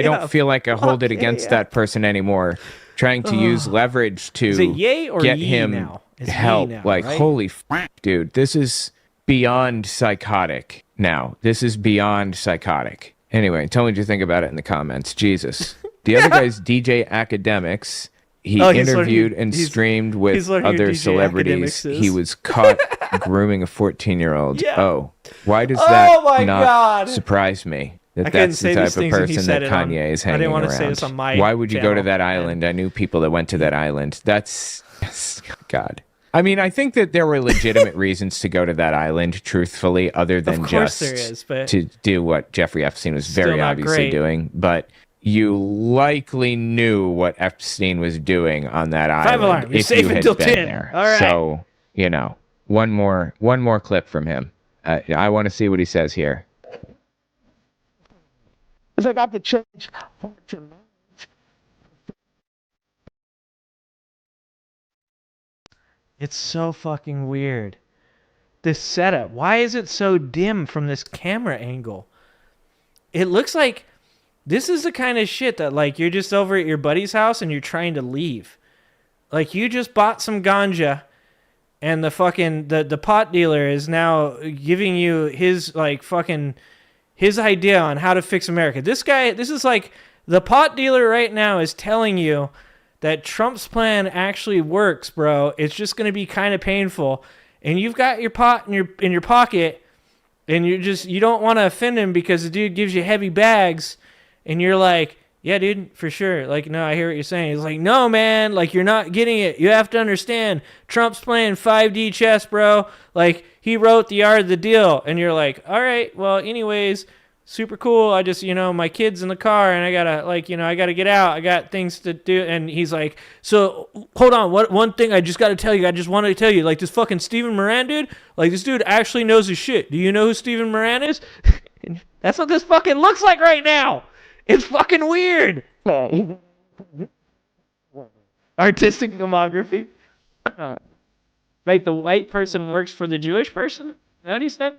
don't feel like I hold it against that person anymore. Trying to use leverage to Is it yay or get ye him now? It's ye help. now, Like, right? holy dude, this is beyond psychotic now. This is beyond psychotic. Anyway, tell me what you think about it in the comments. Jesus. The other guy's DJ Academics. He interviewed and streamed with other celebrities. He was caught grooming a 14-year-old. Yeah. Oh, why does that not God. I surprise me? That's couldn't the say type these of things and he person said that it on- Kanye is I didn't hanging want to around. say this on my Why would you go to channel, that island? I knew people that went to that island. That's God. I mean, I think that there were legitimate reasons to go to that island, truthfully, other than just there is, but to do what Jeffrey Epstein was very not obviously great. doing. But you likely knew what Epstein was doing on that island. alarm. You're if safe you had until been 10. there. All right. So, one more clip from him. I want to see what he says here. It's like I could change. It's so fucking weird. This setup. Why is it so dim from this camera angle? It looks like this is the kind of shit that, like, you're just over at your buddy's house and you're trying to leave. Like, you just bought some ganja and the fucking the pot dealer is now giving you his his idea on how to fix America. This is like the pot dealer right now is telling you that Trump's plan actually works, bro. It's just going to be kind of painful. And you've got your pot in your pocket and you don't want to offend him because the dude gives you heavy bags and you're like, yeah, dude, for sure. Like, no, I hear what you're saying. He's like, no, man, like, you're not getting it. You have to understand, Trump's playing 5D chess, bro. Like, he wrote the art of the deal. And you're like, all right, well, anyways, super cool. I just, my kid's in the car and I gotta get out. I got things to do. And he's like, so hold on. One thing I just got to tell you, I just wanted to tell you, like, this fucking Stephen Moran dude, like, this dude actually knows his shit. Do you know who Stephen Moran is? That's what this fucking looks like right now. It's fucking weird. Artistic demography. Right, the white person works for the Jewish person? Is that what he said?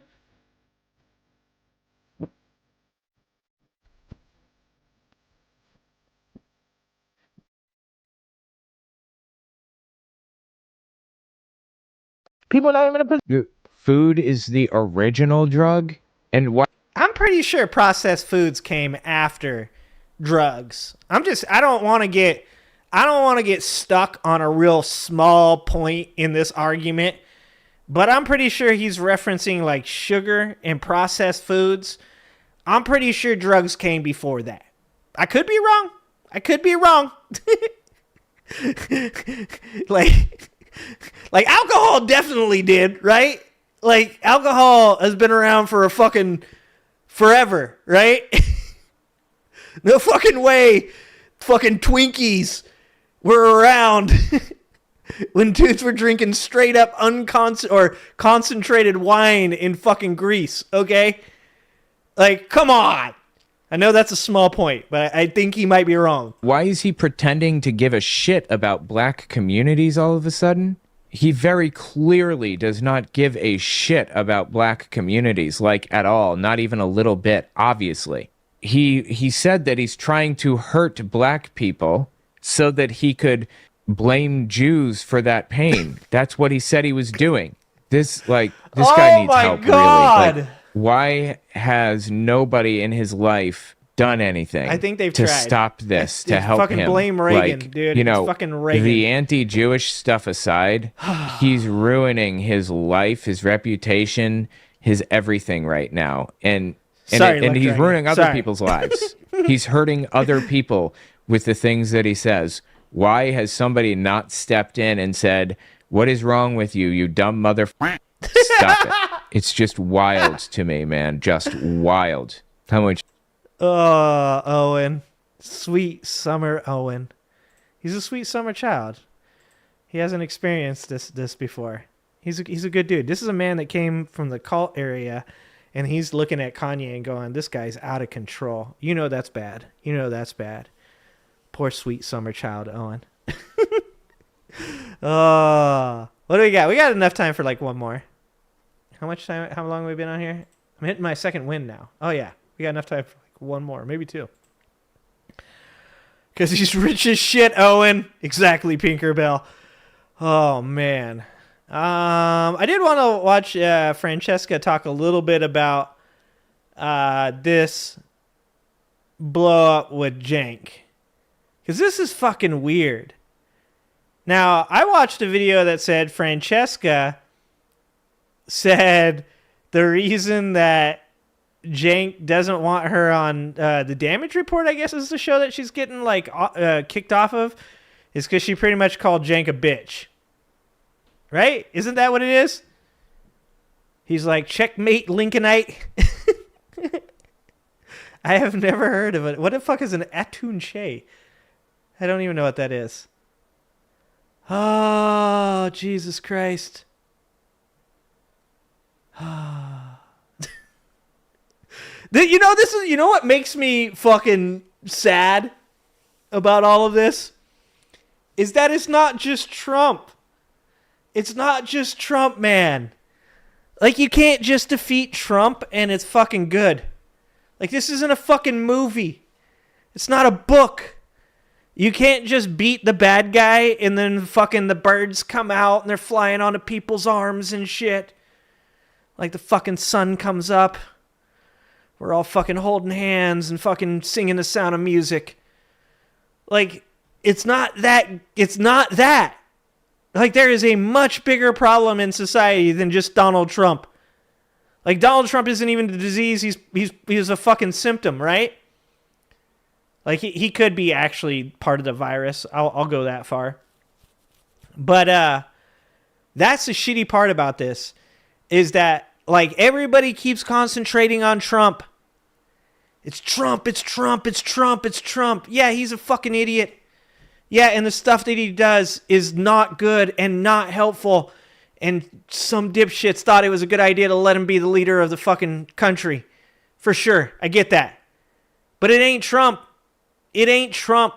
People not even in a position. Food is the original drug? And what? I'm pretty sure processed foods came after drugs. I don't want to get stuck on a real small point in this argument, but I'm pretty sure he's referencing like sugar and processed foods. I'm pretty sure drugs came before that. I could be wrong. like alcohol definitely did, right? Like, alcohol has been around for a fucking forever, right? No fucking way fucking Twinkies were around when dudes were drinking straight up concentrated wine in fucking Greece, okay? Like, come on. I know that's a small point, but I think he might be wrong. Why is he pretending to give a shit about black communities all of a sudden? He very clearly does not give a shit about black communities, like, at all, not even a little bit, obviously. He said that he's trying to hurt black people so that he could blame Jews for that pain. That's what he said he was doing. This guy needs help, really. Like, why has nobody in his life done anything I think they've to tried. stop this, to It's help fucking him? blame Reagan, like, dude. It's fucking Reagan. The anti-Jewish stuff aside, he's ruining his life, his reputation, his everything right now. And he's ruining other people's lives. He's hurting other people with the things that he says. Why has somebody not stepped in and said, what is wrong with you, you dumb mother... Stop it. It's just wild to me, man. Just wild. How much... Oh, Owen. Sweet summer Owen. He's a sweet summer child. He hasn't experienced this before. He's a good dude. This is a man that came from the cult area, and he's looking at Kanye and going, this guy's out of control. You know that's bad. Poor sweet summer child, Owen. Oh, what do we got? We got enough time for like one more. How much time? How long have we been on here? I'm hitting my second win now. Oh yeah, we got enough time for like one more, maybe two. Because he's rich as shit, Owen. Exactly, Pinkerbell. Oh man. I did want to watch Francesca talk a little bit about this blow up with Cenk. Because this is fucking weird. Now, I watched a video that said Francesca said the reason that Cenk doesn't want her on the Damage Report, I guess is the show that she's getting like kicked off of, is because she pretty much called Cenk a bitch. Right? Isn't that what it is? He's like, checkmate Lincolnite. I have never heard of it. What the fuck is an atunche? I don't even know what that is. Oh, Jesus Christ. You know what makes me fucking sad about all of this? Is that it's not just Trump. It's not just Trump, man. Like, you can't just defeat Trump and it's fucking good. Like, this isn't a fucking movie. It's not a book. You can't just beat the bad guy and then fucking the birds come out and they're flying onto people's arms and shit. Like, the fucking sun comes up. We're all fucking holding hands and fucking singing The Sound of Music. Like, it's not that. It's not that. Like, there is a much bigger problem in society than just Donald Trump. Like, Donald Trump isn't even the disease. He's a fucking symptom, right? Like, he could be actually part of the virus. I'll go that far. But that's the shitty part about this, is that, like, everybody keeps concentrating on Trump. It's Trump, it's Trump, it's Trump, it's Trump. Yeah, he's a fucking idiot. Yeah, and the stuff that he does is not good and not helpful. And some dipshits thought it was a good idea to let him be the leader of the fucking country. For sure, I get that. But it ain't Trump. It ain't Trump.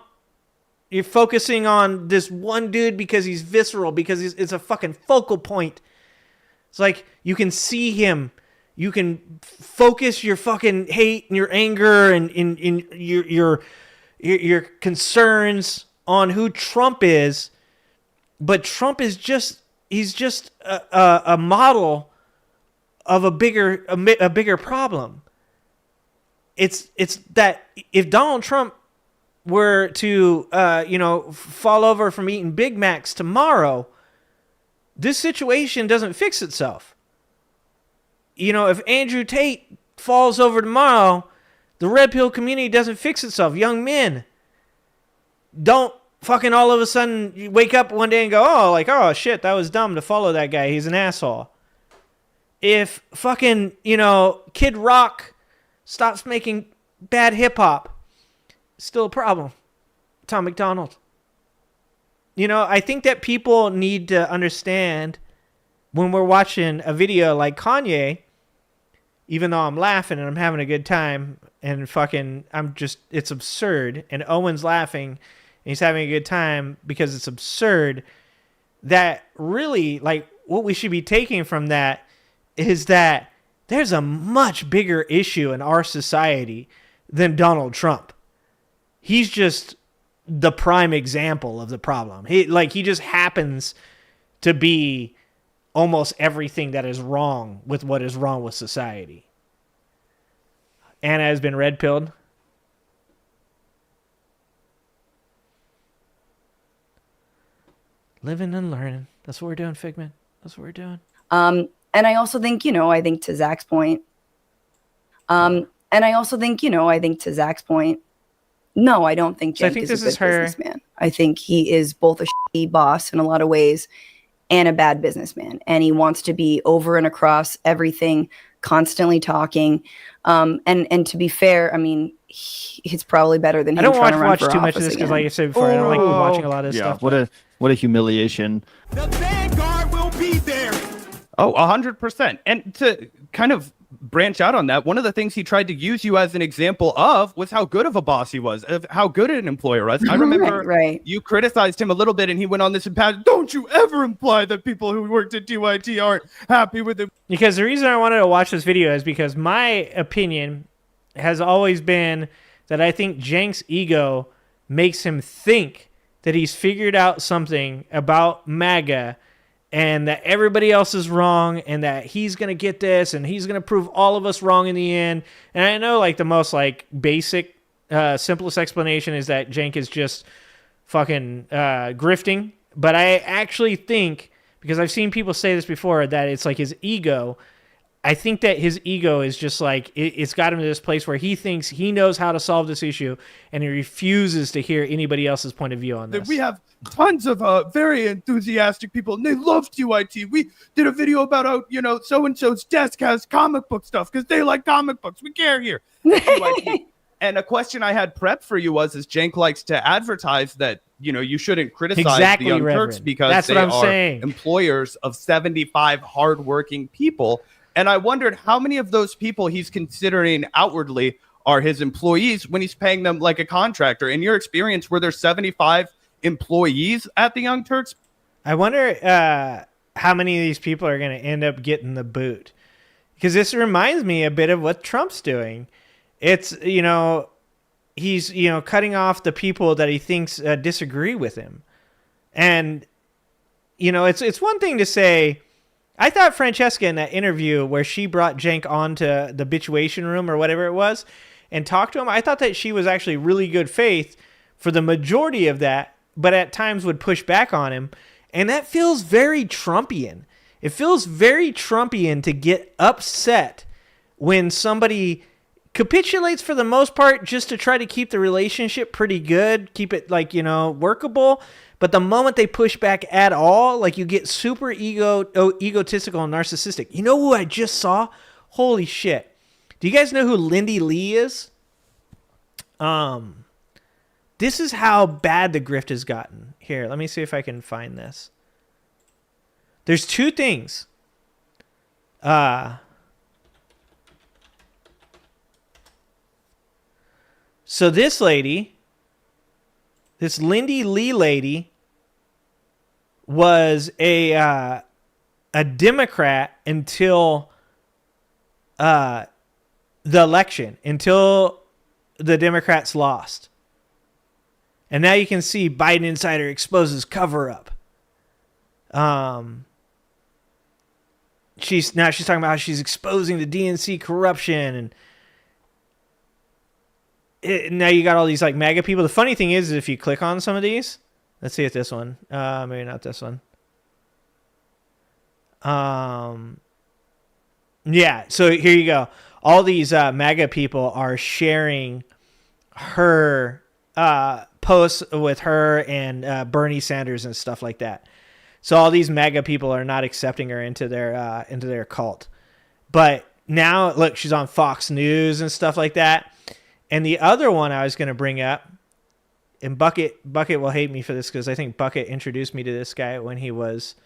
You're focusing on this one dude because he's visceral, because it's a fucking focal point. It's like, you can see him. You can focus your fucking hate and your anger and in your concerns on who Trump is, but Trump is he's just a model of a bigger problem. It's that if Donald Trump were to fall over from eating Big Macs tomorrow, this situation doesn't fix itself. You know, if Andrew Tate falls over tomorrow, the red pill community doesn't fix itself. Young men don't fucking all of a sudden you wake up one day and go, oh shit, that was dumb to follow that guy. He's an asshole. If fucking, Kid Rock stops making bad hip hop, still a problem. Tom McDonald. I think that people need to understand when we're watching a video like Kanye, even though I'm laughing and I'm having a good time and fucking, it's absurd. And Owen's laughing and he's having a good time because it's absurd. That really, like, what we should be taking from that is that there's a much bigger issue in our society than Donald Trump. He's just the prime example of the problem. He just happens to be almost everything that is wrong with what is wrong with society. Anna has been red-pilled. Living and learning. That's what we're doing, Figment. That's what we're doing. And I also think, I think to Zach's point, no, I don't think Cenk is a good businessman. I think he is both a shitty boss in a lot of ways and a bad businessman. And he wants to be over and across everything, constantly talking. And to be fair, I mean, it's probably better than him trying to run for office again. I don't watch too much of this because, like I said before, I don't like watching a lot of stuff. What a humiliation. The Vanguard will be there. Oh, 100%. And to kind of branch out on that, one of the things he tried to use you as an example of was how good of a boss he was, of how good an employer was. I remember you criticized him a little bit and he went on this and don't you ever imply that people who worked at TyT aren't happy with him. Because the reason I wanted to watch this video is because my opinion has always been that I think Cenk's ego makes him think that he's figured out something about MAGA and that everybody else is wrong, and that he's going to get this, and he's going to prove all of us wrong in the end. And I know, like, the most, like, basic, simplest explanation is that Cenk is just fucking grifting. But I actually think, because I've seen people say this before, that it's like his ego. I think that his ego is just like, it's got him to this place where he thinks he knows how to solve this issue, and he refuses to hear anybody else's point of view on this. We have tons of very enthusiastic people, and they love TyT. We did a video about how, you know, so-and-so's desk has comic book stuff because they like comic books. We care here. And a question I had prepped for you was, Cenk likes to advertise that, you know, you shouldn't criticize the Young Turks because they are employers of 75 hardworking people. And I wondered how many of those people he's considering outwardly are his employees when he's paying them like a contractor. In your experience, were there 75 employees at the Young Turks? I wonder how many of these people are going to end up getting the boot. Because this reminds me a bit of what Trump's doing. It's, you know, he's, you know, cutting off the people that he thinks disagree with him. And, you know, it's one thing to say, I thought Francesca in that interview where she brought Cenk onto the bituation room or whatever it was and talked to him, I thought that she was actually really good faith for the majority of that, but at times would push back on him. And that feels very Trumpian. It feels very Trumpian to get upset when somebody capitulates for the most part just to try to keep the relationship pretty good, keep it, like, you know, workable. But the moment they push back at all, like, you get super egotistical and narcissistic. You know who I just saw? Holy shit. Do you guys know who Lindy Lee is? This is how bad the grift has gotten. Here, let me see if I can find this. There's two things. So this lady, this Lindy Lee lady, was a Democrat until the election, until the Democrats lost. And now you can see Biden Insider exposes cover-up. She's talking about how she's exposing the DNC corruption, and now you got all these like MAGA people. The funny thing is if you click on some of these, let's see if this one, maybe not this one. Yeah, so here you go. All these MAGA people are sharing her posts with her and Bernie Sanders and stuff like that. So all these MAGA people are not accepting her into their cult. But now, look, she's on Fox News and stuff like that. And the other one I was going to bring up, and Bucket will hate me for this because I think Bucket introduced me to this guy when he was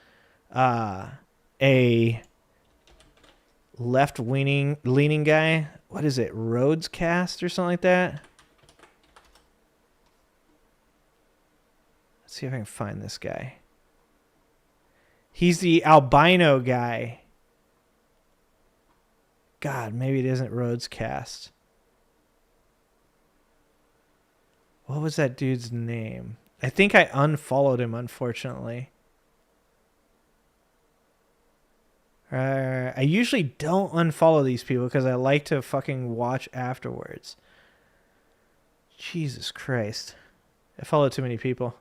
a leaning guy. What is it, Rhodescast or something like that? Let's see if I can find this guy. He's the albino guy. God, maybe it isn't Rhodescast. What was that dude's name? I think I unfollowed him, unfortunately. I usually don't unfollow these people because I like to fucking watch afterwards. Jesus Christ. I follow too many people.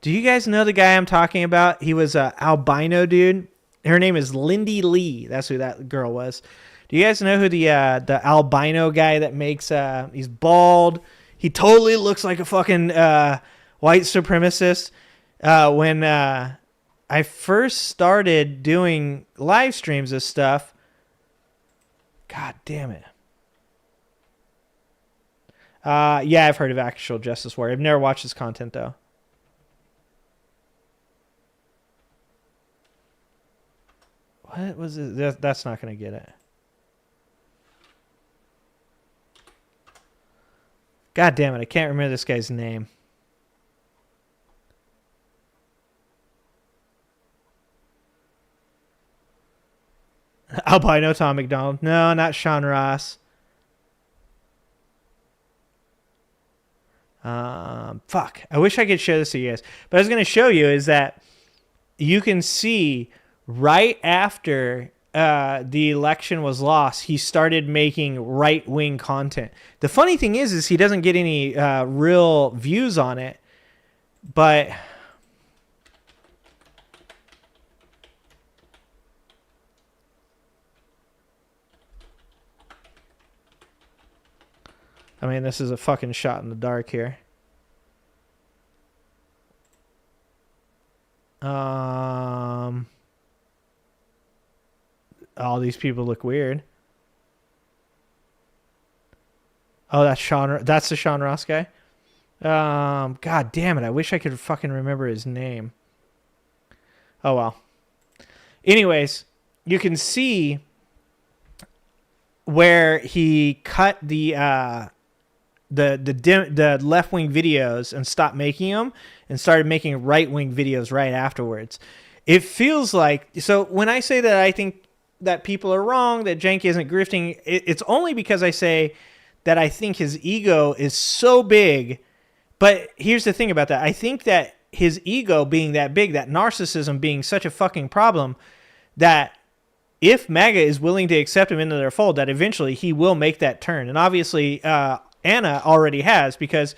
Do you guys know the guy I'm talking about? He was an albino dude. Her name is Lindy Lee. That's who that girl was. Do you guys know who the albino guy that makes he's bald? He totally looks like a fucking white supremacist. When I first started doing live streams of stuff, God damn it. Yeah, I've heard of Actual Justice Warrior. I've never watched his content though. What was it? That's not going to get it. God damn it, I can't remember this guy's name. Albino Tom McDonald. No, not Sean Ross. Fuck. I wish I could show this to you guys. But I was going to show you is that you can see right after the election was lost, he started making right-wing content. The funny thing is he doesn't get any real views on it. But I mean, this is a fucking shot in the dark here. All these people look weird. Oh, that's Sean. That's the Sean Ross guy. God damn it! I wish I could fucking remember his name. Oh well. Anyways, you can see where he cut the left-wing videos and stopped making them and started making right-wing videos right afterwards. It feels like, so when I say that I think that people are wrong, that Cenk isn't grifting, it's only because I say that I think his ego is so big. But here's the thing about that. I think that his ego being that big, that narcissism being such a fucking problem, that if MAGA is willing to accept him into their fold, that eventually he will make that turn. And obviously, Anna already has, because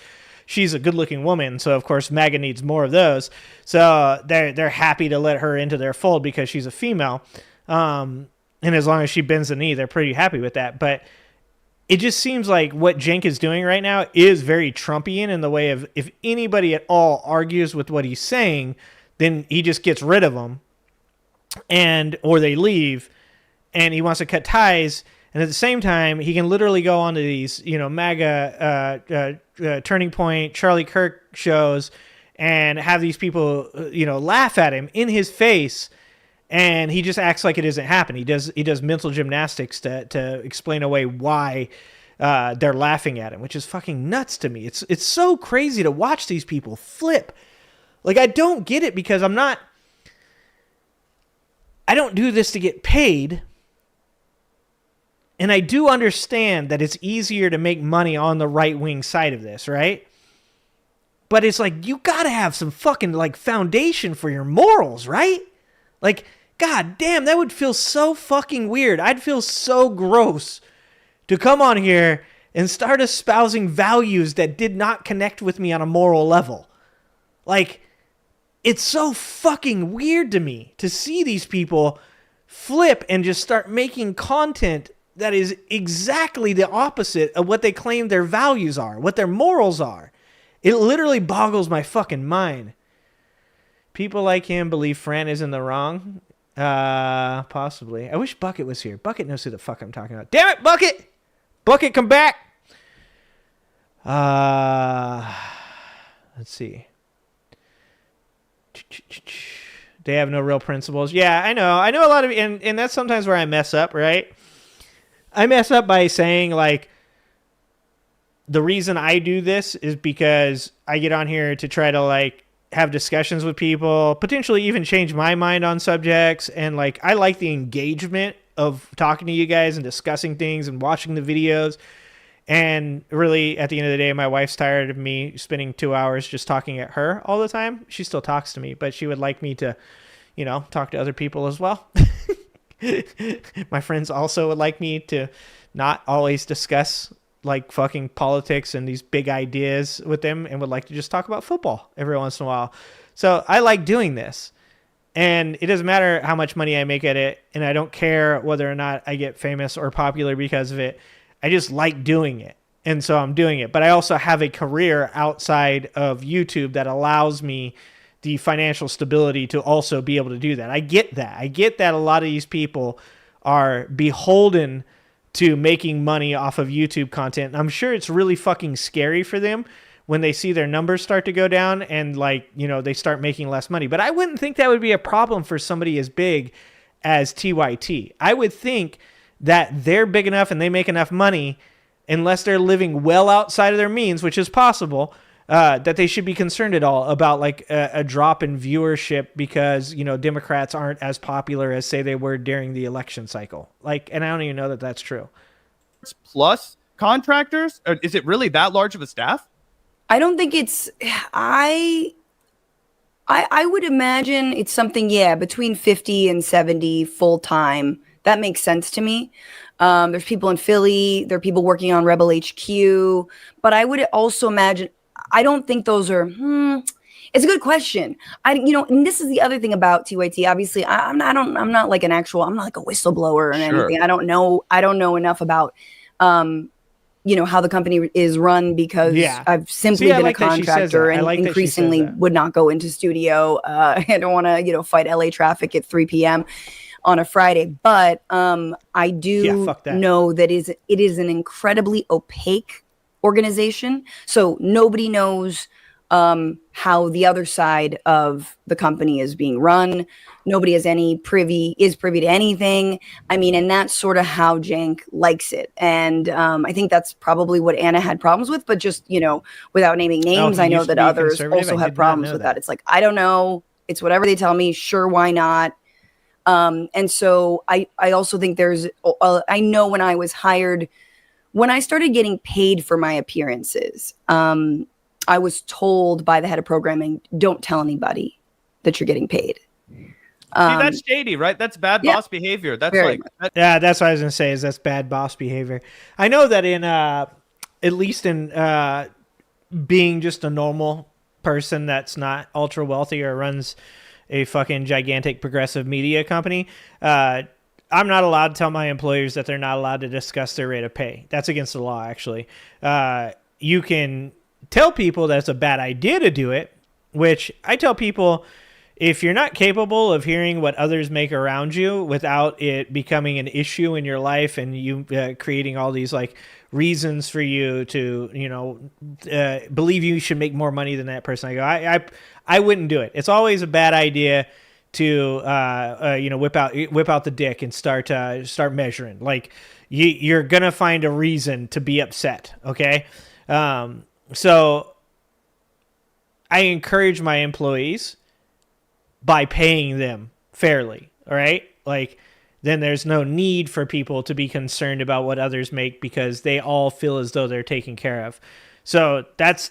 she's a good-looking woman. So, of course, MAGA needs more of those. So they're happy to let her into their fold because she's a female. And as long as she bends the knee, they're pretty happy with that. But it just seems like what Cenk is doing right now is very Trumpian in the way of, if anybody at all argues with what he's saying, then he just gets rid of them, or they leave, and he wants to cut ties. And at the same time, he can literally go on to these, MAGA Turning Point, Charlie Kirk shows, and have these people, laugh at him in his face. And he just acts like it isn't happening. He does mental gymnastics to explain away why they're laughing at him, which is fucking nuts to me. It's so crazy to watch these people flip. Like, I don't get it, because I don't do this to get paid. And I do understand that it's easier to make money on the right-wing side of this, right? But it's like, you gotta have some fucking, foundation for your morals, right? Like, god damn, that would feel so fucking weird. I'd feel so gross to come on here and start espousing values that did not connect with me on a moral level. Like, it's so fucking weird to me to see these people flip and just start making content that is exactly the opposite of what they claim their values are, what their morals are. It literally boggles my fucking mind. People like him believe Fran is in the wrong. Possibly. I wish Bucket was here. Bucket knows who the fuck I'm talking about. Damn it, Bucket! Bucket, come back! Let's see. They have no real principles. Yeah, I know. I know a lot of, and that's sometimes where I mess up, right? I mess up by saying, the reason I do this is because I get on here to try to, have discussions with people, potentially even change my mind on subjects. And, I like the engagement of talking to you guys and discussing things and watching the videos. And really, at the end of the day, my wife's tired of me spending 2 hours just talking at her all the time. She still talks to me, but she would like me to, talk to other people as well. My friends also would like me to not always discuss fucking politics and these big ideas with them, and would like to just talk about football every once in a while. So I like doing this, and it doesn't matter how much money I make at it, and I don't care whether or not I get famous or popular because of it. I just like doing it, and so I'm doing it. But I also have a career outside of YouTube that allows me the financial stability to also be able to do that. I get that. I get that a lot of these people are beholden to making money off of YouTube content. And I'm sure it's really fucking scary for them when they see their numbers start to go down and they start making less money. But I wouldn't think that would be a problem for somebody as big as TyT. I would think that they're big enough and they make enough money, unless they're living well outside of their means, which is possible, that they should be concerned at all about a drop in viewership because, Democrats aren't as popular as, say, they were during the election cycle. And I don't even know that that's true. Plus contractors? Is it really that large of a staff? I don't think it's. I would imagine it's something, between 50 and 70 full time. That makes sense to me. There's people in Philly. There are people working on Rebel HQ. But I would also imagine. I don't think those are. It's a good question. And this is the other thing about TyT. Obviously, I'm not like I'm not like a whistleblower or anything. I don't know enough about, how the company is run because I've simply been a contractor and increasingly would not go into studio. I don't want to, fight LA traffic at 3 p.m. on a Friday. But I do know that it is an incredibly opaque organization. So nobody knows how the other side of the company is being run. Nobody has privy to anything. I mean, and that's sort of how Cenk likes it. And I think that's probably what Anna had problems with, but just, without naming names, I know that others also have problems with that. It's like, I don't know. It's whatever they tell me. Sure. Why not? And so I also think I know when I was hired, when I started getting paid for my appearances, I was told by the head of programming, don't tell anybody that you're getting paid. See, that's shady, right? That's bad boss behavior. That's that's what I was going to say, is that's bad boss behavior. I know that in, at least in being just a normal person that's not ultra wealthy or runs a fucking gigantic progressive media company, I'm not allowed to tell my employers that they're not allowed to discuss their rate of pay. That's against the law, actually. You can tell people that it's a bad idea to do it, which I tell people, if you're not capable of hearing what others make around you without it becoming an issue in your life and you creating all these like reasons for you to, believe you should make more money than that person, I wouldn't do it. It's always a bad idea to, whip out the dick and start measuring. Like you're going to find a reason to be upset. Okay. So I encourage my employees by paying them fairly. All right. Like then there's no need for people to be concerned about what others make because they all feel as though they're taken care of. So that's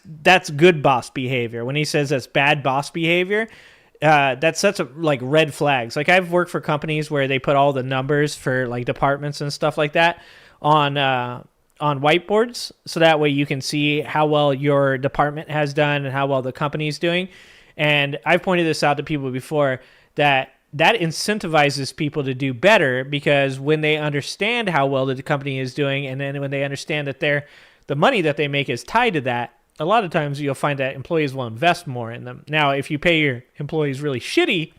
good boss behavior. When he says that's bad boss behavior, that sets up like red flags. Like I've worked for companies where they put all the numbers for like departments and stuff like that on whiteboards, so that way you can see how well your department has done and how well the company's doing. And I've pointed this out to people before, that incentivizes people to do better, because when they understand how well the company is doing, and then when they understand that the money that they make is tied to that, a lot of times you'll find that employees will invest more in them. Now, if you pay your employees really shitty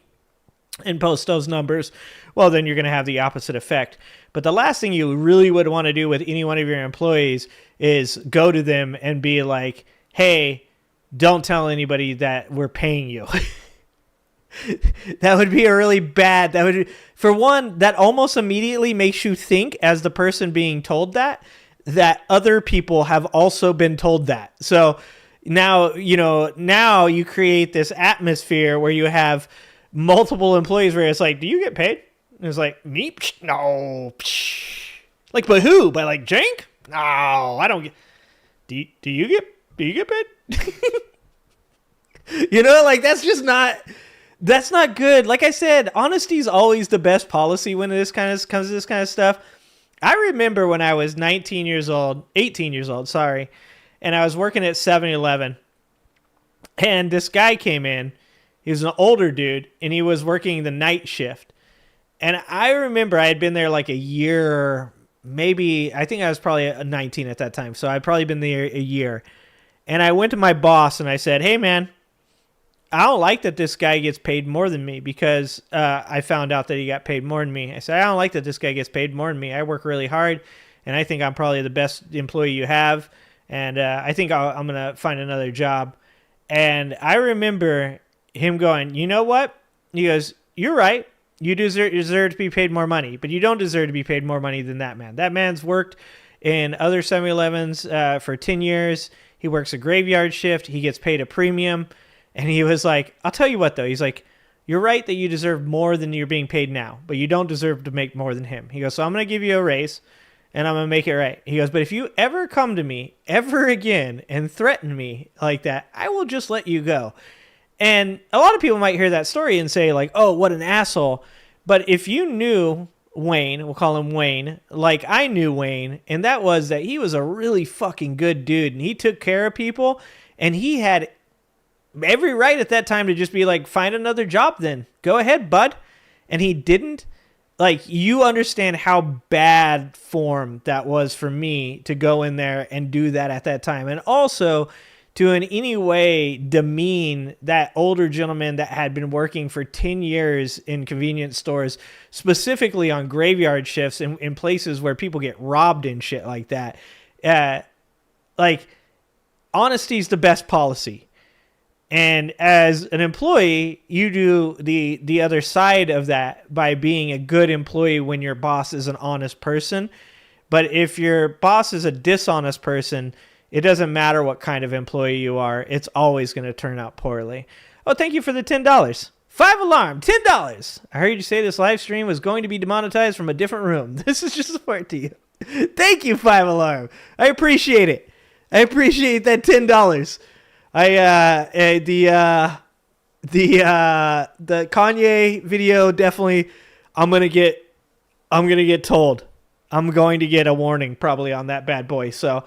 and post those numbers, well, then you're going to have the opposite effect. But the last thing you really would want to do with any one of your employees is go to them and be like, hey, don't tell anybody that we're paying you. That would be a really bad, for one, that almost immediately makes you think, as the person being told that other people have also been told that. So now you create this atmosphere where you have multiple employees where it's like, do you get paid? And it's like, me? Psh, no. Psh. Like, but who? By like Cenk? No, I don't get. Do you get paid? Like that's not good. Like I said, honesty is always the best policy when this comes to this kind of stuff. I remember when I was 18 years old, and I was working at 7-Eleven, and this guy came in. He was an older dude, and he was working the night shift. And I remember I had been there like a year, maybe, I think I was probably 19 at that time. So I'd probably been there a year. And I went to my boss and I said, hey, man, I don't like that this guy gets paid more than me, because I found out that he got paid more than me. I said, I don't like that this guy gets paid more than me. I work really hard, and I think I'm probably the best employee you have. And I think I'm going to find another job. And I remember him going, you know what? He goes, you're right. You deserve to be paid more money, but you don't deserve to be paid more money than that man. That man's worked in other 7-Elevens for 10 years. He works a graveyard shift. He gets paid a premium. And he was like, I'll tell you what, though. He's like, you're right that you deserve more than you're being paid now, but you don't deserve to make more than him. He goes, so I'm going to give you a raise. and I'm going to make it right. He goes, but if you ever come to me ever again and threaten me like that, I will just let you go. And a lot of people might hear that story and say like, oh, what an asshole. But if you knew Wayne, we'll call him Wayne, like I knew Wayne, and that was that he was a really fucking good dude, and he took care of people, and he had every right at that time to just be like, find another job then. Go ahead, bud. And he didn't. Like, you understand how bad form that was for me to go in there and do that at that time. And also to in any way demean that older gentleman that had been working for 10 years in convenience stores, specifically on graveyard shifts in places where people get robbed and shit like that. Like, honesty is the best policy. And as an employee, you do the other side of that by being a good employee when your boss is an honest person. But if your boss is a dishonest person, it doesn't matter what kind of employee you are. It's always going to turn out poorly. Oh, thank you for the $10. 5 alarm, $10. I heard you say this live stream was going to be demonetized from a different room. This is just support to you. Thank you, 5 alarm. I appreciate it. I appreciate that $10. The Kanye video, definitely I'm gonna get told. I'm going to get a warning probably on that bad boy. So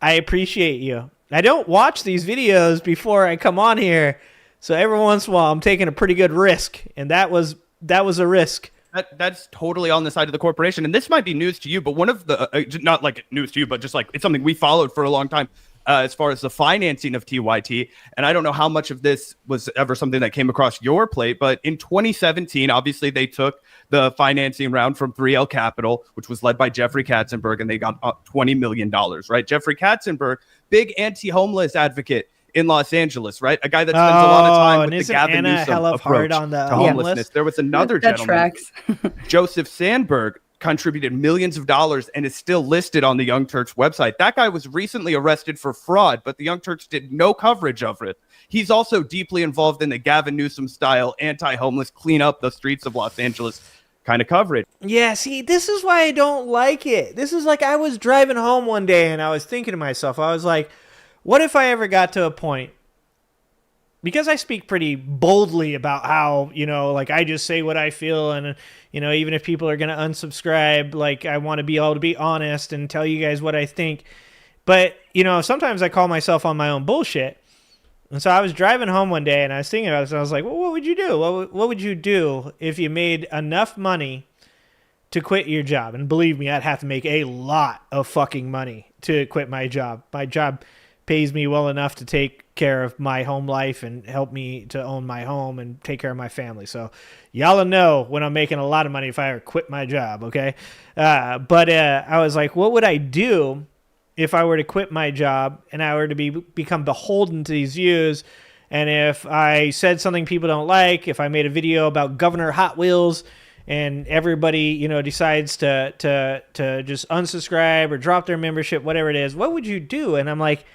I appreciate you. I don't watch these videos before I come on here, so every once in a while I'm taking a pretty good risk, and that was a risk. That's totally on the side of the corporation, and this might be news to you, but one of the not like news to you, but just like it's something we followed for a long time. As far as the financing of TyT, and I don't know how much of this was ever something that came across your plate, but in 2017, obviously they took the financing round from 3L Capital, which was led by Jeffrey Katzenberg, and they got $20 million, right? Jeffrey Katzenberg, big anti-homeless advocate in Los Angeles, right? A guy that spends a lot of time with the Gavin Newsom approach to homelessness. There was another gentleman, Joseph Sandberg, contributed millions of dollars and is still listed on the Young Turks website. That guy was recently arrested for fraud, but the Young Turks did no coverage of it. He's also deeply involved in the Gavin Newsom style anti-homeless clean up the streets of Los Angeles kind of coverage. Yeah, see, this is why I don't like it. This is like I was driving home one day and I was thinking to myself, I was like, what if I ever got to a point, because I speak pretty boldly about how, like I just say what I feel, and, even if people are going to unsubscribe, like I want to be able to be honest and tell you guys what I think. But, sometimes I call myself on my own bullshit. And so I was driving home one day and I was thinking about this, and I was like, well, what would you do? What would you do if you made enough money to quit your job? And believe me, I'd have to make a lot of fucking money to quit my job. My job pays me well enough to take care of my home life and help me to own my home and take care of my family. So y'all know when I'm making a lot of money if I ever quit my job, okay? But I was like, what would I do if I were to quit my job and I were to become beholden to these views? And if I said something people don't like, if I made a video about Governor Hot Wheels and everybody, decides to just unsubscribe or drop their membership, whatever it is, what would you do? And I'm like,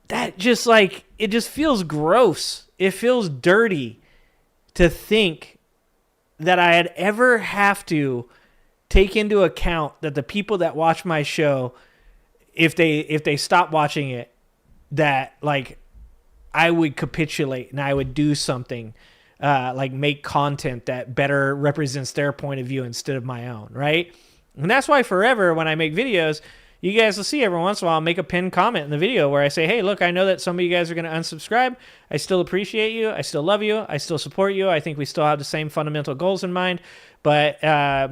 that just it just feels gross. It feels dirty to think that I'd ever have to take into account that the people that watch my show, if they stop watching it, that like I would capitulate and I would do something like make content that better represents their point of view instead of my own, right? And that's why forever when I make videos, you guys will see every once in a while I'll make a pinned comment in the video where I say, hey, look, I know that some of you guys are going to unsubscribe. I still appreciate you. I still love you. I still support you. I think we still have the same fundamental goals in mind. But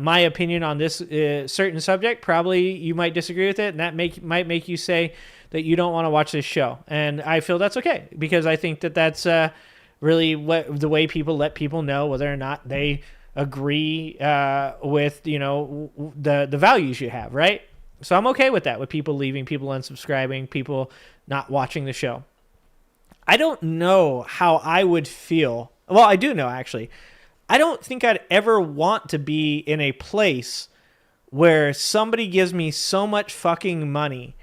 my opinion on this certain subject, probably you might disagree with it, and that might make you say that you don't want to watch this show. And I feel that's okay, because I think that that's really the way people let people know whether or not they agree with, the values you have, right? So I'm okay with that, with people leaving, people unsubscribing, people not watching the show. I don't know how I would feel. Well, I do know, actually. I don't think I'd ever want to be in a place where somebody gives me so much fucking money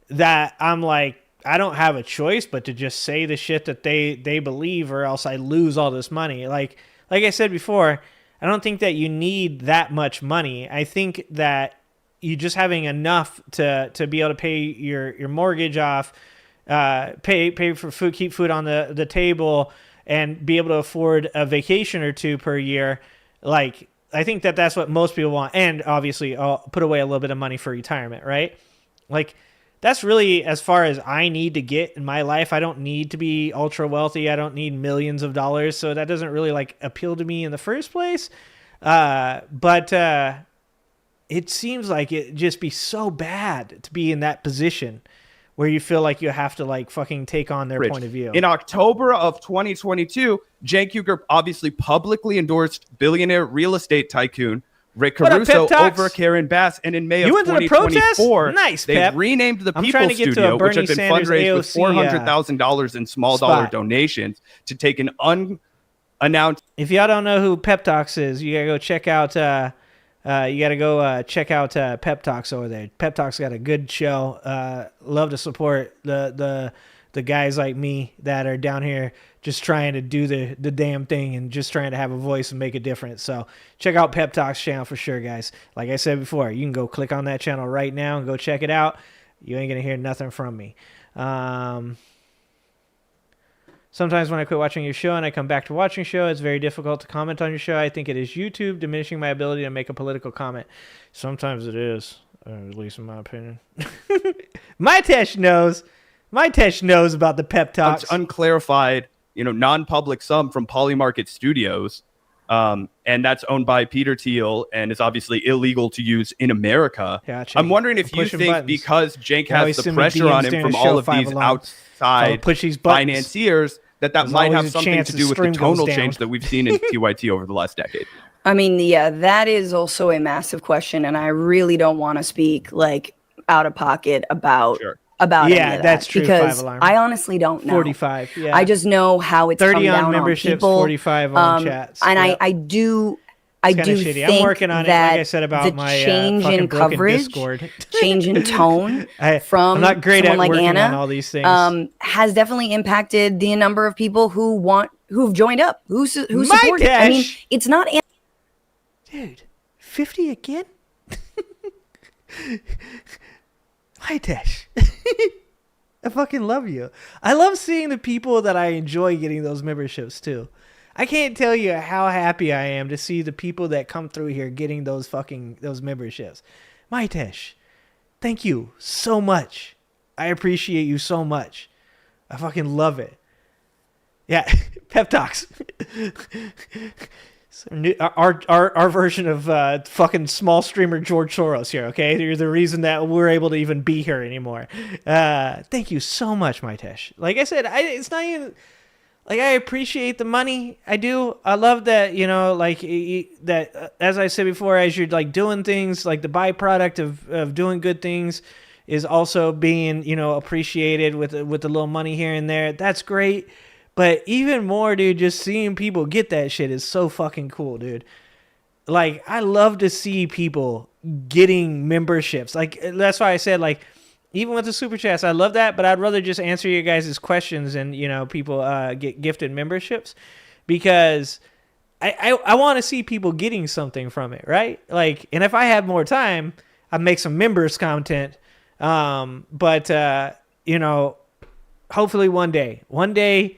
that I'm like, I don't have a choice but to just say the shit that they believe, or else I lose all this money. Like I said before, I don't think that you need that much money. I think that you just having enough to be able to pay your mortgage off, pay for food, keep food on the table, and be able to afford a vacation or two per year. Like, I think that's what most people want. And obviously I'll put away a little bit of money for retirement, right? Like, that's really as far as I need to get in my life. I don't need to be ultra wealthy. I don't need millions of dollars. So that doesn't really like appeal to me in the first place. But it seems like it'd just be so bad to be in that position where you feel like you have to like fucking take on their point of view. In October of 2022, Cenk Uygur obviously publicly endorsed billionaire real estate tycoon Rick Caruso over Karen Bass, and in May of 2024, they renamed the People Studio, which had been fundraised with $400,000 in small dollar donations, to take an unannounced. If y'all don't know who Pep Talks is, you gotta go check out. Pep Talks over there. Pep Talks got a good show. Love to support the guys like me that are down here just trying to do the damn thing and just trying to have a voice and make a difference. So check out Pep Talks channel for sure, guys. Like I said before, you can go click on that channel right now and go check it out. You ain't gonna hear nothing from me. Sometimes when I quit watching your show and I come back to watching your show, it's very difficult to comment on your show. I think it is YouTube diminishing my ability to make a political comment. Sometimes it is, at least in my opinion. My Tesh knows. My Tesh knows about the Pep Talks. Unclarified, non-public sum from Polymarket Studios, and that's owned by Peter Thiel and is obviously illegal to use in America. Gotcha. I'm wondering if you think because Cenk has the pressure on him from all of these outside financiers that might have something to do with the tonal change that we've seen in TyT over the last decade. I mean, yeah, that is also a massive question, and I really don't want to speak like out of pocket about any of that's that, true, because I honestly don't know. 45, yeah. I just know how it's 30 come down on memberships, on people, 45 on chats. and yep. I do shitty. think I'm working on it, like I said about the my change in coverage, Discord. change in tone from I'm not great someone at like working Anna, on all these things. has definitely impacted the number of people who've joined up, who support it. I mean, it's not. Dude, 50 again? Hi, Tesh. I fucking love you. I love seeing the people that I enjoy getting those memberships too. I can't tell you how happy I am to see the people that come through here getting those memberships. My Tesh, thank you so much. I appreciate you so much. I fucking love it. Yeah, Pep Talks. Our version of fucking small streamer George Soros here, okay? You're the reason that we're able to even be here anymore. Thank you so much, my Tesh. Like I said, it's not even... Like, I appreciate the money. I do. I love that, that, as I said before, as you're, like, doing things, like, the byproduct of doing good things is also being, appreciated with a little money here and there. That's great. But even more, dude, just seeing people get that shit is so fucking cool, dude. Like, I love to see people getting memberships. Like, that's why I said, like, even with the super chats, I love that, but I'd rather just answer your guys' questions and, people get gifted memberships, because I want to see people getting something from it, right? Like, and if I had more time, I'd make some members content. But hopefully one day,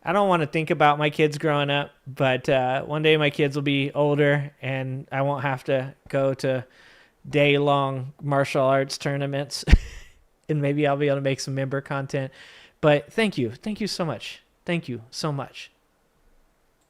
I don't want to think about my kids growing up, but one day my kids will be older and I won't have to go to day-long martial arts tournaments and maybe I'll be able to make some member content. But thank you so much. Thank you so much.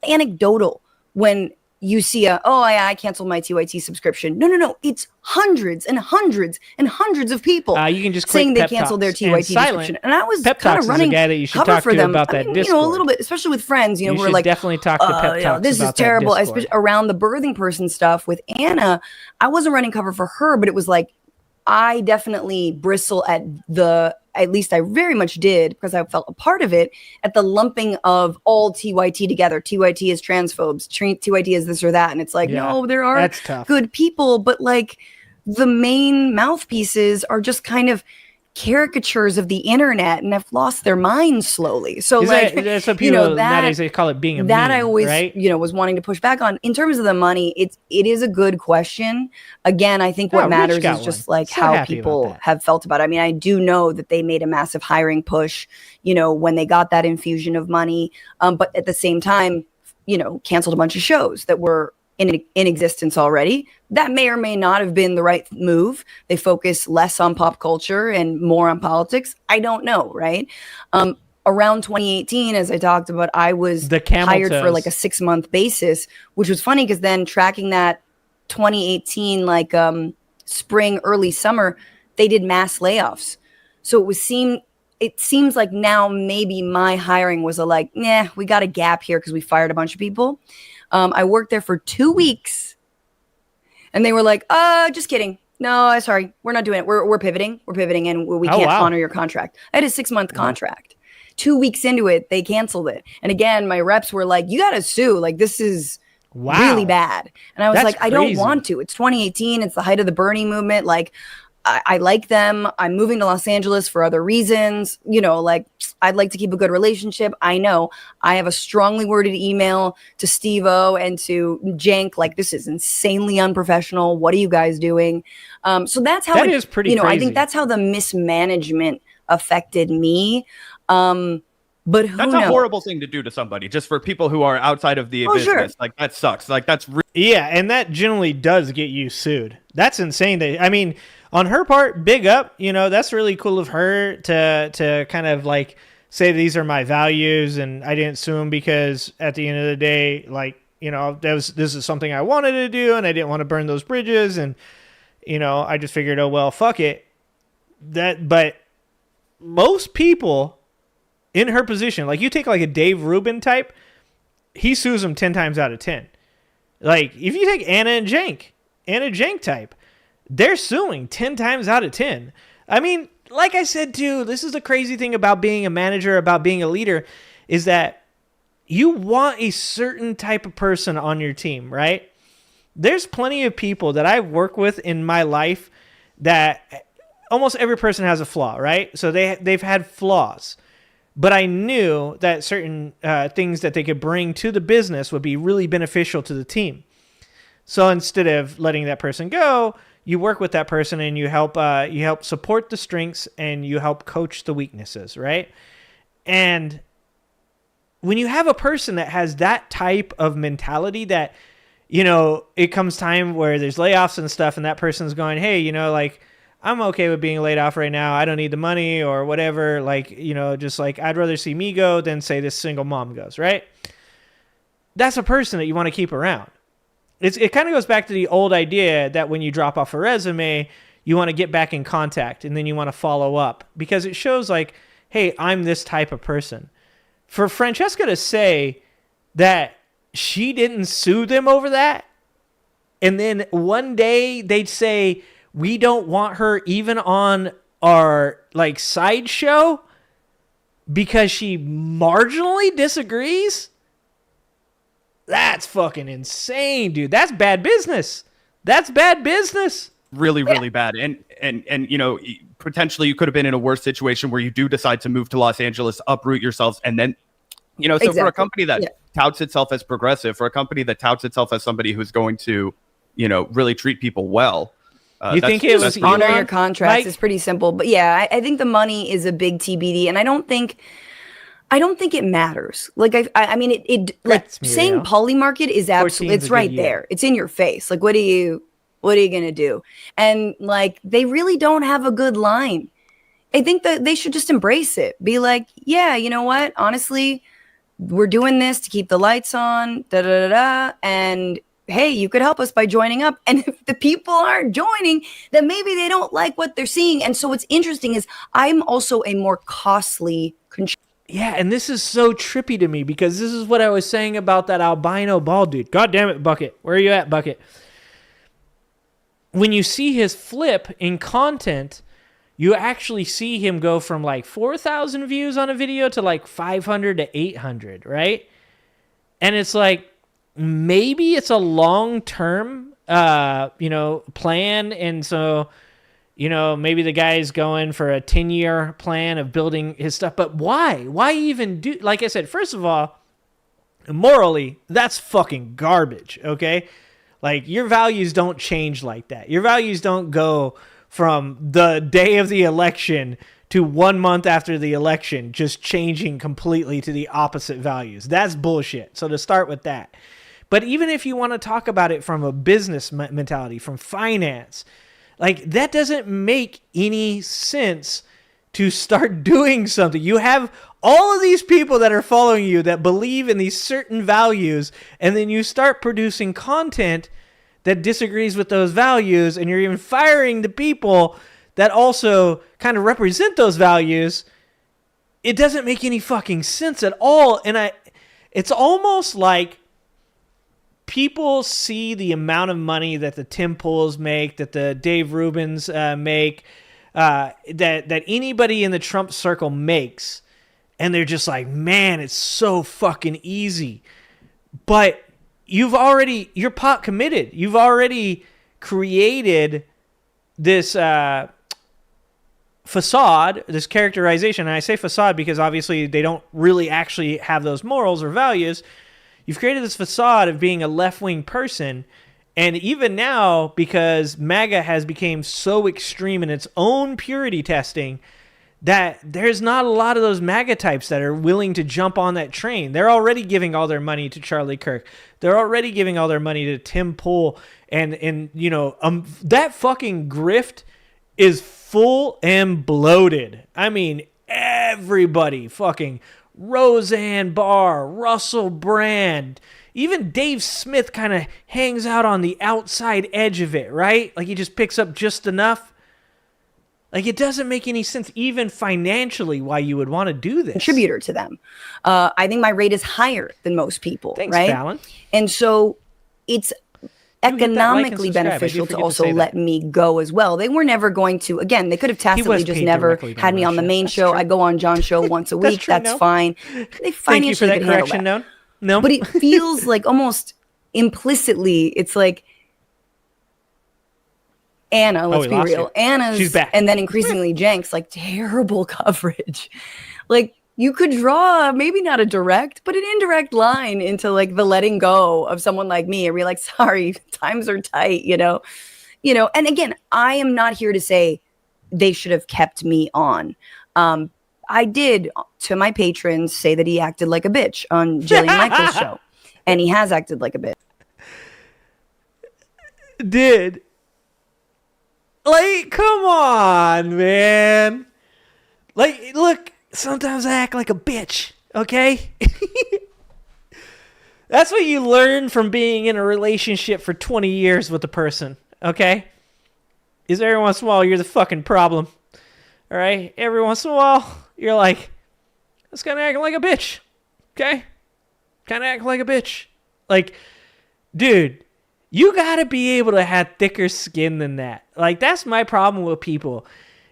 Anecdotal when you see I canceled my TyT subscription. No, it's hundreds and hundreds and hundreds of people you can just saying they Pep canceled Talks. their TyT subscription, and I was Pep kind Talks of running is a guy that you should cover talk for to them about that Discord. a little bit, especially with friends, who are like, definitely talk to Pep Talks this about is terrible. that Discord. Especially around the birthing person stuff with Anna, I wasn't running cover for her, but it was like, I definitely bristle at least I very much did, because I felt a part of it, at the lumping of all TyT together. TyT is transphobes, TyT is this or that. And it's like, no, there are good people, but like the main mouthpieces are just kind of caricatures of the internet and have lost their minds slowly. So that's what people nowadays they call it being a that meme, I always right? was wanting to push back on. In terms of the money, it is a good question. Again, I think what matters is just like how people have felt about it. I mean, I do know that they made a massive hiring push, when they got that infusion of money, but at the same time, canceled a bunch of shows that were in existence already. That may or may not have been the right move. They focus less on pop culture and more on politics. I don't know, right? Around 2018, as I talked about, I was hired for like a 6-month basis, which was funny because then tracking that 2018, like spring, early summer, they did mass layoffs. So it seems like now maybe my hiring was we got a gap here because we fired a bunch of people. I worked there for 2 weeks and they were like, just kidding. No, sorry. We're not doing it. We're pivoting. We're pivoting and we can't honor your contract. I had a 6-month contract. 2 weeks into it, they canceled it. And again, my reps were like, you got to sue. Like, this is really bad. And I was like, I don't want to. It's 2018. It's the height of the Bernie movement. Like, I like them. I'm moving to Los Angeles for other reasons. I'd like to keep a good relationship. I know I have a strongly worded email to Steve-O and to Cenk. Like, this is insanely unprofessional. What are you guys doing? So that's how that is pretty crazy. I think that's how the mismanagement affected me. But that's a horrible thing to do to somebody, just for people who are outside of the business. Sure. Like, that sucks. Like, that's and that generally does get you sued. That's insane. On her part, big up. That's really cool of her to kind of like say these are my values, and I didn't sue him because at the end of the day, this is something I wanted to do, and I didn't want to burn those bridges, and I just figured, oh well, fuck it. But most people in her position, like you take like a Dave Rubin type, he sues him 10 times out of 10. Like if you take Anna Cenk type, they're suing 10 times out of 10. Like I said too, this is the crazy thing about being a manager, about being a leader, is that you want a certain type of person on your team, right? There's plenty of people that I've worked with in my life that almost every person has a flaw, right? So they've had flaws. But I knew that certain things that they could bring to the business would be really beneficial to the team. So instead of letting that person go, you work with that person and you help support the strengths and you help coach the weaknesses, right? And when you have a person that has that type of mentality that, it comes time where there's layoffs and stuff and that person's going, hey, I'm okay with being laid off right now. I don't need the money or whatever. I'd rather see me go than say this single mom goes, right? That's a person that you want to keep around. It kind of goes back to the old idea that when you drop off a resume, you want to get back in contact and then you want to follow up because it shows like, hey, I'm this type of person. For Francesca to say that she didn't sue them over that, and then one day they'd say, we don't want her even on our sideshow because she marginally disagrees. That's fucking insane, dude. That's bad business. Really, really bad. And potentially you could have been in a worse situation where you do decide to move to Los Angeles, uproot yourselves, and then, for a company that touts itself as progressive, for a company that touts itself as somebody who's going to, really treat people well. You think it was honor your contracts? It's pretty simple, but I think the money is a big TBD, and I don't think it matters. Like saying poly market is absolutely, it's right there. It's in your face. Like, what are you gonna do? And they really don't have a good line. I think that they should just embrace it. Be like, yeah, you know what? Honestly, we're doing this to keep the lights on, and hey, you could help us by joining up. And if the people aren't joining, then maybe they don't like what they're seeing. And so what's interesting is I'm also a more costly contributor. Yeah, and this is so trippy to me because this is what I was saying about that albino bald dude. God damn it, Bucket. Where are you at, Bucket? When you see his flip in content, you actually see him go from 4,000 views on a video to 500 to 800, right? And it's maybe it's a long-term, plan. And so, maybe the guy's going for a 10-year plan of building his stuff. But why? Why even do, like I said, first of all, morally, that's fucking garbage, okay? Like, your values don't change like that. Your values don't go from the day of the election to 1 month after the election, just changing completely to the opposite values. That's bullshit. So to start with that. But even if you want to talk about it from a business mentality, from finance, like, that doesn't make any sense to start doing something. You have all of these people that are following you that believe in these certain values, and then you start producing content that disagrees with those values, and you're even firing the people that also kind of represent those values. It doesn't make any fucking sense at all. And it's almost like people see the amount of money that the Tim Pools make, that the Dave Rubins make, that anybody in the Trump circle makes, and they're just like, man, it's so fucking easy. But you're pot committed. You've already created this facade, this characterization. And I say facade because obviously they don't really actually have those morals or values. You've created this facade of being a left-wing person. And even now, because MAGA has become so extreme in its own purity testing, that there's not a lot of those MAGA types that are willing to jump on that train. They're already giving all their money to Charlie Kirk. They're already giving all their money to Tim Pool. And that fucking grift is full and bloated. I mean, everybody, fucking Roseanne Barr, Russell Brand, even Dave Smith kind of hangs out on the outside edge of it, right? Like, he just picks up just enough. Like, it doesn't make any sense, even financially, why you would want to do this. Contributor to them. I think my rate is higher than most people. Thanks, right? Fallon. And so it's economically beneficial to also let me go as well. They were never going to, again, they could have tacitly just never had me on the main show. I go on John's show once a week. That's fine. They Thank you for that correction, No. But it feels like almost implicitly, it's like, Anna, let's be real. She's back. And then increasingly Cenk's, like, terrible coverage. Like, you could draw maybe not a direct, but an indirect line into, like, the letting go of someone like me. And we're like, sorry, times are tight, you know. And again, I am not here to say they should have kept me on. I did, to my patrons, say that he acted like a bitch on Jillian Michaels' show. And he has acted like a bitch. Did. Like, come on, man. Like, look, sometimes I act like a bitch, okay? That's what you learn from being in a relationship for 20 years with a person, okay? Is every once in a while you're the fucking problem, all right? Every once in a while you're like, that's kind of acting like a bitch, okay? Kind of acting like a bitch. Like, dude, you gotta be able to have thicker skin than that. Like, that's my problem with people.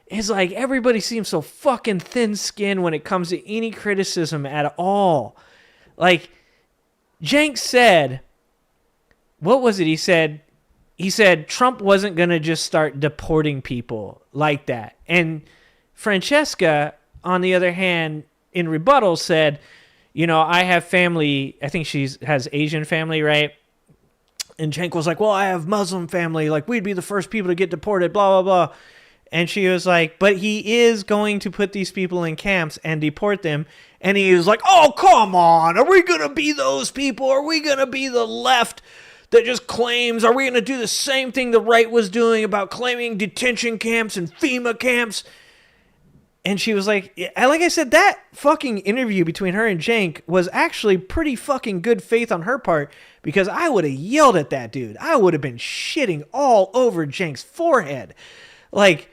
It's like everybody seems so fucking thin-skinned when it comes to any criticism at all. Like, Cenk said, what was it? He said Trump wasn't gonna just start deporting people like that. And Francesca, on the other hand, in rebuttal said, I have family. I think she has Asian family, right? And Cenk was like, well, I have Muslim family. Like, we'd be the first people to get deported, blah, blah, blah. And she was like, but he is going to put these people in camps and deport them. And he was like, oh, come on. Are we going to be those people? Are we going to be the left that just claims? Are we going to do the same thing the right was doing about claiming detention camps and FEMA camps? And she was like I said, that fucking interview between her and Cenk was actually pretty fucking good faith on her part, because I would have yelled at that dude. I would have been shitting all over Cenk's forehead. Like,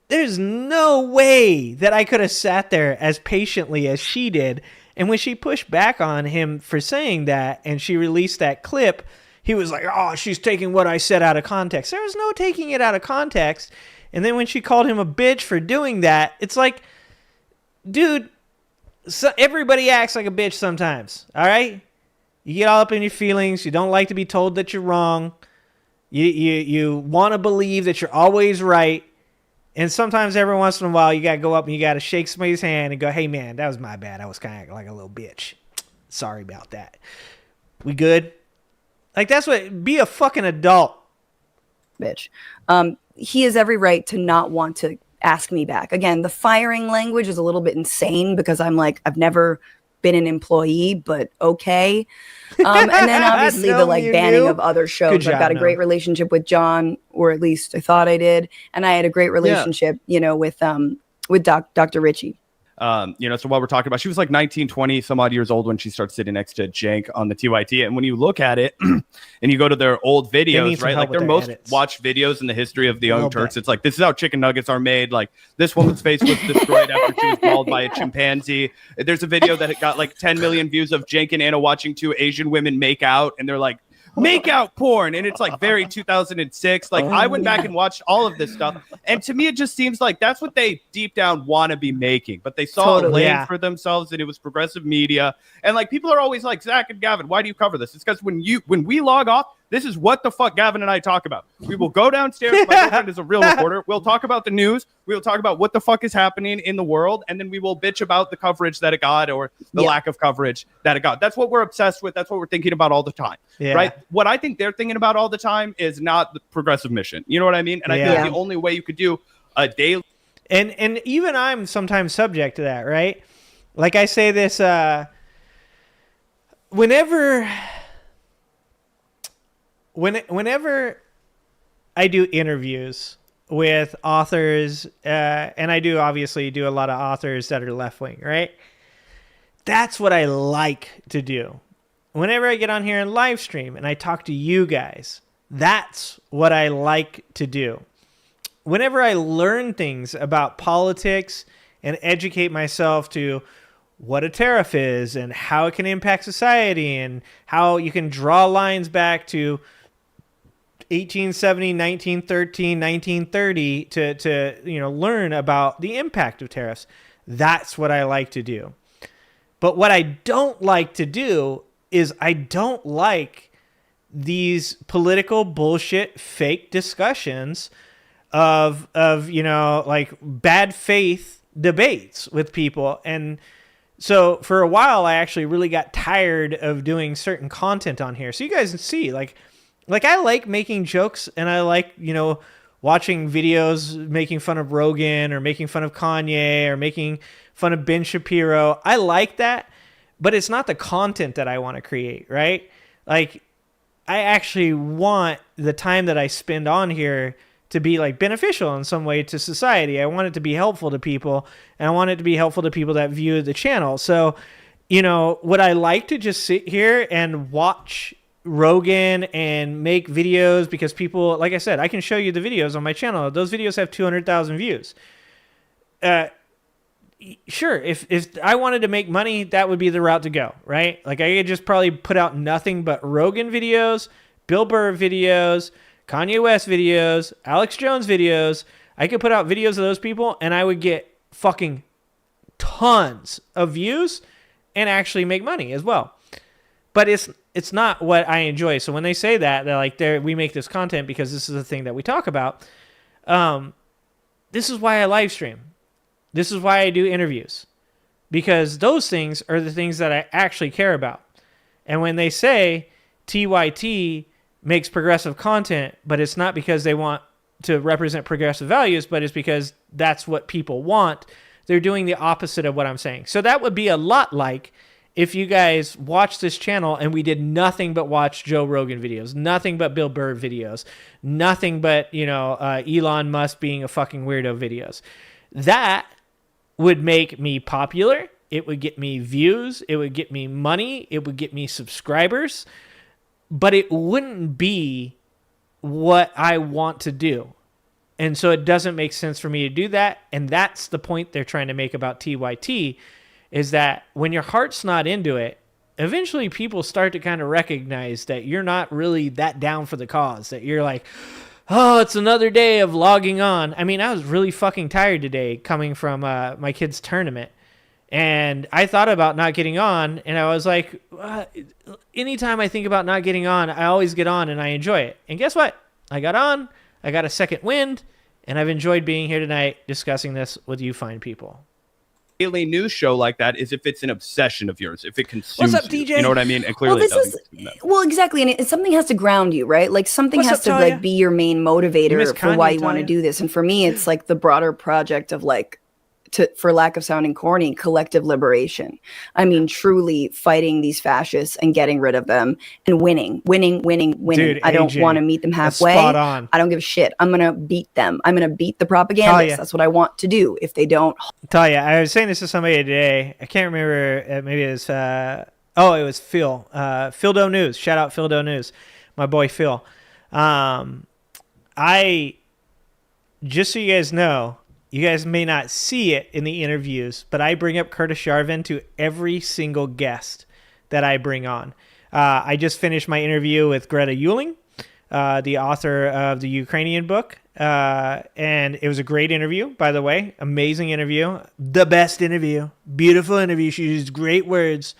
there's no way that I could have sat there as patiently as she did. And when she pushed back on him for saying that, and she released that clip, he was like, oh, she's taking what I said out of context. There was no taking it out of context. And then when she called him a bitch for doing that, it's like, dude, everybody acts like a bitch sometimes, all right? You get all up in your feelings. You don't like to be told that you're wrong. You want to believe that you're always right. And sometimes every once in a while, you got to go up and you got to shake somebody's hand and go, hey, man, that was my bad. I was kind of like a little bitch. Sorry about that. We good? Like, that's what, be a fucking adult. Bitch. He has every right to not want to ask me back. Again, the firing language is a little bit insane because I'm like, I've never been an employee, but okay. And then obviously the like banning of other shows. I've got a great relationship with John, or at least I thought I did. And I had a great relationship, you know, with Dr. Richie. You know, so while we're talking about, she was like 19, 20 some odd years old when she starts sitting next to Cenk on the TyT. And when you look at it and you go to their old videos, right? Like their most watched videos in the history of the Young Turks. It's like, this is how chicken nuggets are made. Like this woman's face was destroyed after she was mauled by a chimpanzee. There's a video that got like 10 million views of Cenk and Anna watching two Asian women make out. And they're like, make out porn, and it's like very 2006. Like I went back and watched all of this stuff, and to me it just seems like that's what they deep down want to be making, but they saw a lane for themselves, and it was progressive media. And like people are always like, Zach and Gavin, why do you cover this? It's because when we log off, this is what the fuck Gavin and I talk about. We will go downstairs. My girlfriend is a real reporter. We'll talk about the news. We'll talk about what the fuck is happening in the world. And then we will bitch about the coverage that it got or the lack of coverage that it got. That's what we're obsessed with. That's what we're thinking about all the time. Right? What I think they're thinking about all the time is not the progressive mission. You know what I mean? And I think the only way you could do a daily. And even I'm sometimes subject to that, right? Like I say this, whenever I do interviews with authors, and I do obviously do a lot of authors that are left-wing, right? That's what I like to do. Whenever I get on here and live stream and I talk to you guys, that's what I like to do. Whenever I learn things about politics and educate myself to what a tariff is and how it can impact society and how you can draw lines back to 1870, 1913, 1930 to you know, learn about the impact of tariffs. That's what I like to do. But what I don't like to do is I don't like these political bullshit fake discussions of you know, like bad faith debates with people. And so for a while I actually really got tired of doing certain content on here. So you guys can see like I like making jokes, and I like, you know, watching videos making fun of Rogan or making fun of Kanye or making fun of Ben Shapiro. I like that, but it's not the content that I want to create, right? Like I actually want the time that I spend on here to be like beneficial in some way to society. I want it to be helpful to people, and I want it to be helpful to people that view the channel. So, you know, would I like to just sit here and watch Rogan and make videos because people, like I said, I can show you the videos on my channel. Those videos have 200,000 views. Sure, if I wanted to make money, that would be the route to go, right? Like I could just probably put out nothing but Rogan videos, Bill Burr videos, Kanye West videos, Alex Jones videos. I could put out videos of those people and I would get fucking tons of views and actually make money as well. But it's not what I enjoy. So when they say that, they're like, we make this content because this is the thing that we talk about. This is why I live stream. This is why I do interviews. Because those things are the things that I actually care about. And when they say TyT makes progressive content, but it's not because they want to represent progressive values, but it's because that's what people want, they're doing the opposite of what I'm saying. So that would be a lot like if you guys watch this channel and we did nothing but watch Joe Rogan videos, nothing but Bill Burr videos, nothing but, you know, Elon Musk being a fucking weirdo videos. That would make me popular. It would get me views. It would get me money. It would get me subscribers. But it wouldn't be what I want to do. And so it doesn't make sense for me to do that. And that's the point they're trying to make about TyT, is that when your heart's not into it, eventually people start to kind of recognize that you're not really that down for the cause, that you're like, oh, it's another day of logging on. I mean, I was really fucking tired today coming from my kid's tournament. And I thought about not getting on, and I was like, anytime I think about not getting on, I always get on and I enjoy it. And guess what? I got on, I got a second wind, And I've enjoyed being here tonight discussing this with you fine people. Daily news show like that is if it's an obsession of yours, if it consumes What's up, you. DJ? You know what I mean? And clearly well, exactly. And something has to ground you, right? Like something What's has up, to Talia? like be your main motivator for why Kanye, you want to Talia? do this. And for me, it's like the broader project of like, for lack of sounding corny, collective liberation. I mean, truly fighting these fascists and getting rid of them and winning. Dude, I don't AJ, want to meet them that's halfway. spot on. I don't give a shit. I'm going to beat them. I'm going to beat the propagandists. Talia. That's what I want to do. If they don't. Talia, I was saying this to somebody today. I can't remember. Maybe it was, it was Phil. Phildo News. Shout out Phildo News. My boy Phil. Just so you guys know, you guys may not see it in the interviews, but I bring up Curtis Yarvin to every single guest that I bring on. I just finished my interview with Greta Yuling, the author of the Ukrainian book. And it was a great interview, by the way. Amazing interview. The best interview. Beautiful interview. She used great words.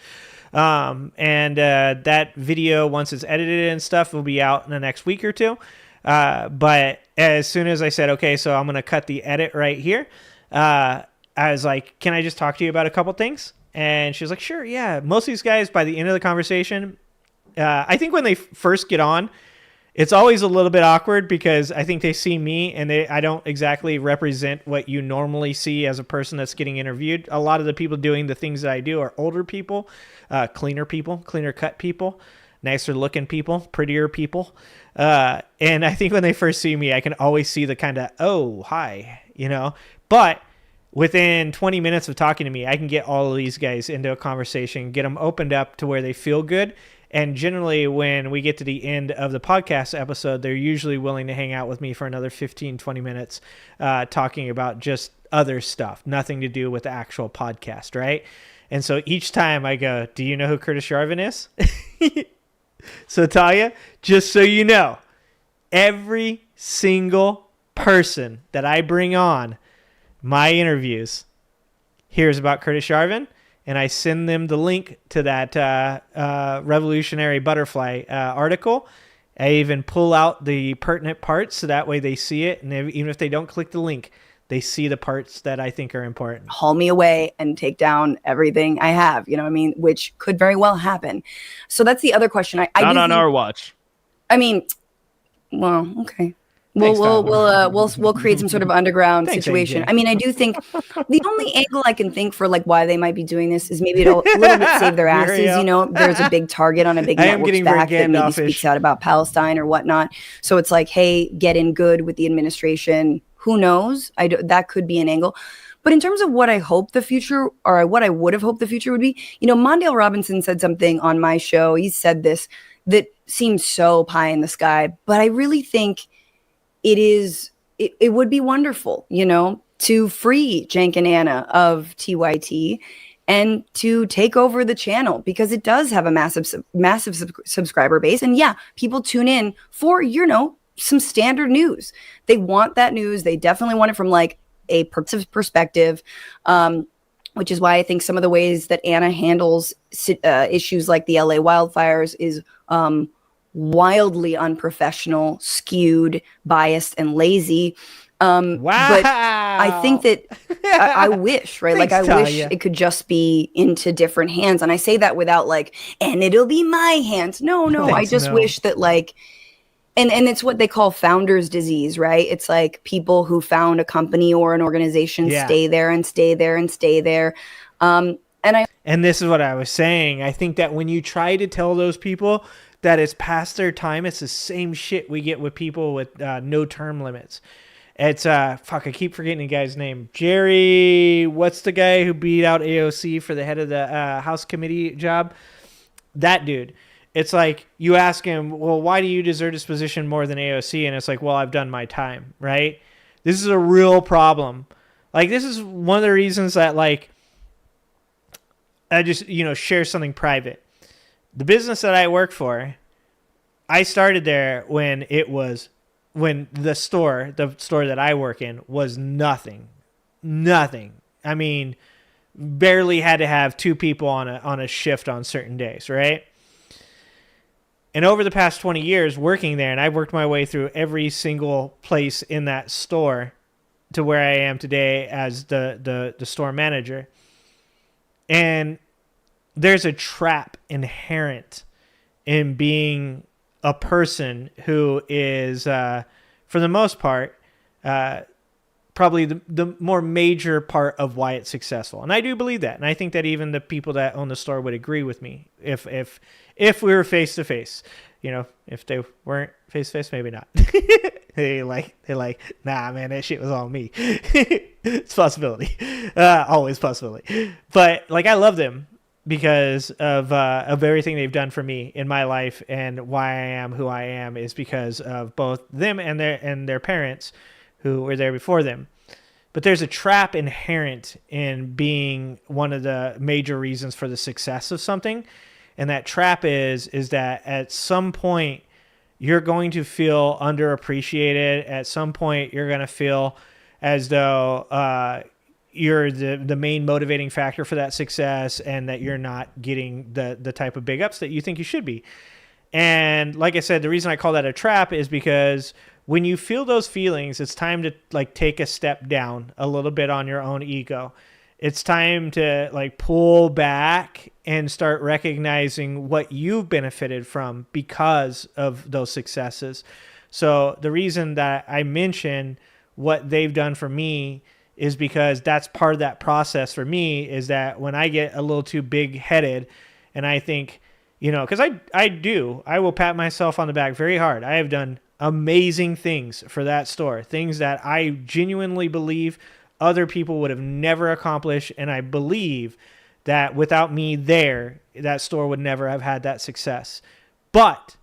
That video, once it's edited and stuff, will be out in the next week or two. But as soon as I said, okay, so I'm going to cut the edit right here, I was like, can I just talk to you about a couple things? And she was like, sure, yeah. Most of these guys, by the end of the conversation, I think when they first get on, it's always a little bit awkward because I think they see me and I don't exactly represent what you normally see as a person that's getting interviewed. A lot of the people doing the things that I do are older people, cleaner cut people, nicer looking people, prettier people. And I think when they first see me, I can always see the kind of, oh, hi, but within 20 minutes of talking to me, I can get all of these guys into a conversation, get them opened up to where they feel good. And generally when we get to the end of the podcast episode, they're usually willing to hang out with me for another 15, 20 minutes, talking about just other stuff, nothing to do with the actual podcast. Right. And so each time I go, do you know who Curtis Yarvin is? So Talia, just so you know, every single person that I bring on my interviews hears about Curtis Yarvin, and I send them the link to that Revolutionary Butterfly article. I even pull out the pertinent parts so that way they see it, and even if they don't click the link, they see the parts that I think are important. Haul me away and take down everything I have, which could very well happen. So that's the other question. Not on our watch. I mean, well, okay. We'll create some sort of underground situation. I mean, I do think the only angle I can think for like why they might be doing this is maybe it'll a little bit save their asses. There's a big target on a big network's back that maybe speaks out about Palestine or whatnot. So it's like, hey, get in good with the administration. Who knows? That could be an angle. But in terms of what I hope the future, or what I would have hoped the future would be, Mondale Robinson said something on my show. He said this that seems so pie in the sky, but I really think it would be wonderful, to free Cenk and Anna of TyT and to take over the channel, because it does have a massive subscriber base. And yeah, people tune in for, some standard news. They want that news. They definitely want it from like a perspective, which is why I think some of the ways that Anna handles issues like the LA wildfires is wildly unprofessional, skewed, biased, and lazy. Wow. But I think that I wish, right? Thanks, like I wish Talia. it could just be into different hands. And I say that without like, and it'll be my hands. No, I just wish that like, and it's what they call founder's disease, right? It's like people who found a company or an organization stay there and stay there and stay there. And this is what I was saying. I think that when you try to tell those people that it's past their time, it's the same shit we get with people with no term limits. It's I keep forgetting the guy's name. Jerry, what's the guy who beat out AOC for the head of the House committee job? That dude. It's like you ask him, well, why do you deserve this position more than AOC? And it's like, well, I've done my time, right? This is a real problem. Like, this is one of the reasons that, like, I just, share something private. The business that I work for, I started there when the store that I work in was nothing. I mean, barely had to have two people on a shift on certain days, right? And over the past 20 years working there, and I've worked my way through every single place in that store to where I am today as the store manager. And there's a trap inherent in being a person who is, for the most part, probably the more major part of why it's successful. And I do believe that. And I think that even the people that own the store would agree with me if we were face to face. You know, if they weren't face to face, maybe not. They like, nah, man, that shit was all me. It's a possibility. Always possibility. But like, I love them because of everything they've done for me in my life, and why I am who I am is because of both them and their parents who were there before them. But there's a trap inherent in being one of the major reasons for the success of something. And that trap is that at some point you're going to feel underappreciated. At some point you're going to feel as though you're the main motivating factor for that success, and that you're not getting the type of big ups that you think you should be. And like I said, the reason I call that a trap is because when you feel those feelings, it's time to like take a step down a little bit on your own ego. It's time to like pull back and start recognizing what you've benefited from because of those successes. So the reason that I mention what they've done for me is because that's part of that process for me, is that when I get a little too big headed and I think, you know, because I will pat myself on the back very hard. I have done amazing things for that store, things that I genuinely believe other people would have never accomplished. And I believe that without me there, that store would never have had that success. But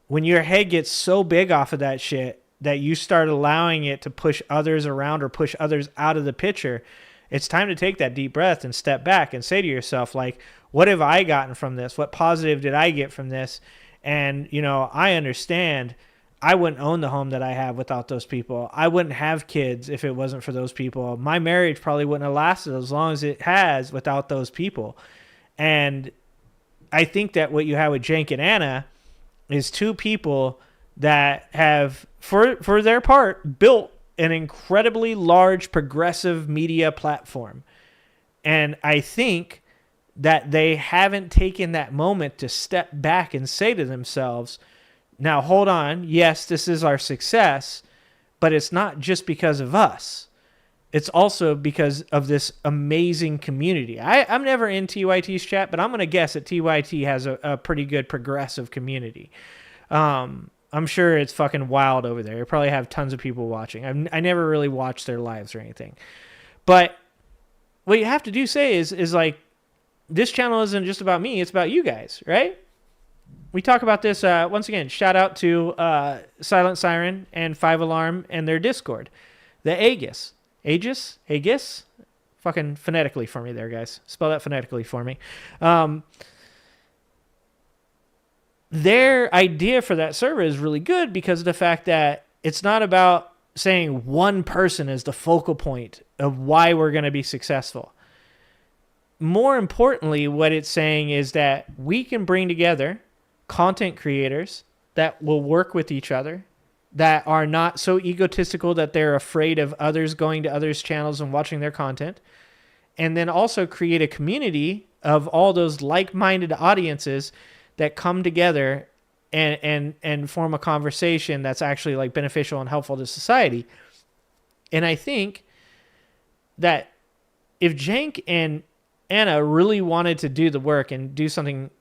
when your head gets so big off of that shit that you start allowing it to push others around or push others out of the picture, it's time to take that deep breath and step back and say to yourself, like, what have I gotten from this? What positive did I get from this? And, you know, I understand I wouldn't own the home that I have without those people. I wouldn't have kids if it wasn't for those people. My marriage probably wouldn't have lasted as long as it has without those people. And I think that what you have with Cenk and Anna is two people that have, for their part, built an incredibly large progressive media platform. And I think that they haven't taken that moment to step back and say to themselves, now, hold on. Yes, this is our success, but it's not just because of us. It's also because of this amazing community. I'm never in TYT's chat, but I'm going to guess that TYT has a pretty good progressive community. I'm sure it's fucking wild over there. You probably have tons of people watching. I never really watched their lives or anything. But what you have to say is like, this channel isn't just about me. It's about you guys, right? We talk about this, once again, shout out to Silent Siren and 5 Alarm and their Discord. The Aegis? Fucking phonetically for me there, guys. Spell that phonetically for me. Their idea for that server is really good because of the fact that it's not about saying one person is the focal point of why we're going to be successful. More importantly, what it's saying is that we can bring together content creators that will work with each other, that are not so egotistical that they're afraid of others going to others' channels and watching their content, and then also create a community of all those like-minded audiences that come together and form a conversation that's actually like beneficial and helpful to society. And I think that if Cenk and Anna really wanted to do the work and do something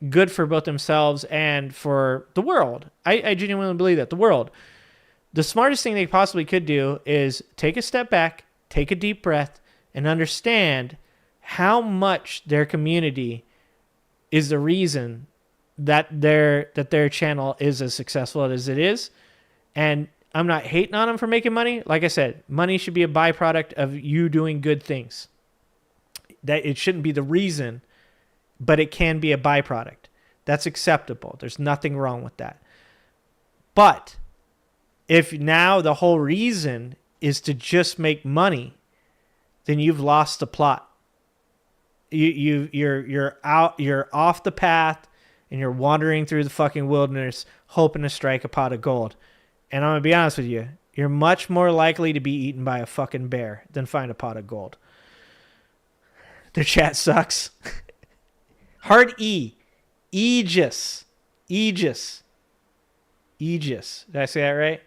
good for both themselves and for the world, I genuinely believe that the world, the smartest thing they possibly could do is take a step back, take a deep breath, and understand how much their community is the reason that their channel is as successful as it is. And I'm not hating on them for making money. Like I said, money should be a byproduct of you doing good things. That it shouldn't be the reason, but it can be a byproduct. That's acceptable. There's nothing wrong with that. But if now the whole reason is to just make money, then you've lost the plot. You're off the path, and you're wandering through the fucking wilderness hoping to strike a pot of gold. And I'm going to be honest with you, you're much more likely to be eaten by a fucking bear than find a pot of gold. Their chat sucks. Hard E. Aegis. Aegis. Aegis. Did I say that right?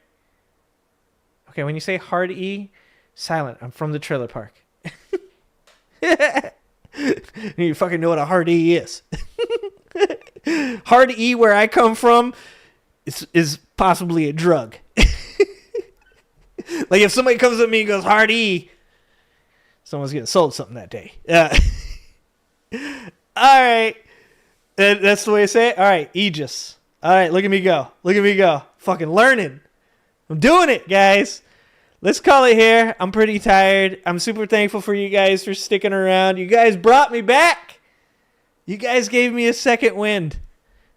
Okay, when you say hard E, silent. I'm from the trailer park. You fucking know what a hard E is. Hard E, where I come from, is possibly a drug. Like if somebody comes at me and goes hard E, someone's getting sold something that day. All right. That's the way I say it? All right, Aegis. All right, look at me go. Look at me go. Fucking learning. I'm doing it, guys. Let's call it here. I'm pretty tired. I'm super thankful for you guys for sticking around. You guys brought me back. You guys gave me a second wind.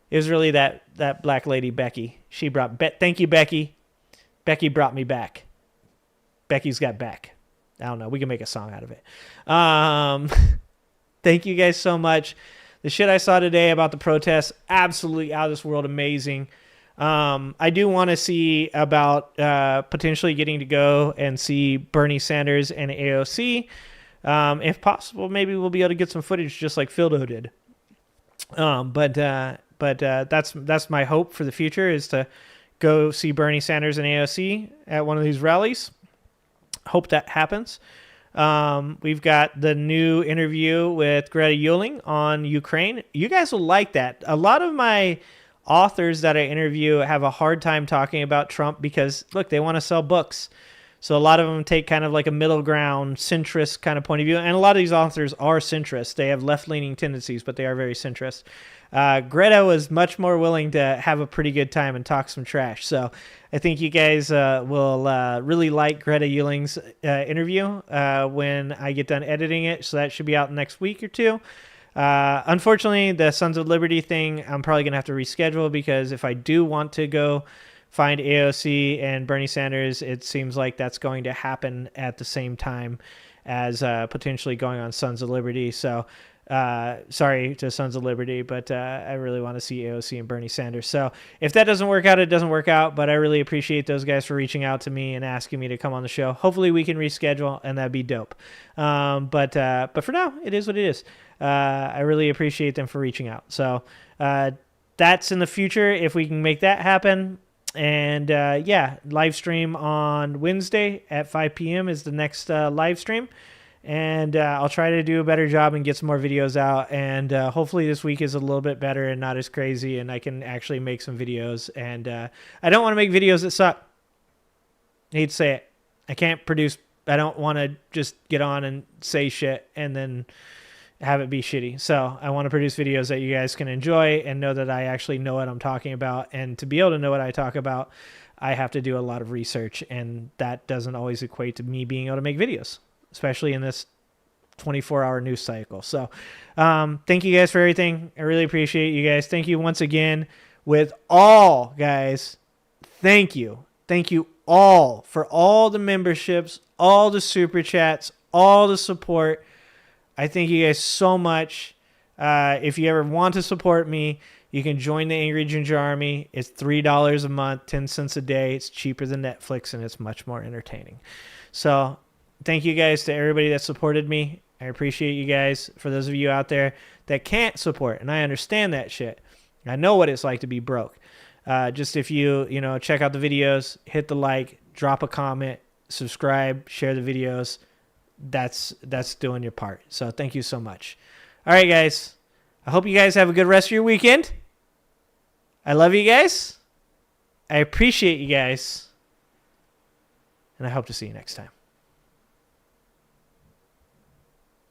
It was really that black lady, Becky. She brought... Thank you, Becky. Becky brought me back. Becky's got back. I don't know. We can make a song out of it. Thank you guys so much. The shit I saw today about the protests, absolutely out of this world amazing. I do want to see about potentially getting to go and see Bernie Sanders and AOC. If possible, maybe we'll be able to get some footage just like Fildo did. But that's my hope for the future, is to go see Bernie Sanders and AOC at one of these rallies. Hope that happens. We've got the new interview with Greta Yuling on Ukraine. You guys will like that. A lot of my authors that I interview have a hard time talking about Trump because, look, they want to sell books. So a lot of them take kind of like a middle ground, centrist kind of point of view. And a lot of these authors are centrist. They have left-leaning tendencies, but they are very centrist. Greta was much more willing to have a pretty good time and talk some trash. So I think you guys will really like Greta Yuling's interview when I get done editing it. So that should be out next week or two. Unfortunately, the Sons of Liberty thing, I'm probably going to have to reschedule because if I do want to go find AOC and Bernie Sanders, it seems like that's going to happen at the same time as potentially going on Sons of Liberty. So sorry to Sons of Liberty, but I really want to see AOC and Bernie Sanders. So if that doesn't work out, it doesn't work out, but I really appreciate those guys for reaching out to me and asking me to come on the show. Hopefully we can reschedule, and that'd be dope. But for now, it is what it is. I really appreciate them for reaching out. So that's in the future if we can make that happen. And yeah, live stream on Wednesday at 5 p.m. is the next live stream. And I'll try to do a better job and get some more videos out. And hopefully this week is a little bit better and not as crazy, and I can actually make some videos. And I don't want to make videos that suck. I hate to say it. I can't produce. I don't want to just get on and say shit and then have it be shitty. So I want to produce videos that you guys can enjoy and know that I actually know what I'm talking about. And to be able to know what I talk about, I have to do a lot of research, and that doesn't always equate to me being able to make videos, especially in this 24-hour news cycle. So thank you guys for everything. I really appreciate you guys. Thank you once again with all, guys. Thank you. Thank you all for all the memberships, all the super chats, all the support. I thank you guys so much. If you ever want to support me, you can join the Angry Ginger Army. It's $3 a month, 10 cents a day. It's cheaper than Netflix, and it's much more entertaining. So thank you guys to everybody that supported me. I appreciate you guys. For those of you out there that can't support, and I understand that shit. I know what it's like to be broke. Just if you check out the videos, hit the like, drop a comment, subscribe, share the videos. That's doing your part. So thank you so much. All right, guys. I hope you guys have a good rest of your weekend. I love you guys. I appreciate you guys. And I hope to see you next time.